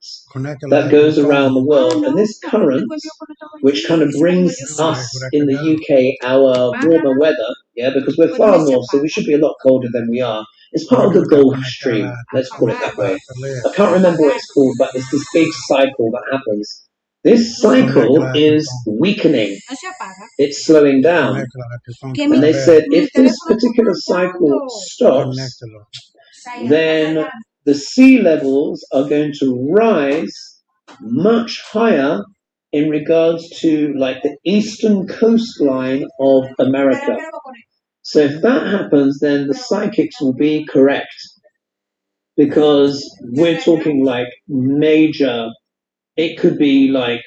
that goes around the world, and this current, which kind of brings us in the UK our warmer weather, yeah, because we're far north, so we should be a lot colder than we are. It's part of the Gulf Stream, let's call it that way. I can't remember what it's called, but it's this big cycle that happens. This cycle is weakening. It's slowing down. And they said if this particular cycle stops, then the sea levels are going to rise much higher in regards to like the eastern coastline of America. So if that happens, then the psychics will be correct, because we're talking like major. It could be like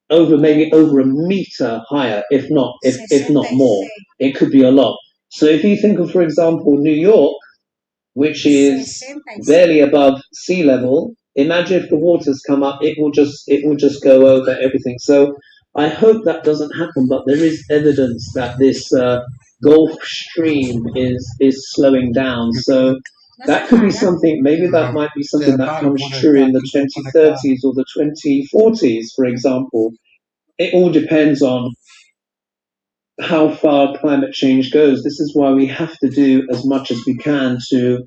maybe over a meter higher, if not more. It could be a lot. So if you think of, for example, New York, which is barely above sea level, imagine if the waters come up, it will just go over everything. So I hope that doesn't happen, but there is evidence that this Gulf Stream is slowing down. So that could be something, maybe that might be something that comes true in the 2030s or the 2040s, for example. It all depends on how far climate change goes. This is why we have to do as much as we can to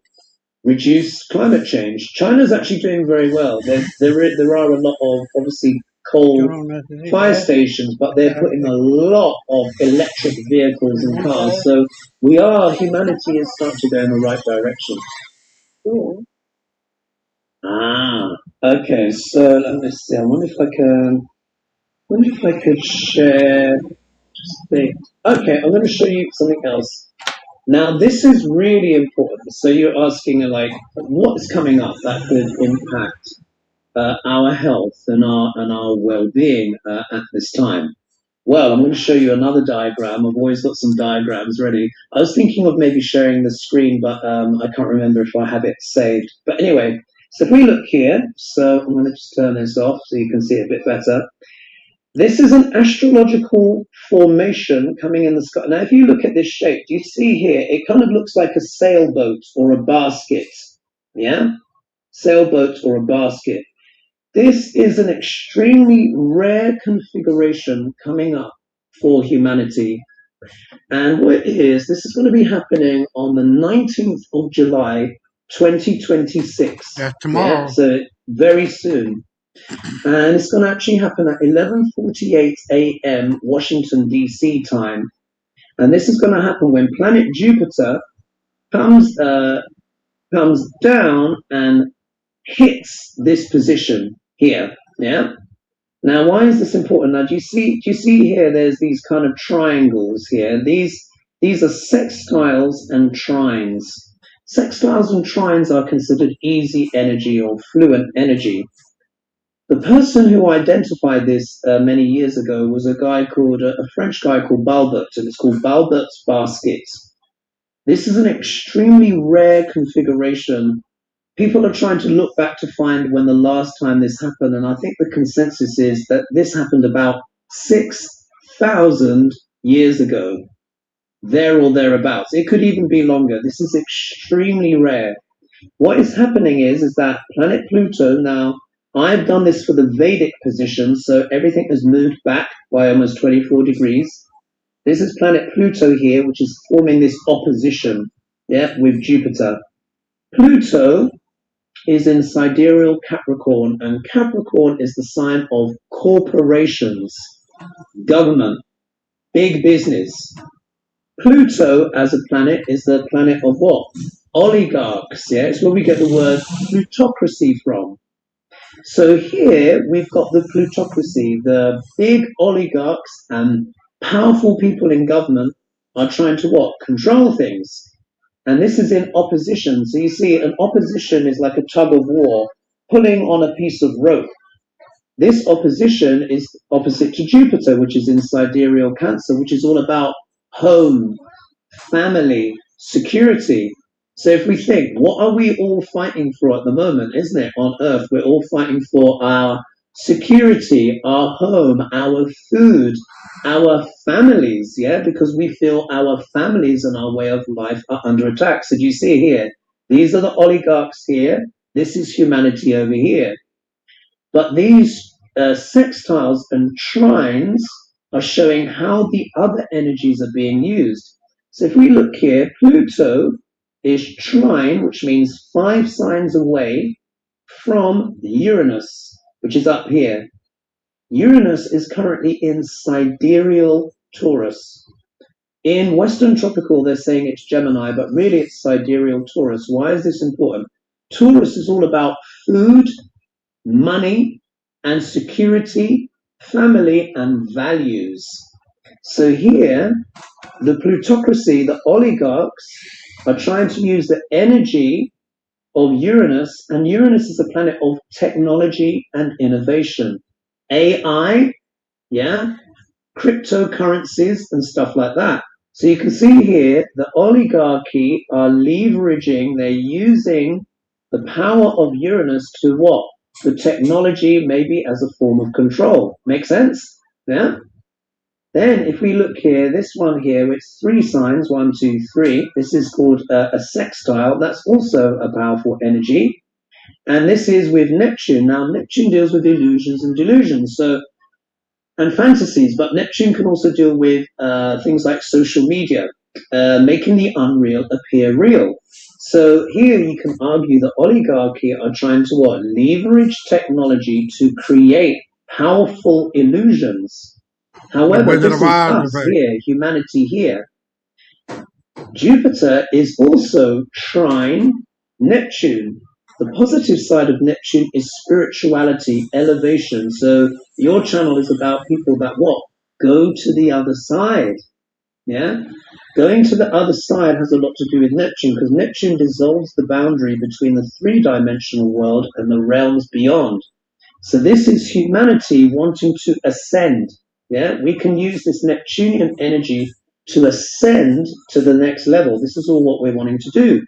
reduce climate change. China's actually doing very well. There are a lot of, obviously, coal fire stations, but they're putting a lot of electric vehicles and cars. So humanity is starting to go in the right direction. Cool. Okay, so let me see. I wonder if I could share. Okay, I'm going to show you something else. Now, this is really important. So you're asking, like, what's coming up that could impact our health and our well-being at this time? Well, I'm going to show you another diagram. I've always got some diagrams ready. I was thinking of maybe sharing the screen, but I can't remember if I have it saved. But anyway, so if we look here, so I'm going to just turn this off so you can see it a bit better. This is an astrological formation coming in the sky. Now, if you look at this shape, do you see here, it kind of looks like a sailboat or a basket. Yeah? Sailboat or a basket. This is an extremely rare configuration coming up for humanity. And what it is, this is going to be happening on the 19th of July, 2026. That's tomorrow. Yeah? So very soon. And it's going to actually happen at 11:48 a.m. Washington, D.C. time. And this is going to happen when planet Jupiter comes down and hits this position here. Yeah. Now, why is this important? Now, do you see here? There's these kind of triangles here. These are sextiles and trines. Sextiles and trines are considered easy energy or fluent energy. The person who identified this many years ago was a guy called a French guy called Balbert, and it's called Balbert's basket. This is an extremely rare configuration. People are trying to look back to find when the last time this happened, and I think the consensus is that this happened about 6,000 years ago, there or thereabouts. It could even be longer. This is extremely rare. What is happening is that planet Pluto now, I've done this for the Vedic position, so everything has moved back by almost 24 degrees. This is planet Pluto here, which is forming this opposition, with Jupiter. Pluto is in sidereal Capricorn, and Capricorn is the sign of corporations, government, big business. Pluto as a planet is the planet of what? Oligarchs, it's where we get the word plutocracy from. So here we've got the plutocracy, the big oligarchs and powerful people in government are trying to what? Control things. And this is in opposition. So you see, an opposition is like a tug of war pulling on a piece of rope. This opposition is opposite to Jupiter, which is in sidereal Cancer, which is all about home, family, security. So if we think, what are we all fighting for at the moment, isn't it? On Earth, we're all fighting for our security, our home, our food, our families, because we feel our families and our way of life are under attack. So do you see here? These are the oligarchs here. This is humanity over here. But these sextiles and trines are showing how the other energies are being used. So if we look here, Pluto is trine, which means 5 signs away from Uranus, which is up here. Uranus is currently in sidereal Taurus. In Western Tropical, they're saying it's Gemini, but really it's sidereal Taurus. Why is this important? Taurus is all about food, money, and security, family, and values. So here, the plutocracy, the oligarchs, are trying to use the energy of Uranus, and Uranus is a planet of technology and innovation. AI, cryptocurrencies, and stuff like that. So you can see here, the oligarchy are leveraging, they're using the power of Uranus to what? The technology maybe as a form of control. Make sense? Yeah? Then if we look here, this one here, it's 3 signs, 1, 2, 3. This is called a sextile. That's also a powerful energy. And this is with Neptune. Now, Neptune deals with illusions and delusions and fantasies, but Neptune can also deal with things like social media, making the unreal appear real. So here you can argue the oligarchy are trying to what? Leverage technology to create powerful illusions. However, this is us here, humanity here. Jupiter is also trine Neptune. The positive side of Neptune is spirituality, elevation. So your channel is about people that what? Go to the other side. Going to the other side has a lot to do with Neptune, because Neptune dissolves the boundary between the 3-dimensional world and the realms beyond. So this is humanity wanting to ascend. We can use this Neptunian energy to ascend to the next level. This is all what we're wanting to do.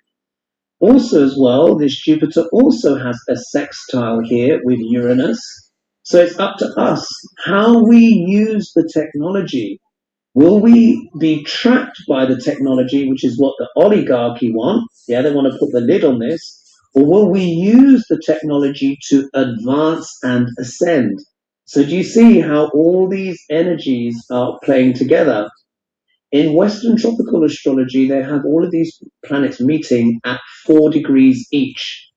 Also as well, this Jupiter also has a sextile here with Uranus. So it's up to us how we use the technology. Will we be trapped by the technology, which is what the oligarchy want? They want to put the lid on this. Or will we use the technology to advance and ascend? So do you see how all these energies are playing together? In Western tropical astrology, they have all of these planets meeting at 4 degrees each.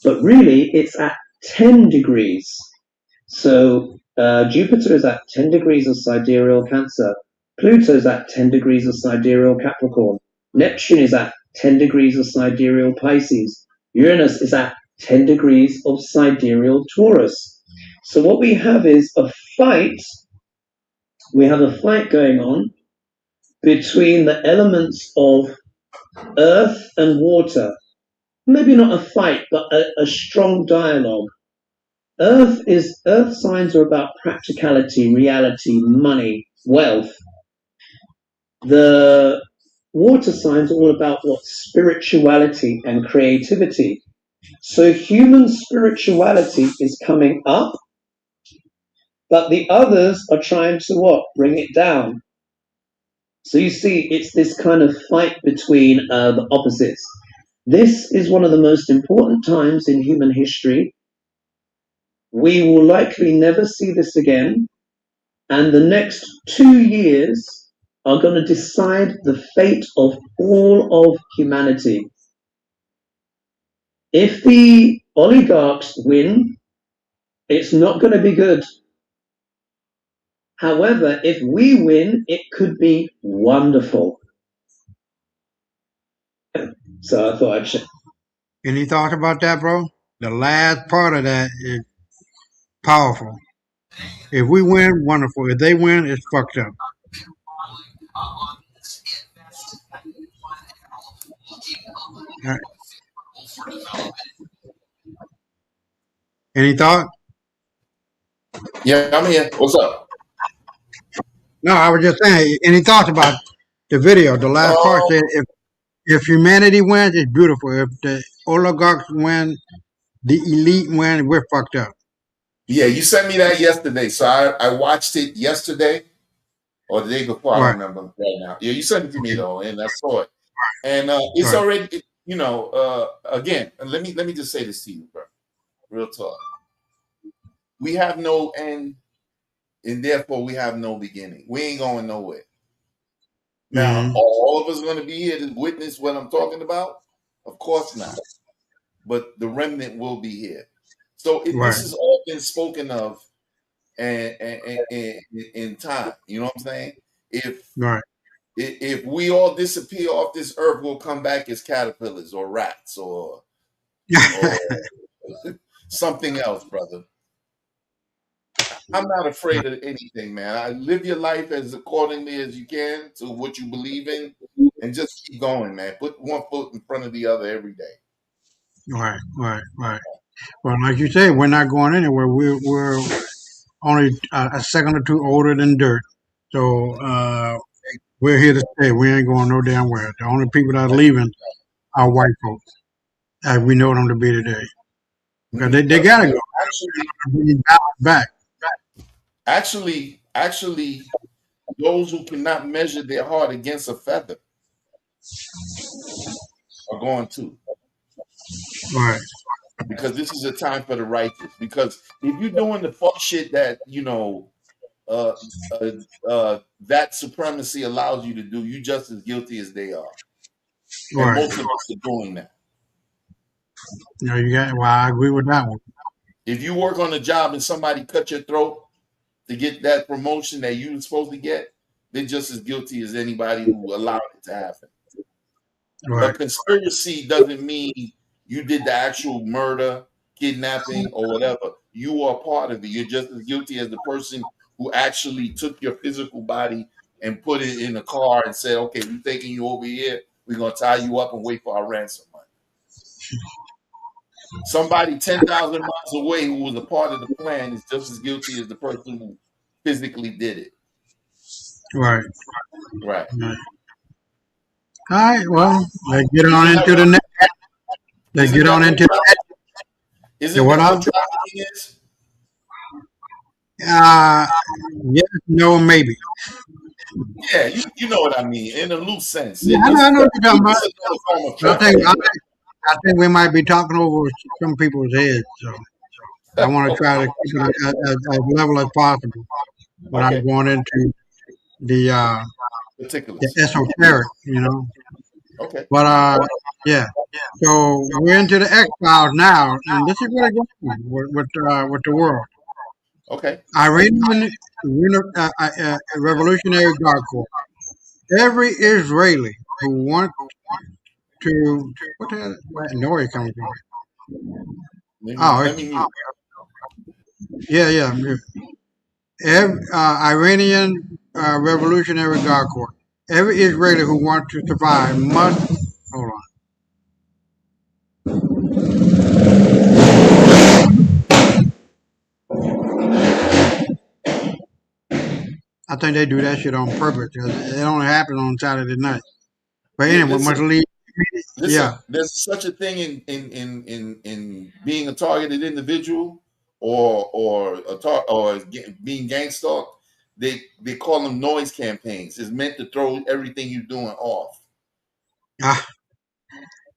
But really, it's at 10 degrees. So Jupiter is at 10 degrees of sidereal Cancer. Pluto is at 10 degrees of sidereal Capricorn. Neptune is at 10 degrees of sidereal Pisces. Uranus is at 10 degrees of sidereal Taurus. So what we have is a fight. We have a fight going on between the elements of earth and water. Maybe not a fight, but a strong dialogue. Earth signs are about practicality, reality, money, wealth. The water signs are all about what spirituality and creativity. So human spirituality is coming up, but the others are trying to what? Bring it down. So you see, it's this kind of fight between the opposites. This is one of the most important times in human history. We will likely never see this again. And the next 2 years are going to decide the fate of all of humanity. If the oligarchs win, it's not going to be good. However, if we win, it could be wonderful. So I thought I'd share. Any thoughts about that, bro? The last part of that is powerful. If we win, wonderful. If they win, it's fucked up. All right. Any thought? Yeah, I'm here. What's up? No, I was just saying. Any thoughts about the video? The last part Um, said, if humanity wins, it's beautiful. If the oligarchs win, the elite win, we're fucked up. yeah, you sent me that yesterday, so I watched it yesterday or the day before. I don't Right. remember right now. Yeah, you sent it to me Okay. though, and I saw it. And it's Right. already, again. Let me just say this to you, bro. Real talk. We have no end, and therefore we have no beginning. We ain't going nowhere. Now, Mm-hmm. all of us going to be here to witness what I'm talking about? Of course not. But the remnant will be here. So this Right. has all been spoken of and in time. You know what I'm saying? If Right. if we all disappear off this earth, we'll come back as caterpillars or rats or something else, brother. I'm not afraid of anything, man. I live your life as accordingly as you can to what you believe in, and just keep going, man. Put one foot in front of the other every day. Right. Right. Right. Well, like you said, we're not going anywhere. We're only a second or two older than dirt. So we're here to stay. We ain't going no damn where. The only people that are leaving are white folks, as we know them to be today. Because they gotta go. Actually, Bring balance back. actually, those who cannot measure their heart against a feather are going to, Right. because this is a time for the righteous. Because if you're doing the fuck shit that uh, uh, that supremacy allows you to do, you just as guilty as they are, and Right. most of us are doing that. You got. Well, I agree with that one. If you work on a job and somebody cut your throat to get that promotion that you were supposed to get, they're just as guilty as anybody who allowed it to happen. A Right. conspiracy doesn't mean you did the actual murder, kidnapping, or whatever. You are part of it. You're just as guilty as the person who actually took your physical body and put it in a car and said, "Okay, we're taking you over here. We're gonna tie you up and wait for our ransom money." Somebody 10,000 miles away who was a part of the plan is just as guilty as the person who physically did it. Right. Right. Right. All right. Well, let's get on Isn't that into what the next. Let's isn't get on that what into the isn't what that what else? trafficking is? Uh, yes, no, maybe. Yeah, you know what I mean in a loose sense. Yeah, I know what you're talking about. It's another form of I think, I trafficking. think I think we might be talking over some people's heads. So I want to try to keep it as level as possible without Okay, going into the particulars. esoteric, you know. Okay, But yeah. So we're into the X Files now, and this is what going on with the world. okay. Iranian Revolutionary Guard Corps. Every Israeli who wants to what the hell where noise coming from? Oh, Let me mute. yeah, yeah. Every, Iranian Revolutionary Guard Corps. Every Israeli who wants to survive must hold on. I think they do that shit on purpose because it only happens on Saturday night. But Hey, anyway, much listen, leave. listen. Yeah. There's such a thing in being a targeted individual or being gang stalked. They call them noise campaigns. It's meant to throw everything you're doing off. Ah,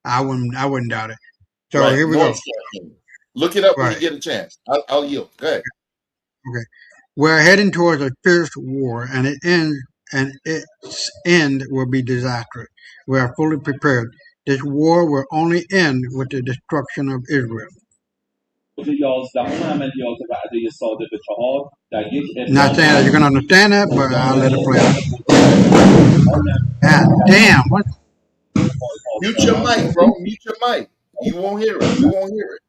I wouldn't doubt it. So Right, here we go. noise campaign. Look it up when you Right. get a chance. I'll yield. Go ahead. Okay. We're heading towards a fierce war, and its end will be disastrous. We are fully prepared. This war will only end with the destruction of Israel. Not saying that you're going to understand that, but I'll let it play out. God damn. What? Mute your mic, bro. Mute your mic. You won't hear it. We won't hear it.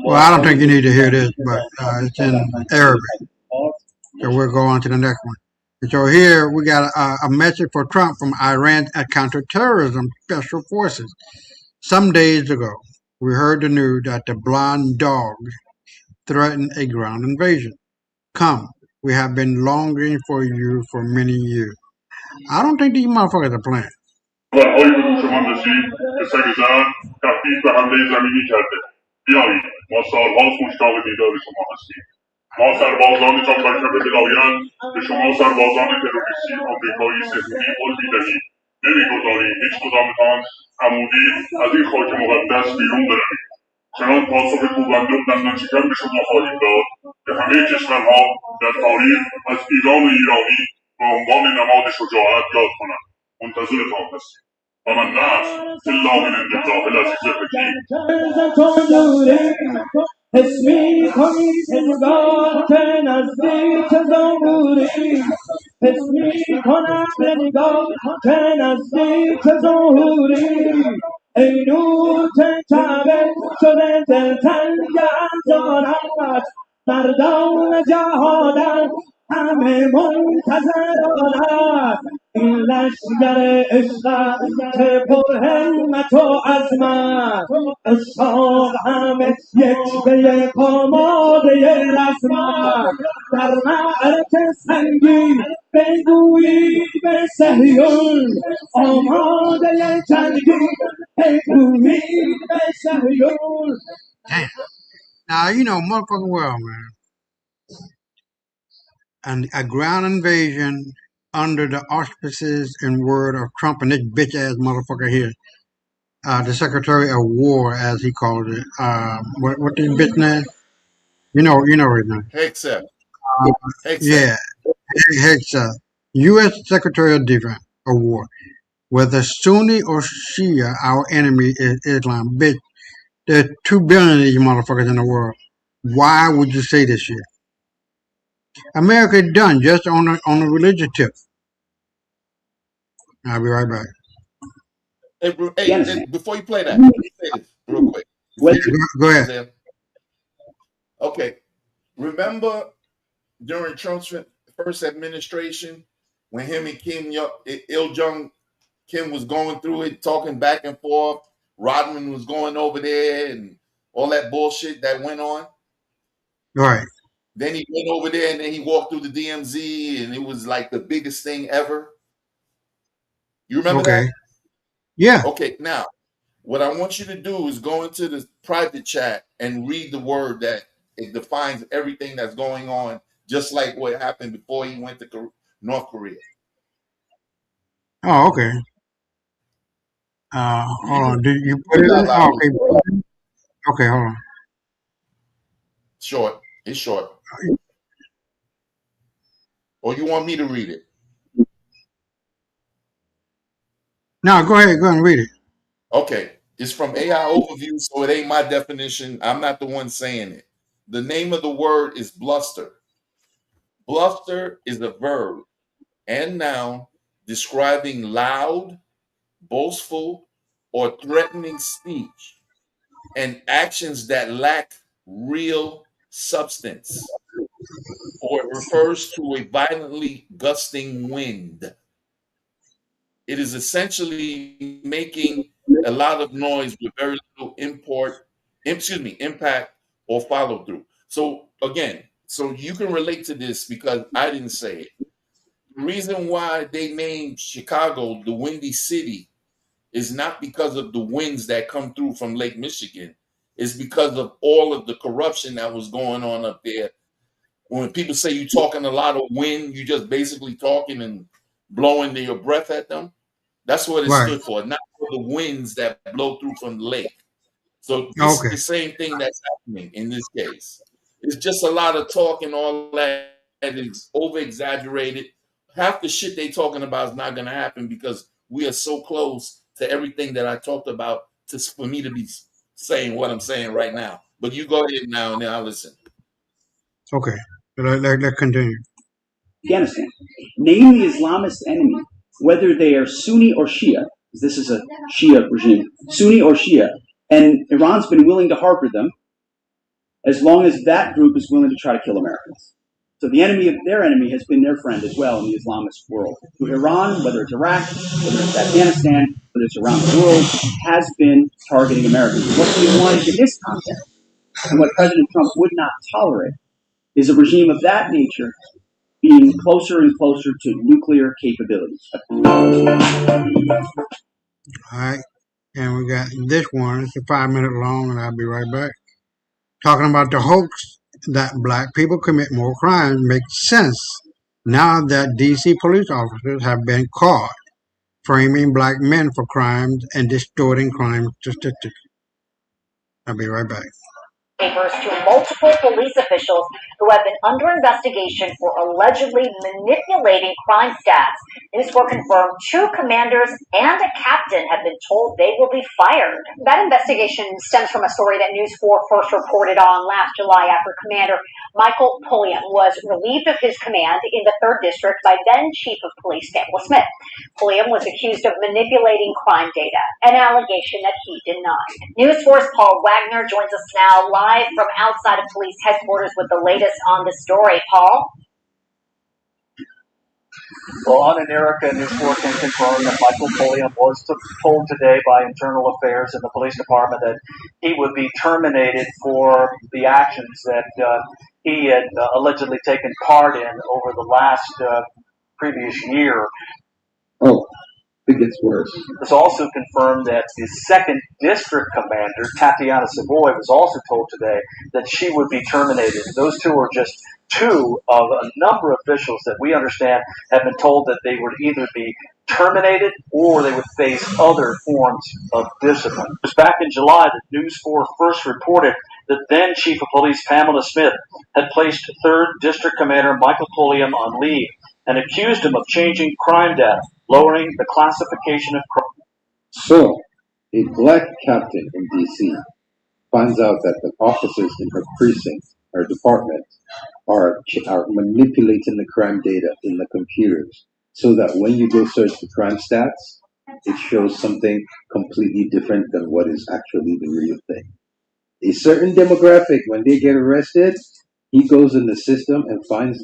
Well, I don't think you need to hear this, but it's in Arabic. So we'll go on to the next one. And so here we got a message for Trump from Iran's counterterrorism special forces. Some days ago, we heard the news that the blonde dogs threatened a ground invasion. Come, we have been longing for you for many years. I don't think these motherfuckers are playing. خبرهایی به گوش ما رسید که سگزن تهدید به حمله زمینی کرده. بیایید ما سالهاست مشتاق دیدار شما هستیم. ما سربازان جانبرکت هدایت به شما سربازان تروریستی آمریکایی سفیدی قول میدهیم نمیگذاریم هیچ کدامتان عمودی از این خاک مقدس بیرون بروید. چنان پاسخ کوبنده و دندان شکن به شما خواهیم داد که همه کشورها در تاریخ از ایران و ایرانی به عنوان نماد شجاعت یاد کنند. منتظرتان هستیم. و من نصر الا من عند الله العزیز الحکیم. حس میکنی انگار که نزدیک ظهوری حس میکنم انگار که نزدیک ظهوری ای نور که کعبه شده دلتنگ از آنت مردان جهانت همه منتظرانت این لشگر عشقت که پر همت و عظمت اشاق همه یک به یک آماده رزمت در معرک سنگین بگویی به صهیون آماده جنگی بگویی به صهیون. Damn. Now, you know, motherfucking well, man. And a ground invasion under the auspices and word of Trump and this bitch ass motherfucker here. The Secretary of War, as he calls it. What this bitch name? You know his name. Hegseth. Uh, Hegseth. yeah, Hicks, U.S. Secretary of Defense of War. Whether Sunni or Shia, our enemy is Islam. Bitch, there's 2 billion of these motherfuckers in the world. Why would you say this shit? America is done just on a religious tip. I'll be right back. Hey, before you play that, let me say this real quick. Go ahead. Okay. Remember during Trump's first administration when him and Il Jung Kim was going through it, talking back and forth. Rodman was going over there and all that bullshit that went on. Right. Then he went over there and then he walked through the DMZ and it was like the biggest thing ever. You remember Okay. that? Yeah. Okay, now what I want you to do is go into the private chat and read the word that it defines everything that's going on, just like what happened before he went to North Korea. Oh, okay. Hold on. Did you put it Read it out in? Oh, loud. okay. Okay, hold on. Short. It's short. Or you want me to read it? No, go ahead. Go ahead and read it. Okay. It's from AI Overview, so it ain't my definition. I'm not the one saying it. The name of the word is bluster. Bluster is a verb and noun describing loud, boastful, or threatening speech and actions that lack real substance, or it refers to a violently gusting wind. It is essentially making a lot of noise with very little import impact or follow through. So again, so you can relate to this because I didn't say it. The reason why they named Chicago the Windy City is not because of the winds that come through from Lake Michigan. It's because of all of the corruption that was going on up there. When people say you're talking a lot of wind, you just basically talking and blowing your breath at them. That's what it Right. stood for, not for the winds that blow through from the lake. So this is Okay. the same thing that's happening in this case. It's just a lot of talk and all that is over exaggerated. Half the shit they talking about is not going to happen because we are so close to everything that I talked about for me to be saying what I'm saying right now. But you go ahead now and then I'll listen. Okay. Let's continue. Afghanistan. Name the Islamist enemy, whether they are Sunni or Shia, because this is a Shia regime, Sunni or Shia, and Iran's been willing to harbor them as long as that group is willing to try to kill Americans. So the enemy of their enemy has been their friend as well in the Islamist world. So Iran, whether it's Iraq, whether it's Afghanistan, whether it's around the world, has been targeting Americans. What we wanted in this context, and what President Trump would not tolerate, is a regime of that nature being closer and closer to nuclear capabilities. All right. And we got this one. It's a 5 minute long, and I'll be right back. Talking about the hoax that black people commit more crimes makes sense now that DC police officers have been caught framing black men for crimes and distorting crime statistics. I'll be right back. Papers to multiple police officials who have been under investigation for allegedly manipulating crime stats. News 4 confirmed 2 commanders and a captain have been told they will be fired. That investigation stems from a story that News 4 first reported on last July after Commander Michael Pulliam was relieved of his command in the 3rd District by then Chief of Police Pamela Smith. Pulliam was accused of manipulating crime data, an allegation that he denied. News 4's Paul Wagner joins us now live from outside of police headquarters with the latest on the story. Paul? Well, Anna and Erica, News 4 can confirm that Michael Pulliam was told today by Internal Affairs in the police department that he would be terminated for the actions that he had allegedly taken part in over the last previous year. Oh, it gets worse. It's also confirmed that the 2nd District Commander, Tatiana Savoy, was also told today that she would be terminated. Those 2 are just 2 of a number of officials that we understand have been told that they would either be terminated or they would face other forms of discipline. It was back in July that News 4 first reported that then Chief of Police Pamela Smith had placed 3rd District Commander Michael Pulliam on leave and accused him of changing crime data, lowering the classification of crime. So, a black captain in D.C. finds out that the officers in her precinct, her department, are manipulating the crime data in the computers so that when you go search the crime stats, it shows something completely different than what is actually the real thing. A certain demographic, when they get arrested, he goes in the system and finds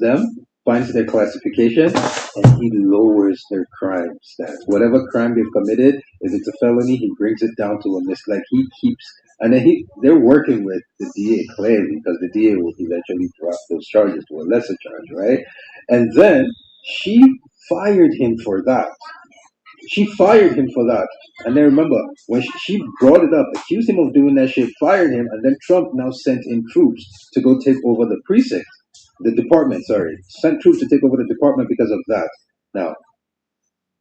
their classification, and he lowers their crime stats. Whatever crime they've committed, if it's a felony, he brings it down to a miss. Like he keeps, and then they're working with the DA clearly because the DA will eventually drop those charges to a lesser charge, right? And then she fired him for that. She fired him for that. And then remember, when she brought it up, accused him of doing that shit, fired him, and then Trump now sent in troops to go take over the precinct. The department, sorry. Sent troops to take over the department because of that. Now,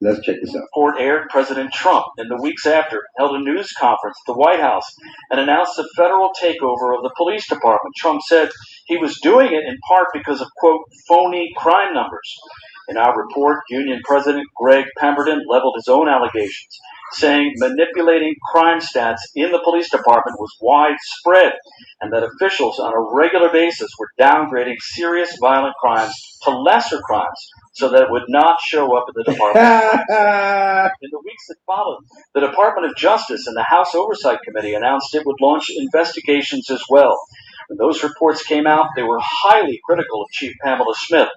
let's check this out. Report aired President Trump in the weeks after held a news conference at the White House and announced a federal takeover of the police department. Trump said he was doing it in part because of, quote, phony crime numbers. In our report, Union President Greg Pemberton leveled his own allegations, saying manipulating crime stats in the police department was widespread and that officials on a regular basis were downgrading serious violent crimes to lesser crimes so that it would not show up in the department. In the weeks that followed, the Department of Justice and the House Oversight Committee announced it would launch investigations as well. When those reports came out, they were highly critical of Chief Pamela Smith.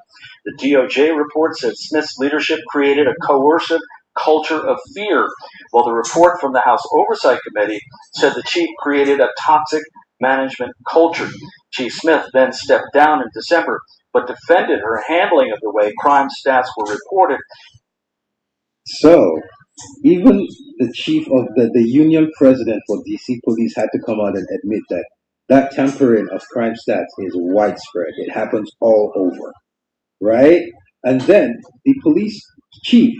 The DOJ report said Smith's leadership created a coercive, culture of fear. Well, the report from the House Oversight Committee said the chief created a toxic management culture. Chief Smith then stepped down in December, but defended her handling of the way crime stats were reported. So, even the chief of the union president for DC police had to come out and admit that that tampering of crime stats is widespread. It happens all over, right? And then chief,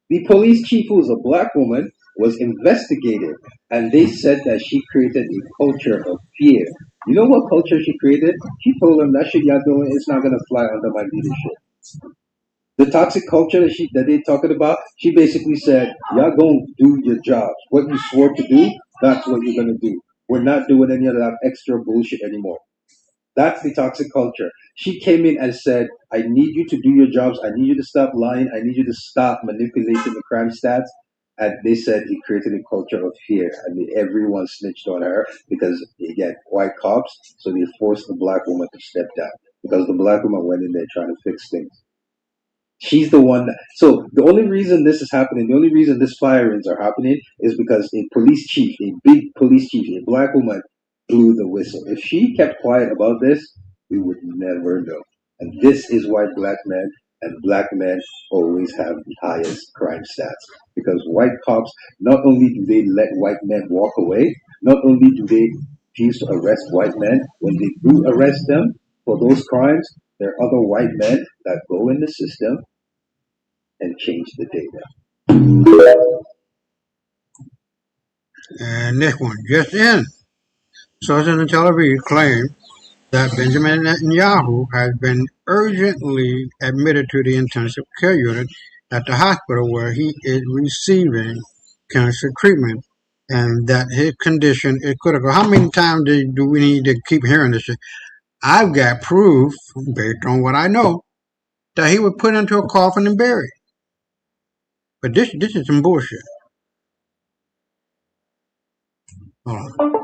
the police chief, who was a black woman, was investigated, and they said that she created a culture of fear. You know what culture she created? She told them that shit y'all doing is not gonna fly under my leadership. The toxic culture that they talking about, she basically said, y'all gonna do your jobs. What you swore to do, that's what you're gonna do. We're not doing any of that extra bullshit anymore. That's the toxic culture. She came in and said, I need you to do your jobs. I need you to stop lying. I need you to stop manipulating the crime stats. And they said he created a culture of fear. I mean, everyone snitched on her because, again, white cops. So they forced the black woman to step down because the black woman went in there trying to fix things. She's the one so the only reason this is happening, the only reason these firings are happening is because a police chief, a big police chief, a black woman blew the whistle. If she kept quiet about this, we would never know. And this is why black men always have the highest crime stats. Because white cops, not only do they let white men walk away, not only do they refuse to arrest white men, when they do arrest them for those crimes, there are other white men that go in the system and change the data. And this one just in. Sources in Tel Aviv claim that Benjamin Netanyahu has been urgently admitted to the intensive care unit at the hospital where he is receiving cancer treatment and that his condition is critical. How many times do we need to keep hearing this shit? I've got proof, based on what I know, that he was put into a coffin and buried. But this is some bullshit. Hold on.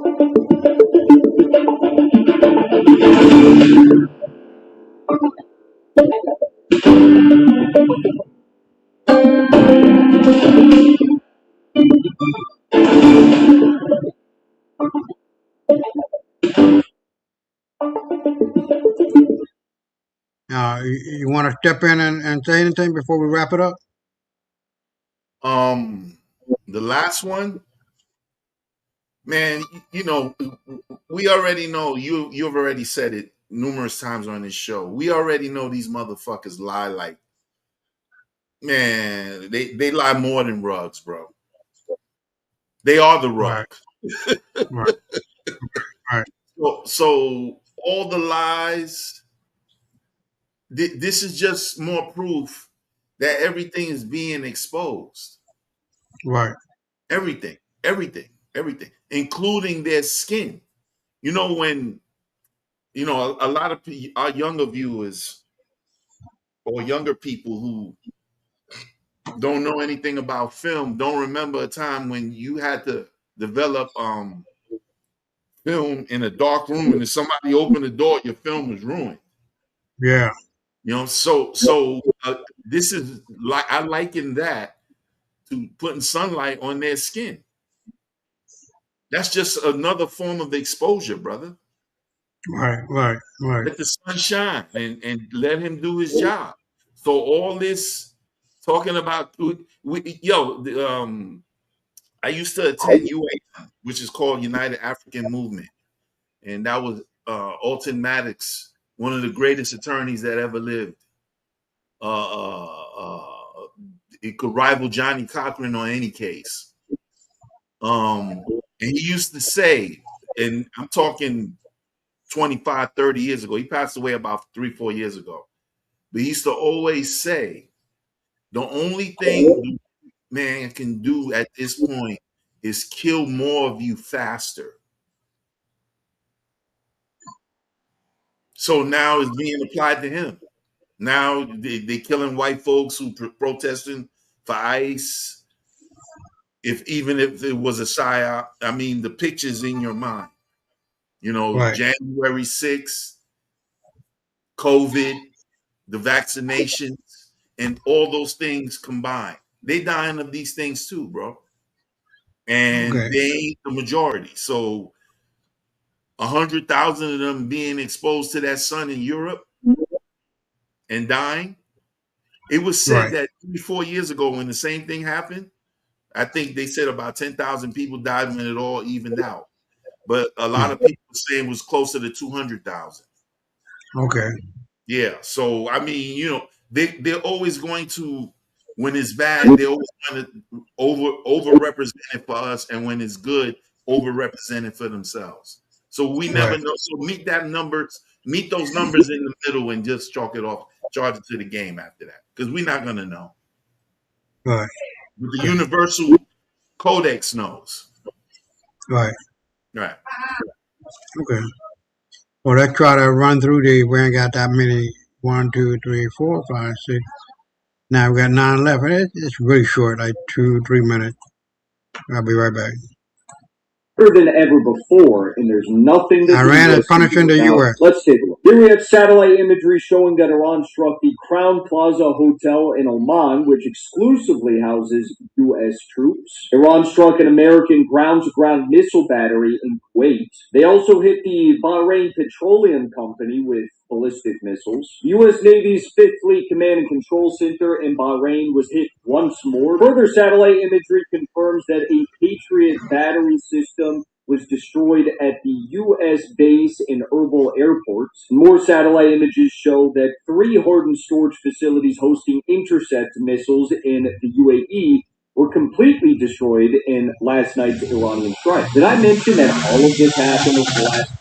You want to step in and say anything before we wrap it up? The last one, man, we already know you've already said it numerous times on this show. We already know these motherfuckers lie like, man, they lie more than rugs, bro. They are the rug. Right. Right. So all the lies, this is just more proof that everything is being exposed. Right. Everything, including their skin. When a lot of our younger viewers or younger people who don't know anything about film don't remember a time when you had to develop film in a dark room, and if somebody opened the door, your film was ruined. Yeah. So this is like, I liken that to putting sunlight on their skin. That's just another form of exposure, brother. Right. Let the sun shine and let him do his job. So all this talking about, I used to attend UA, which is called United African Movement, and that was Alton Maddox, one of the greatest attorneys that ever lived. It could rival Johnny Cochran on any case. And he used to say, and I'm talking 25, 30 years ago. He passed away about 3-4 years ago. But he used to always say, the only thing man can do at this point is kill more of you faster. So now it's being applied to him. Now they killing white folks who protesting for ICE. Even if it was a psyop, I mean, the picture's in your mind. Right. January 6th, COVID, the vaccinations, and all those things combined. they dying of these things too, bro. And Okay. they ain't the majority. So 100,000 of them being exposed to that sun in Europe and dying. It was said Right. that 3 4 years ago when the same thing happened, I think they said about 10,000 people died when it all evened out. But a lot Hmm. of people saying it was closer to 200,000. Okay. Yeah. So I mean, they're always going to, when it's bad, they always want to overrepresent it for us, and when it's good, overrepresent it for themselves. So we never Right. know. So meet those numbers in the middle, and just chalk it off, charge it to the game after that, because we're not gonna know. Right. But the Okay. universal codex knows. Right. Right. Okay. Well, let's try to run through these. We ain't got that many. 1, 2, 3, 4, 5, 6. Now we got 9 left. It's really short, like 2, 3 minutes. I'll be right back. Than ever before, and there's nothing that the Iran is U.S. can punishing do the about it. U.S. Let's take a look. Here we have satellite imagery showing that Iran struck the Crown Plaza Hotel in Oman, which exclusively houses U.S. troops. Iran struck an American ground-to-ground missile battery in Kuwait. They also hit the Bahrain Petroleum Company with ballistic missiles. U.S. Navy's Fifth Fleet Command and Control Center in Bahrain was hit once more. Further satellite imagery confirms that a Patriot battery system was destroyed at the U.S. base in Erbil Airport. More satellite images show that 3 hardened storage facilities hosting intercept missiles in the UAE were completely destroyed in last night's Iranian strike. Did I mention that all of this happened over the last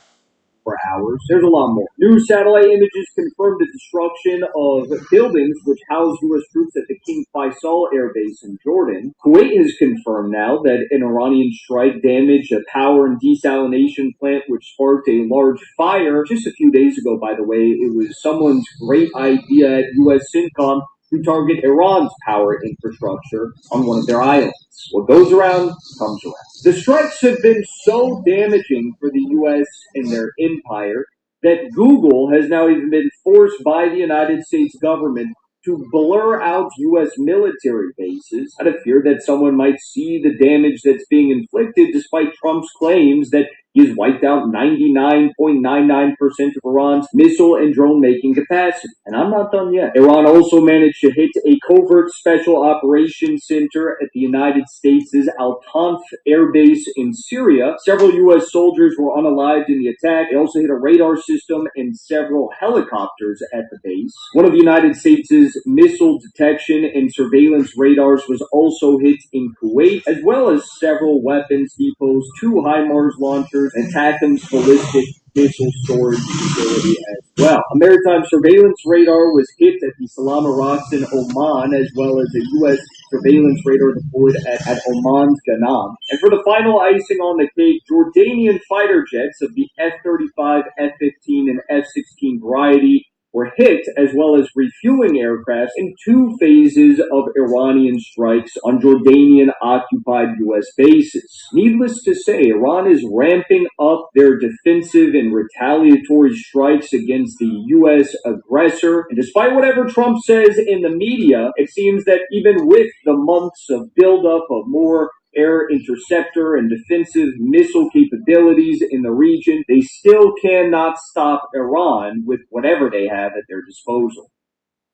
for hours? There's a lot more. New satellite images confirm the destruction of buildings which house U.S. troops at the King Faisal Air Base in Jordan. Kuwait has confirmed now that an Iranian strike damaged a power and desalination plant which sparked a large fire just a few days ago, by the way. It was someone's great idea at U.S. CENTCOM to target Iran's power infrastructure on one of their islands. What goes around comes around. The strikes have been so damaging for the U.S. and their empire that Google has now even been forced by the United States government to blur out U.S. military bases out of fear that someone might see the damage that's being inflicted, despite Trump's claims that he has wiped out 99.99% of Iran's missile and drone making capacity. And I'm not done yet. Iran also managed to hit a covert special operations center at the United States' Al Tanf air base in Syria. Several U.S. soldiers were unalived in the attack. They also hit a radar system and several helicopters at the base. One of the United States' missile detection and surveillance radars was also hit in Kuwait, as well as several weapons depots, 2 HIMARS launchers, and ATACMS ballistic missile storage facility as well. A maritime surveillance radar was hit at the Salama Rocks in Oman, as well as a U.S. surveillance radar deployed at Oman's Ghanam. And for the final icing on the cake, Jordanian fighter jets of the F-35, F-15, and F-16 variety were hit, as well as refueling aircraft in 2 phases of Iranian strikes on Jordanian-occupied U.S. bases. Needless to say, Iran is ramping up their defensive and retaliatory strikes against the U.S. aggressor. And despite whatever Trump says in the media, it seems that even with the months of buildup of more air interceptor and defensive missile capabilities in the region, they still cannot stop Iran with whatever they have at their disposal.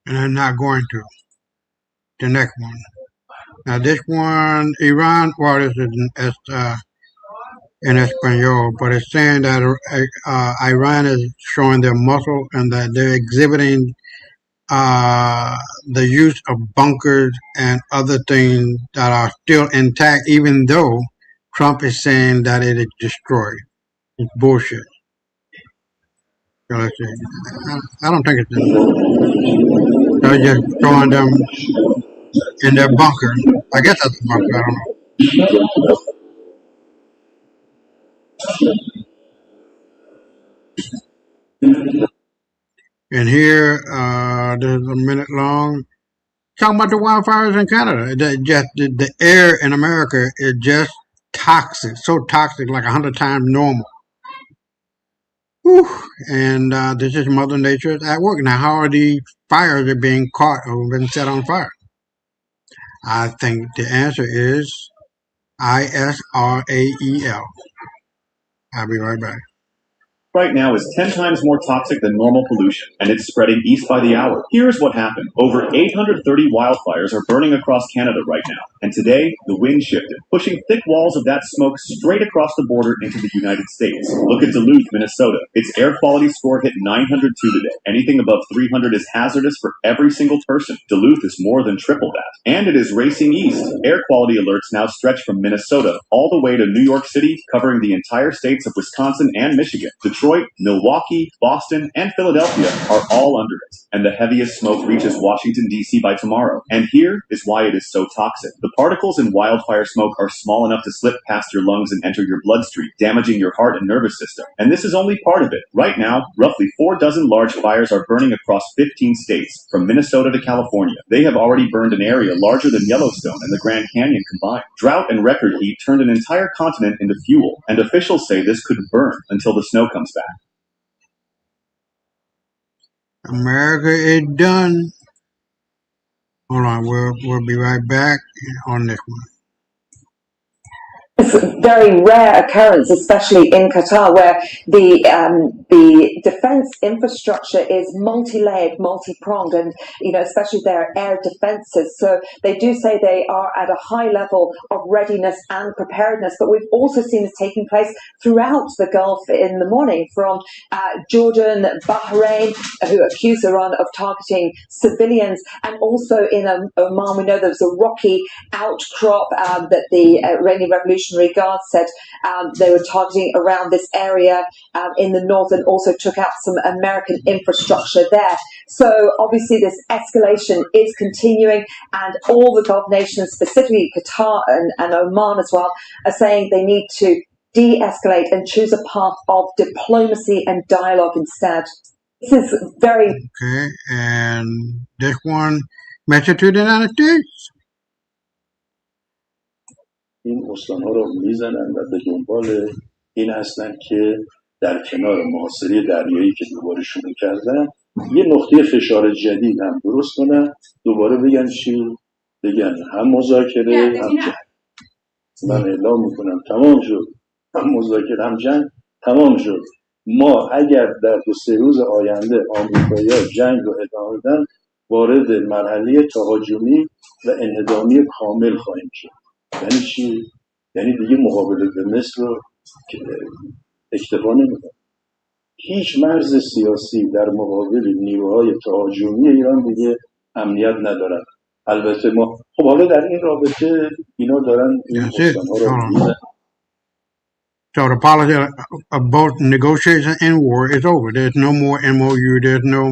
And I'm not going to. The next one. Now this one, Iran, well, this is in Espanol, but it's saying that Iran is showing their muscle and that they're exhibiting the use of bunkers and other things that are still intact, even though Trump is saying that it is destroyed. It's bullshit. So let's see. I don't think it's destroyed. They're just throwing them in their bunker. I guess that's a bunker. I don't know. And here, this is a minute long. Talking about the wildfires in Canada. The air in America is just toxic, so toxic, like 100 times normal. Whew. And this is Mother Nature at work. Now, how are the fires are being caught or been set on fire? I think the answer is Israel. I'll be right back. Right now is 10 times more toxic than normal pollution, and it's spreading east by the hour. Here's what happened. Over 830 wildfires are burning across Canada right now, and today, the wind shifted, pushing thick walls of that smoke straight across the border into the United States. Look at Duluth, Minnesota. Its air quality score hit 902 today. Anything above 300 is hazardous for every single person. Duluth is more than triple that. And it is racing east. Air quality alerts now stretch from Minnesota all the way to New York City, covering the entire states of Wisconsin and Michigan. Detroit, Milwaukee, Boston, and Philadelphia are all under it, and the heaviest smoke reaches Washington, D.C. by tomorrow. And here is why it is so toxic. The particles in wildfire smoke are small enough to slip past your lungs and enter your bloodstream, damaging your heart and nervous system. And this is only part of it. Right now, roughly 4 dozen large fires are burning across 15 states, from Minnesota to California. They have already burned an area larger than Yellowstone and the Grand Canyon combined. Drought and record heat turned an entire continent into fuel, and officials say this could burn until the snow comes back. America is done. Hold on, we'll be right back on this one. It's a very rare occurrence, especially in Qatar, where the defense infrastructure is multi-layered, multi-pronged, and especially their air defenses. So they do say they are at a high level of readiness and preparedness. But we've also seen this taking place throughout the Gulf in the morning, from Jordan, Bahrain, who accuse Iran of targeting civilians, and also in Oman. We know there was a rocky outcrop that the Iranian Revolutionary Guard said they were targeting around this area in the north, and also took out some American infrastructure there. So obviously this escalation is continuing, and all the Gulf nations, specifically Qatar and Oman as well, are saying they need to de-escalate and choose a path of diplomacy and dialogue instead. This is very... Okay, and this one, mentioned to the United States. این استانها رو میزنن و به دنبال این هستن که در کنار محاصره دریایی که دوباره شروع کردن یه نقطه فشار جدید هم درست کنن، دوباره بگن چی؟ بگن هم مذاکره هم جنگ. من اعلام میکنم تمام شد، هم مذاکره هم جنگ تمام شد. ما اگر در 2-3 روز آینده آمریکایی‌ها جنگ رو ادامه بدن، وارد مرحله تهاجمی و انهدامی کامل خواهیم شد. یعنی چی؟ یعنی دیگه مقابله به مصر رو اکتفا نمی‌کنه. هیچ مرز سیاسی در مقابل نیروهای تهاجمی ایران دیگه امنیت ندارن. البته ما خب حالا در این رابطه اینا دارن این استان‌ها رو میزنن. So the policy of both negotiation and war is over. There's no more MOU. There's no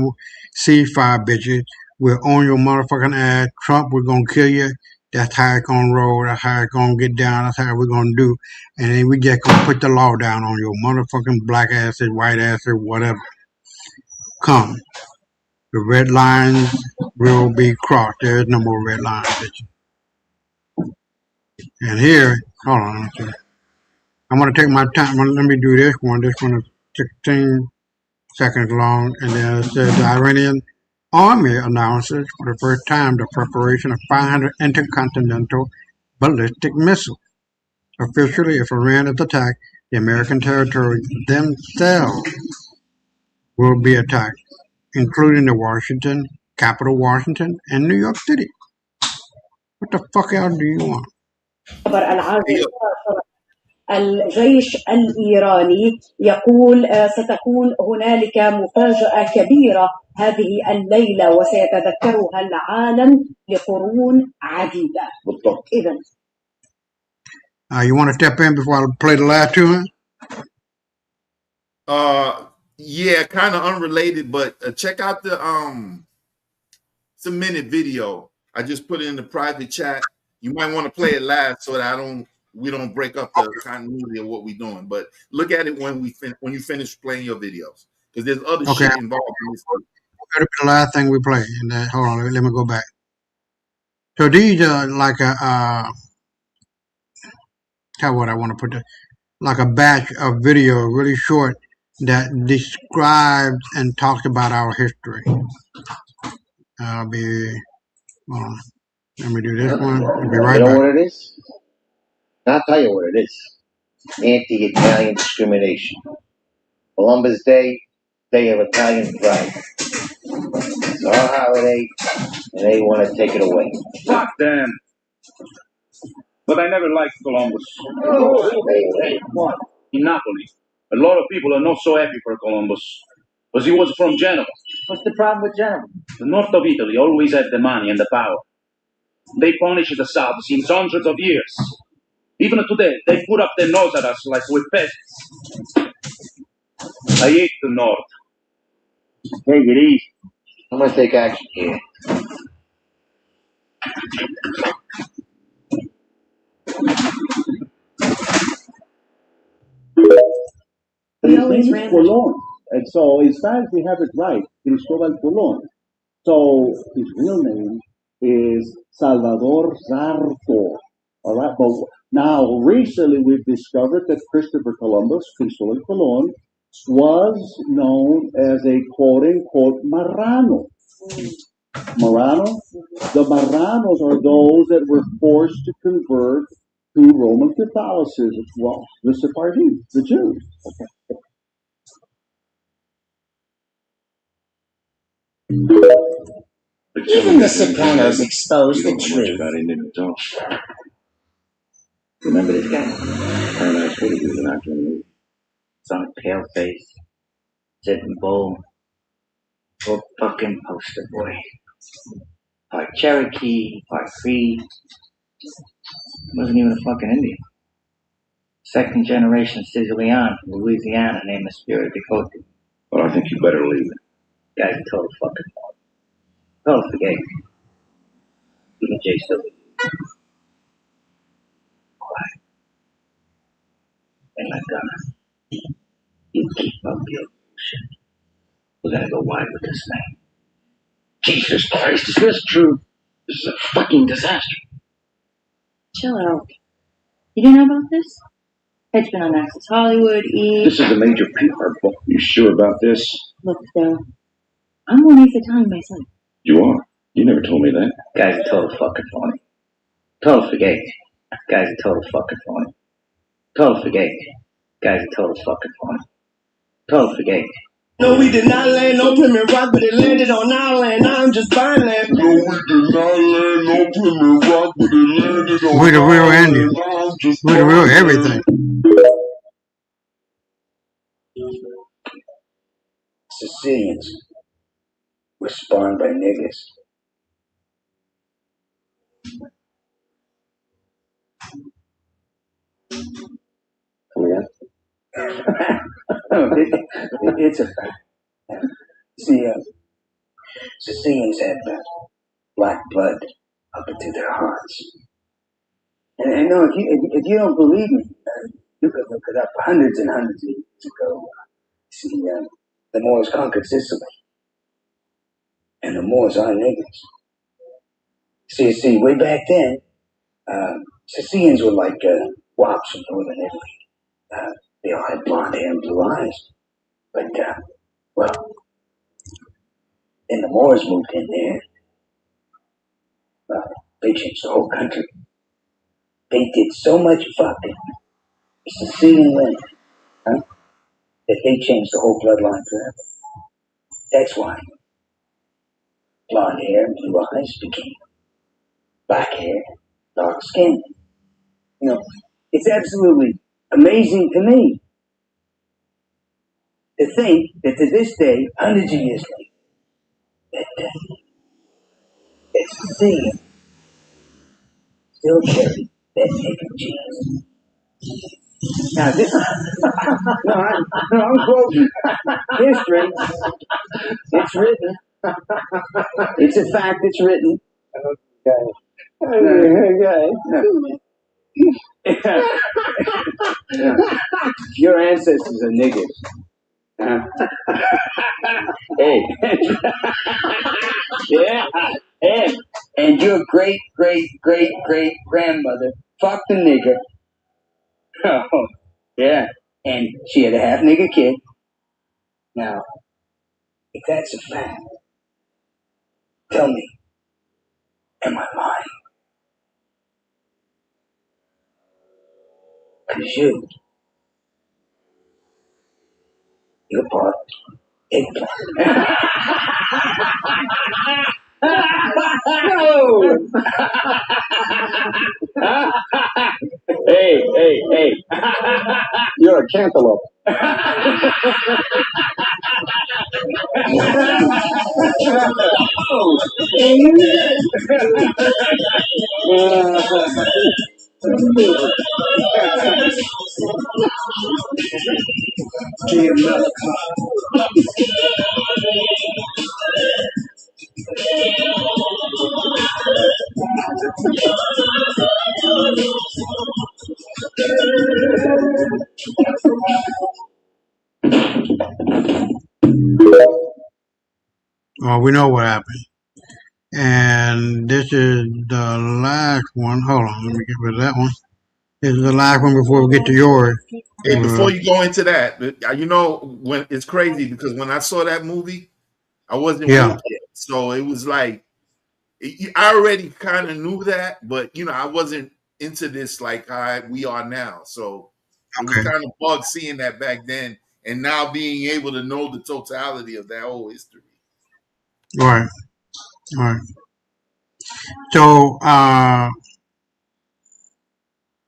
ceasefire, bitches. We're on your motherfucking ass. Trump, we're going to kill you. That's how it's going to roll. That's how it's going to get down. That's how we're going to do. And then we just going to put the law down on your motherfucking black asses, white asses, whatever. Come. The red lines will be crossed. There is no more red lines, bitches. And here, hold on. I'm going to take my time. Let me do this one. This one is 16 seconds long. And then it says the Iranian army announces for the first time the preparation of 500 intercontinental ballistic missiles. Officially, if Iran is attacked, the American territories themselves will be attacked, including the capital Washington, and New York City. What the fuck else do you want? الجيش الإيراني يقول ستكون هنالك مفاجأة كبيرة هذه الليلة وسيتذكرها العالم لقرون عديدة. إذن you want to step in before I play the last two? Yeah, kind of unrelated, but check out the it's a minute video. I just put it in the private chat. You might want to play it last so that we don't break up the continuity of what we're doing. But look at it when you finish playing your videos, because there's other shit involved in this. That'll be the last thing we play. And then, hold on, let me go back. So these are like how would I want to put this? Like a batch of video, really short, that describes and talks about our history. Let me do this one. I'll be You right know back. what it is? I'll tell you what it is. Anti-Italian discrimination. Columbus Day, Day of Italian Pride. It's our holiday, and they want to take it away. Fuck them. But I never liked Columbus. What? In Napoli, a lot of people are not so happy for Columbus. Because he was from Genoa. What's the problem with Genoa? The north of Italy always had the money and the power. They punished the south since hundreds of years. Even today, they put up their nose at us like we're pests. I hate the north. Take it easy. I'm going to take action here. We always ran. Colon. And so, as far as we have it right, Cristobal Colon. So, his real name is Salvador Zarco. All right, but now recently we've discovered that Christopher Columbus, Cristobal Colon, was known as a quote-unquote Marrano. Marrano? The Marranos are those that were forced to convert to Roman Catholicism. Well, the Sephardim, the Jews. Okay. Even the Sopranos exposed the truth. Remember this guy? Paradise Woody was an actor in the movie. Some pale face, sitting bowl, full fucking poster boy. Part Cherokee, part Cree. Wasn't even a fucking Indian. Second generation Sicilian from Louisiana named the Spirit Dakota. Well, I think you better leave it. Guy's a total fucking fraud. Total forgave. Even Jay still. Quiet. And like you keep up your shit. We're gonna go wide with this thing. Jesus Christ, is this true? This is a fucking disaster. Chill out. You didn't know about this? It's been on Access Hollywood, E! This is a major PR book. You sure about this? Look, though, I'm one East Italian myself. You are. You never told me that. Guy's a total fucking phony. Total forgave. Guy's a total fucking phony. Total forgave. Guy's a total fucking phony. Total forgave. No, we did not land on Plymouth Rock, but it landed on our land. I'm just buying land. No, we did not land on Plymouth Rock, but it landed on We're the real our land. Indians. I'm just We're the real buying everything. Sicilians were spawned by niggas. It's a fact. See, Sicilians had black blood up into their hearts. And no, if you don't believe me, you could look it up. Hundreds and hundreds of years ago, the Moors conquered Sicily, and the Moors are niggas. See, way back then, Sicilians were like wops from northern Italy. They all had blonde hair and blue eyes. But, well, then the Moors moved in there. They changed the whole country. They did so much fucking Sicilian women, that they changed the whole bloodline forever. That's why blonde hair and blue eyes became black hair, dark skin. It's absolutely amazing to me to think that to this day, hundreds of years later, that Sicilian still carry that naked genes. Now this, I'm quoting history. It's written. It's a fact. It's written. Your ancestors are niggas. Hey. Yeah. And your great grandmother fucked a nigger. Oh, yeah. And she had a half nigger kid. Now, if that's a fact, tell me, am I lying? Cause you're part eggplant. No! Hey. You're a cantaloupe. Dear Oh, we know what happened. And this is the last one. Hold on, let me get rid of that one. This is the last one before we get to yours. Hey, before you go into that, when it's crazy because when I saw that movie, I wasn't Yeah. woke yet, so it was like I already kind of knew that, but I wasn't into this like we are now. So it was Okay. kind of bug seeing that back then, and now being able to know the totality of that whole history. All right. So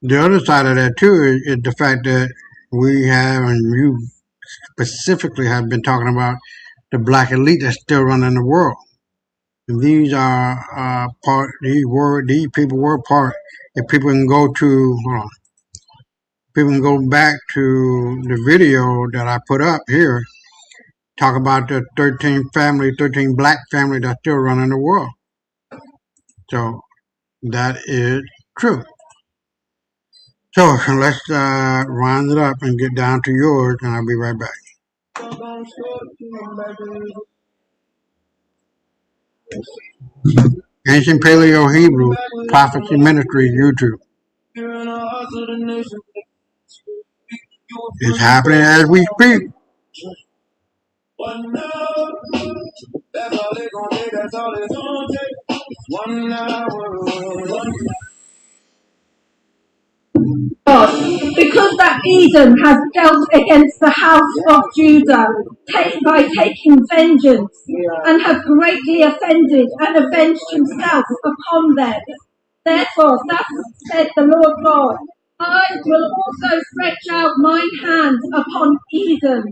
the other side of that too is the fact that we have, and you specifically have been talking about the black elite that's still running the world. And these are part. These people were part. If people can go to, hold on, people can go back to the video that I put up here. Talk about the 13 black family that's still running the world. So that is true. So let's round it up and get down to yours, and I'll be right back. Ancient Paleo Hebrew Prophecy Ministry YouTube. It's happening as we speak. Because that Edom has dealt against the house of Judah by taking vengeance and has greatly offended and avenged himself upon them. Therefore, thus said the Lord God, I will also stretch out mine hand upon Edom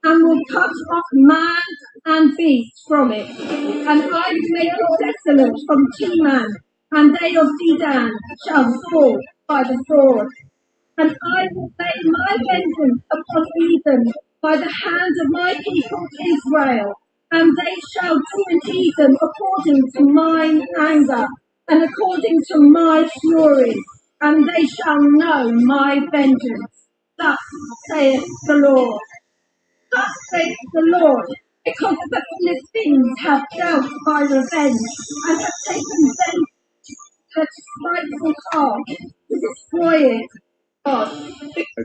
and will cut off man and beast from it. And I will make it desolate from Teman, and they of Dedan shall fall by the sword. And I will lay my vengeance upon Edom by the hand of my people Israel, and they shall do in Edom according to mine anger, and according to my fury, and they shall know my vengeance. Thus saith the Lord. Thus saith the Lord, because the Philistines have dealt by revenge, and have taken vengeance to spiteful heart, to destroy it.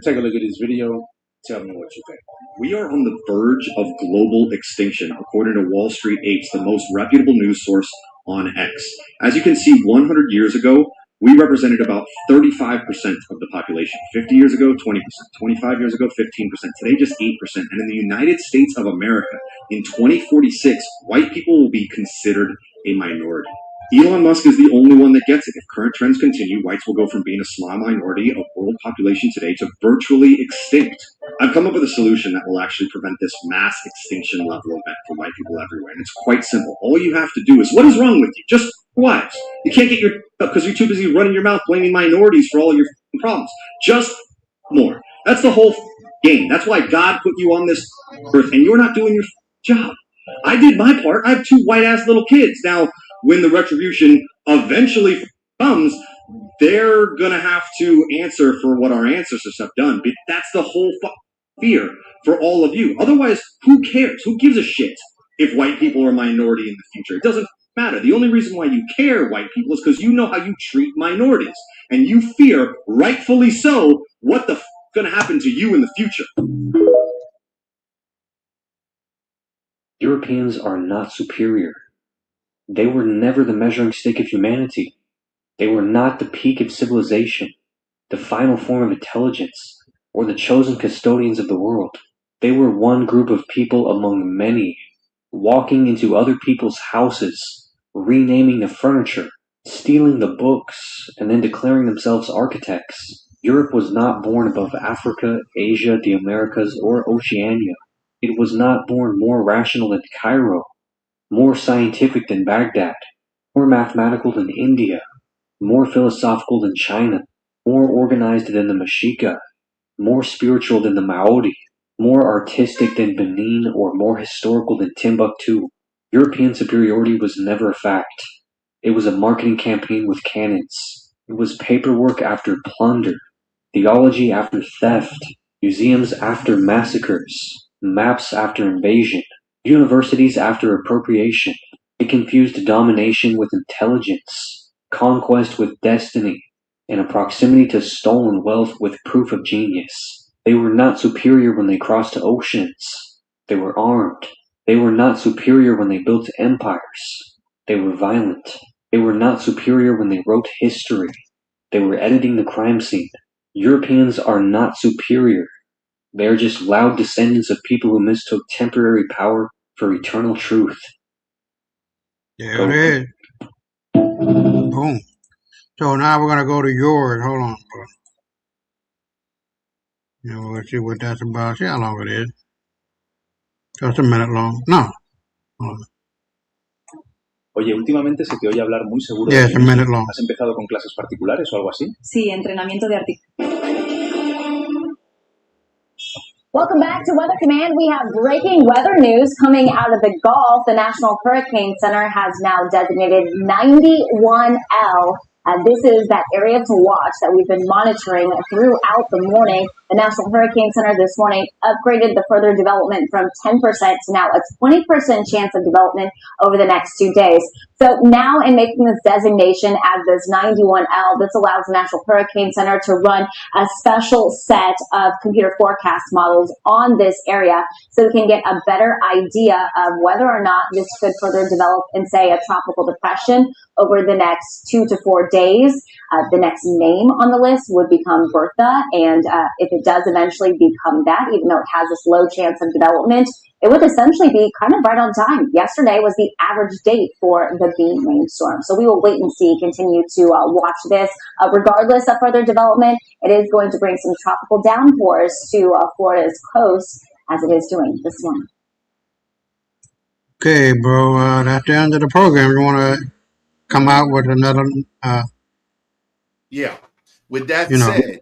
Take a look at this video. Tell me what you think. We are on the verge of global extinction, according to Wall Street 8's, the most reputable news source on X. As you can see, 100 years ago, we represented about 35% of the population. 50 years ago, 20%. 25 years ago, 15%. Today, just 8%. And in the United States of America, in 2046, white people will be considered a minority. Elon Musk is the only one that gets it. If current trends continue, whites will go from being a small minority of world population today to virtually extinct. I've come up with a solution that will actually prevent this mass extinction level event for white people everywhere. And it's quite simple. All you have to do is, what is wrong with you? Just wives. You can't get because you're too busy running your mouth blaming minorities for all your problems. Just more. That's the whole game. That's why God put you on this earth, and you're not doing your job. I did my part. I have 2 white-ass little kids. Now, when the retribution eventually comes, they're going to have to answer for what our ancestors have done. But that's the whole fear for all of you. Otherwise, who cares? Who gives a shit if white people are a minority in the future? It doesn't matter. The only reason why you care, white people, is because you know how you treat minorities. And you fear, rightfully so, what the going to happen to you in the future. Europeans are not superior. They were never the measuring stick of humanity. They were not the peak of civilization. the final form of intelligence, or the chosen custodians of the world. They were one group of people among many, walking into other people's houses, renaming the furniture, stealing the books, and then declaring themselves architects. Europe was not born above Africa, Asia, the Americas, or Oceania. It was not born more rational than Cairo, more scientific than Baghdad, more mathematical than India, more philosophical than China, more organized than the Mexica, more spiritual than the Maori, more artistic than Benin, or more historical than Timbuktu. European superiority was never a fact. It was a marketing campaign with cannons. It was paperwork after plunder, theology after theft, museums after massacres, maps after invasion, universities after appropriation. It confused domination with intelligence, conquest with destiny, and a proximity to stolen wealth with proof of genius. They were not superior when they crossed oceans. They were armed. They were not superior when they built empires. They were violent. They were not superior when they wrote history. They were editing the crime scene. Europeans are not superior. They are just loud descendants of people who mistook temporary power for eternal truth. There it is. Boom. So now we're gonna go to yours. Hold on, bro. You know, we'll see what that's about. See how long it is. Just a minute long. No. Hold on. Oye, últimamente se te oye hablar muy seguro Yeah, de it's ti a mismo. minute long. ¿Has empezado con clases particulares o algo así? Sí, entrenamiento de artículos. Welcome back to Weather Command. We have breaking weather news coming out of the Gulf. The National Hurricane Center has now designated 91L. This is that area to watch that we've been monitoring throughout the morning. The National Hurricane Center this morning upgraded the further development from 10% to now a 20% chance of development over the next 2 days. So now in making this designation as this 91L, this allows the National Hurricane Center to run a special set of computer forecast models on this area so we can get a better idea of whether or not this could further develop in, say, a tropical depression over the next 2 to 4 days. The next name on the list would become Bertha, and if it does eventually become that, even though it has this low chance of development, it would essentially be kind of right on time. Yesterday was the average date for the Bean rainstorm. So we will wait and see, continue to watch this. Regardless of further development, it is going to bring some tropical downpours to Florida's coast, as it is doing this morning. Okay, bro. That's the end of the program. You want to come out with another, Yeah. With that you know, said,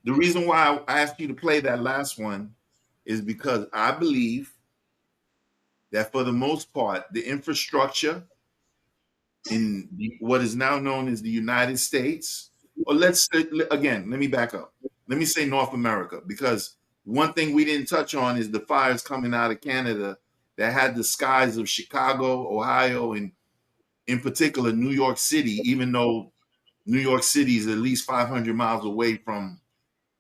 the reason why I asked you to play that last one is because I believe that for the most part, the infrastructure in what is now known as the United States, or let's again, let me back up. Let me say North America, because one thing we didn't touch on is the fires coming out of Canada that had the skies of Chicago, Ohio, and in particular New York City, even though New York City is at least 500 miles away from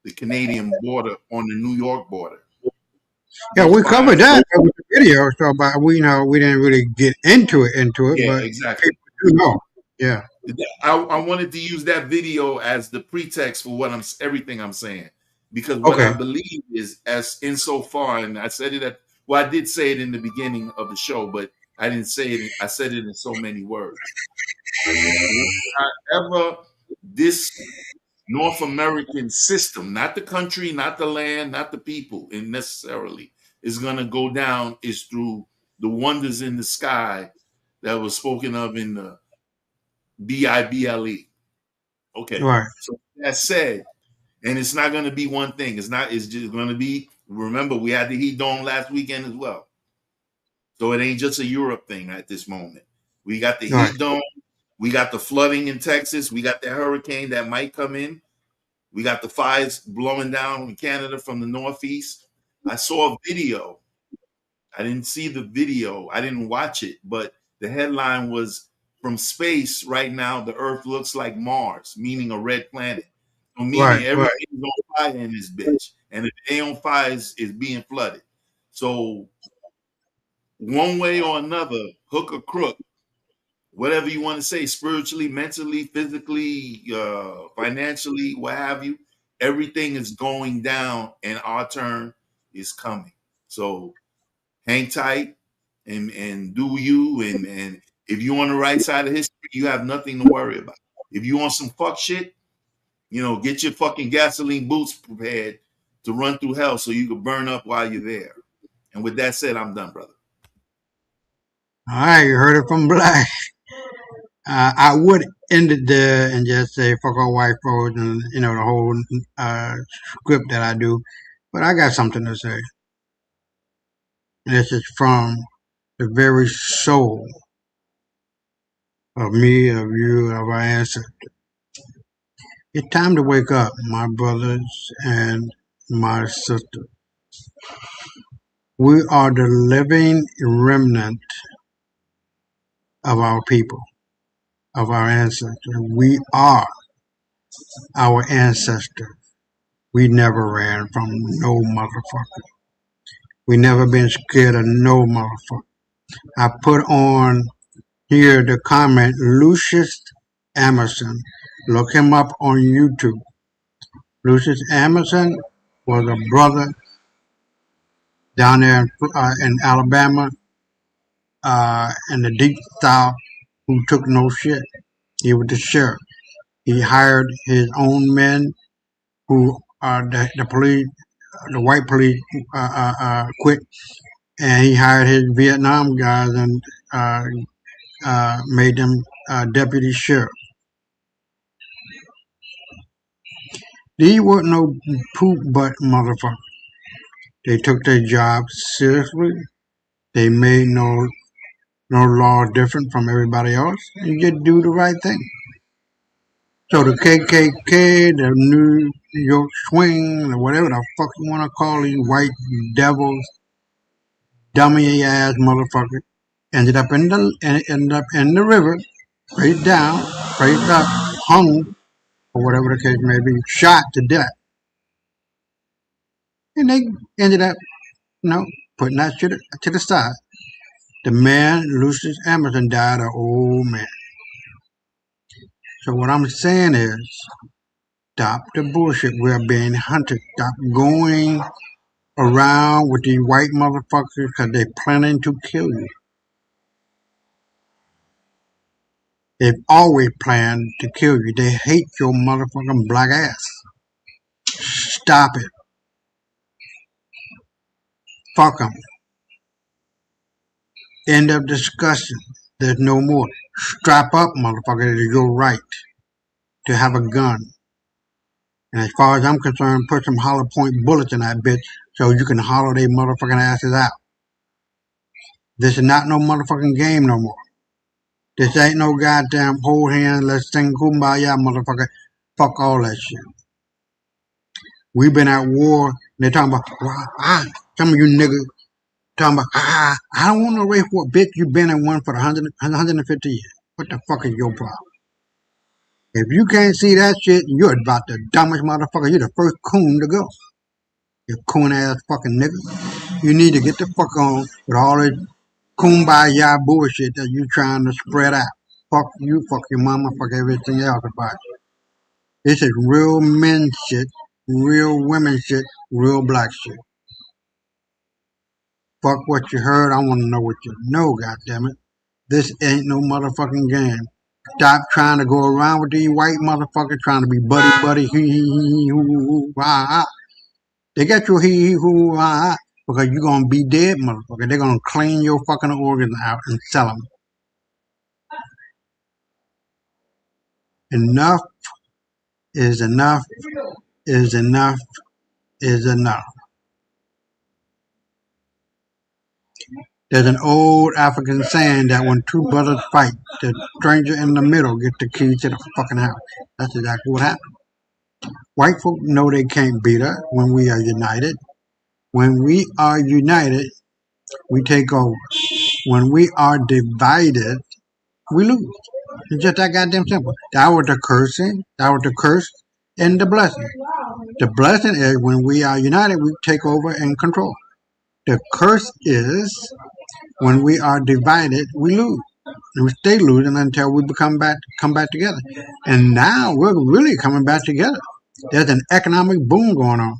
the Canadian border on the New York border. yeah, Those we covered fires, that with the video. So, but we know we didn't really get into it, yeah, but exactly. people do know. Yeah. I wanted to use that video as the pretext for everything I'm saying, because what Okay. I believe is, as insofar, and I said it I did say it in the beginning of the show, but I didn't say it. I said it in so many words. However, this North American system, not the country, not the land, not the people, and necessarily is going to go down is through the wonders in the sky that was spoken of in the Bible. Okay. Right. So that said, and it's not going to be one thing. It's just going to be, remember, we had the heat dome last weekend as well. So it ain't just a Europe thing at this moment. We got the Right. heat dome. We got the flooding in Texas. We got the hurricane that might come in. We got the fires blowing down in Canada from the Northeast. I saw a video. I didn't see the video. I didn't watch it, but the headline was, "From space, right now, the Earth looks like Mars," meaning a red planet. So meaning Right. everything's on fire in this bitch. And if it ain't on fire, it's being flooded. So one way or another, hook or crook, whatever you want to say, spiritually, mentally, physically, financially, what have you. Everything is going down, and our turn is coming. So hang tight and do you. And if you're on the right side of history, you have nothing to worry about. If you want some fuck shit, get your fucking gasoline boots prepared to run through hell so you can burn up while you're there. And with that said, I'm done, brother. All right, you heard it from Black. I would end it there and just say fuck all white folks and the whole script that I do, but I got something to say. And this is from the very soul of me, of you, of our ancestors. It's time to wake up, my brothers and my sisters. We are the living remnant of our people, of our ancestors. We are our ancestors. We never ran from no motherfucker. We never been scared of no motherfucker. I put on here the comment Lucius Emerson. Look him up on YouTube. Lucius Emerson was a brother down there in Alabama, in the deep south, who took no shit. He was the sheriff. He hired his own men who the police, the white police, quit, and he hired his Vietnam guys and made them deputy sheriff. These weren't no poop butt motherfuckers. They took their job seriously. They made no law different from everybody else. You just do the right thing. So the KKK, the New York Swing, or whatever the fuck you want to call these white devils, dummy ass motherfuckers, ended up in the river, straight down, straight up, hung, or whatever the case may be, shot to death. And they ended up, putting that shit to the side. The man, Lucius Emerson, died an old man. So what I'm saying is, stop the bullshit. We're being hunted. Stop going around with these white motherfuckers because they're planning to kill you. They've always planned to kill you. They hate your motherfucking black ass. Stop it. Fuck them. End of discussion. There's no more. Strap up, motherfucker. It is your right to have a gun. And as far as I'm concerned, put some hollow point bullets in that bitch so you can hollow they motherfucking asses out. This is not no motherfucking game no more. This ain't no goddamn hold hands, let's sing kumbaya, motherfucker. Fuck all that shit. We've been at war, and they're talking about, some of you niggas talking about, I don't want no race war. Bitch, you been in one for 150 years. What the fuck is your problem? If you can't see that shit, you're about the dumbest motherfucker. You're the first coon to go. You coon ass fucking nigga. You need to get the fuck on with all this kumbaya bullshit that you trying to spread out. Fuck you, fuck your mama, fuck everything else about you. This is real men shit, real women shit, real black shit. Fuck what you heard, I want to know what you know, goddammit. This ain't no motherfucking game. Stop trying to go around with these white motherfuckers trying to be buddy, hee, hoo, ah. They got your hee, hoo, ah, because you're going to be dead, motherfucker. They're going to clean your fucking organs out and sell them. Enough is enough is enough is enough. There's an old African saying that when two brothers fight, the stranger in the middle gets the key to the fucking house. That's exactly what happened. White folk know they can't beat us when we are united. When we are united, we take over. When we are divided, we lose. It's just that goddamn simple. That was the cursing, that was the curse, and the blessing. The blessing is when we are united, we take over and control. The curse is when we are divided, we lose. And we stay losing until we come back together. And now we're really coming back together. There's an economic boom going on.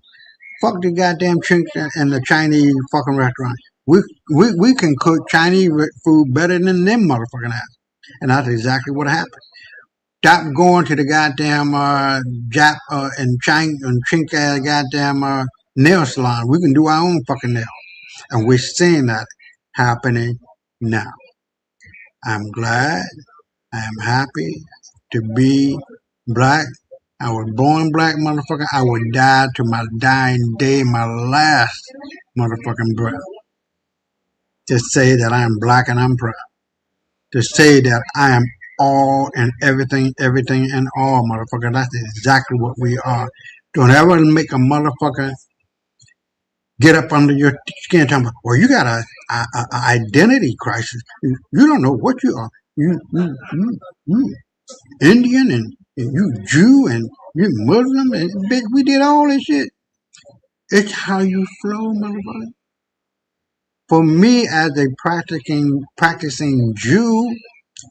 Fuck the goddamn chinks in the Chinese fucking restaurant. We can cook Chinese food better than them motherfucking ass. And that's exactly what happened. Stop going to the goddamn Jap and chink ass goddamn nail salon. We can do our own fucking nails. And we're seeing that happening now. I'm glad. I am happy to be black. I was born black, motherfucker. I would die to my dying day, my last motherfucking breath. To say that I am black and I'm proud. To say that I am all and everything and all, motherfucker. That's exactly what we are. Don't ever make a motherfucker get up under your skin and tell me, well, you got a identity crisis. You don't know what you are. You Indian and you Jew and you Muslim and bitch, we did all this shit. It's how you flow, motherfucker. For me, as a practicing Jew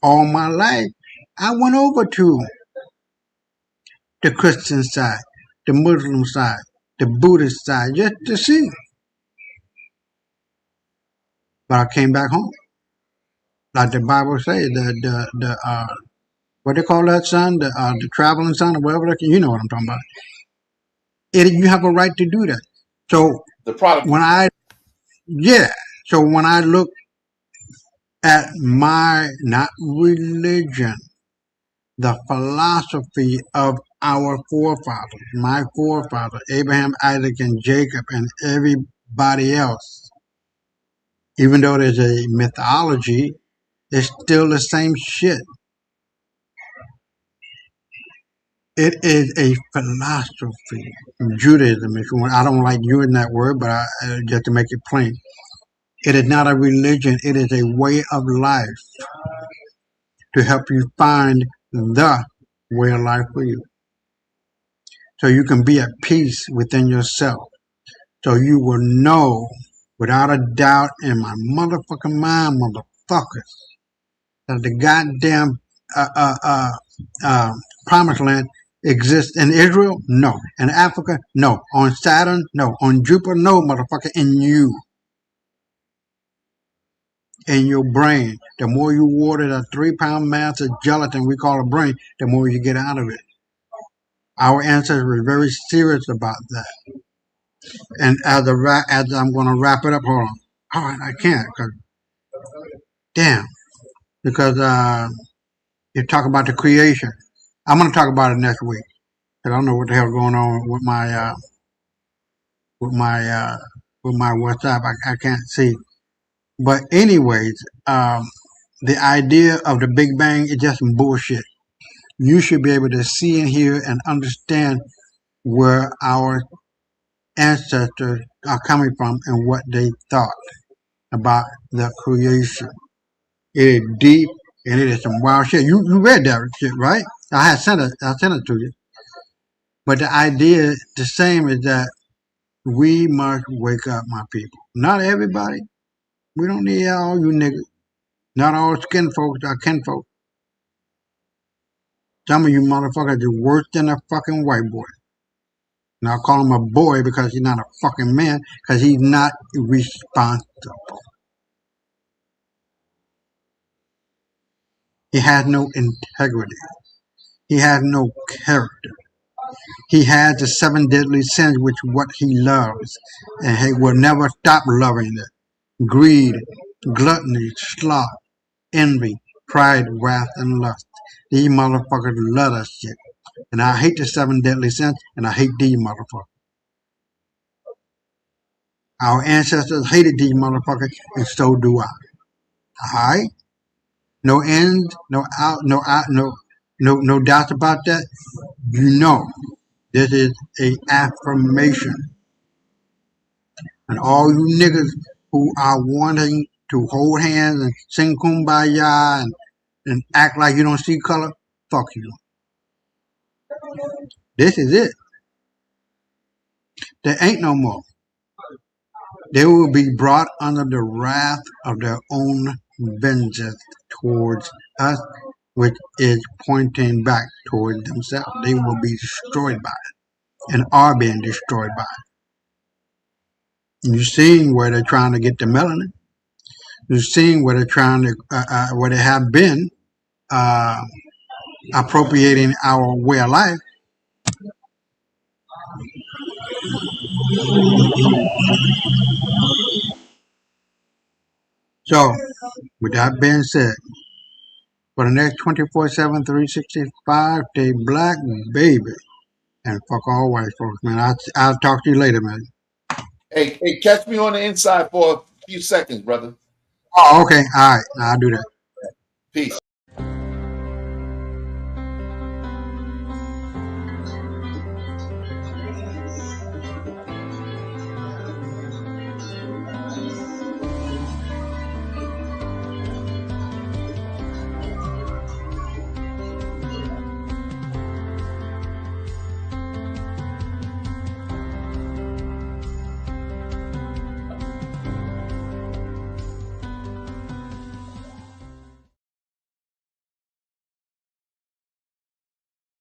all my life, I went over to the Christian side, the Muslim side, the Buddhist side, just to see. But I came back home. Like the Bible says, what they call that son, the traveling son, or whatever. You know what I'm talking about. You have a right to do that. So The product. So when I look at my not religion, the philosophy of our forefathers, my forefathers, Abraham, Isaac, and Jacob, and everybody else, even though there's a mythology, it's still the same shit. It is a philosophy. Judaism, if you want. I don't like using that word, but just to make it plain. It is not a religion. It is a way of life to help you find the way of life for you. So you can be at peace within yourself. So you will know without a doubt in my motherfucking mind, motherfuckers, that the goddamn promised land exists in Israel? No. In Africa? No. On Saturn? No. On Jupiter? No, motherfucker. In you. In your brain. The more you water that 3-pound mass of gelatin we call a brain, the more you get out of it. Our ancestors were very serious about that. And as I'm going to wrap it up, hold on. All right, I can't. Damn. Because you talk about the creation. I'm going to talk about it next week. Because I don't know what the hell's going on with my WhatsApp. I can't see. But anyways, the idea of the Big Bang is just some bullshit. You should be able to see and hear and understand where our ancestors are coming from and what they thought about the creation. It is deep and it is some wild shit. You read that shit, right? I sent it to you. But the idea is the same, is that we must wake up, my people. Not everybody. We don't need all you niggas. Not all skin folks are kinfolk. Some of you motherfuckers are worse than a fucking white boy. And I'll call him a boy because he's not a fucking man, because he's not responsible. He has no integrity. He has no character. He has the 7 deadly sins, which what he loves, and he will never stop loving it. Greed, gluttony, sloth, envy, pride, wrath, and lust. These motherfuckers love that shit. And I hate the 7 deadly sins, and I hate these motherfuckers. Our ancestors hated these motherfuckers, and so do I. Alright? No end, no doubts about that. You know, this is a affirmation. And all you niggas who are wanting to hold hands and sing kumbaya and act like you don't see color, fuck you. This is it. There ain't no more. They will be brought under the wrath of their own vengeance towards us, which is pointing back toward themselves. They will be destroyed by it and are being destroyed by it. And you're seeing where they're trying to get the melanin. You're seeing where they're trying to, where they have been appropriating our way of life. So, with that being said, for the next 24/7, 365, stay black, baby. And fuck all white folks, man. I'll talk to you later, man. Hey, catch me on the inside for a few seconds, brother. Oh, okay. All right. I'll do that. Peace.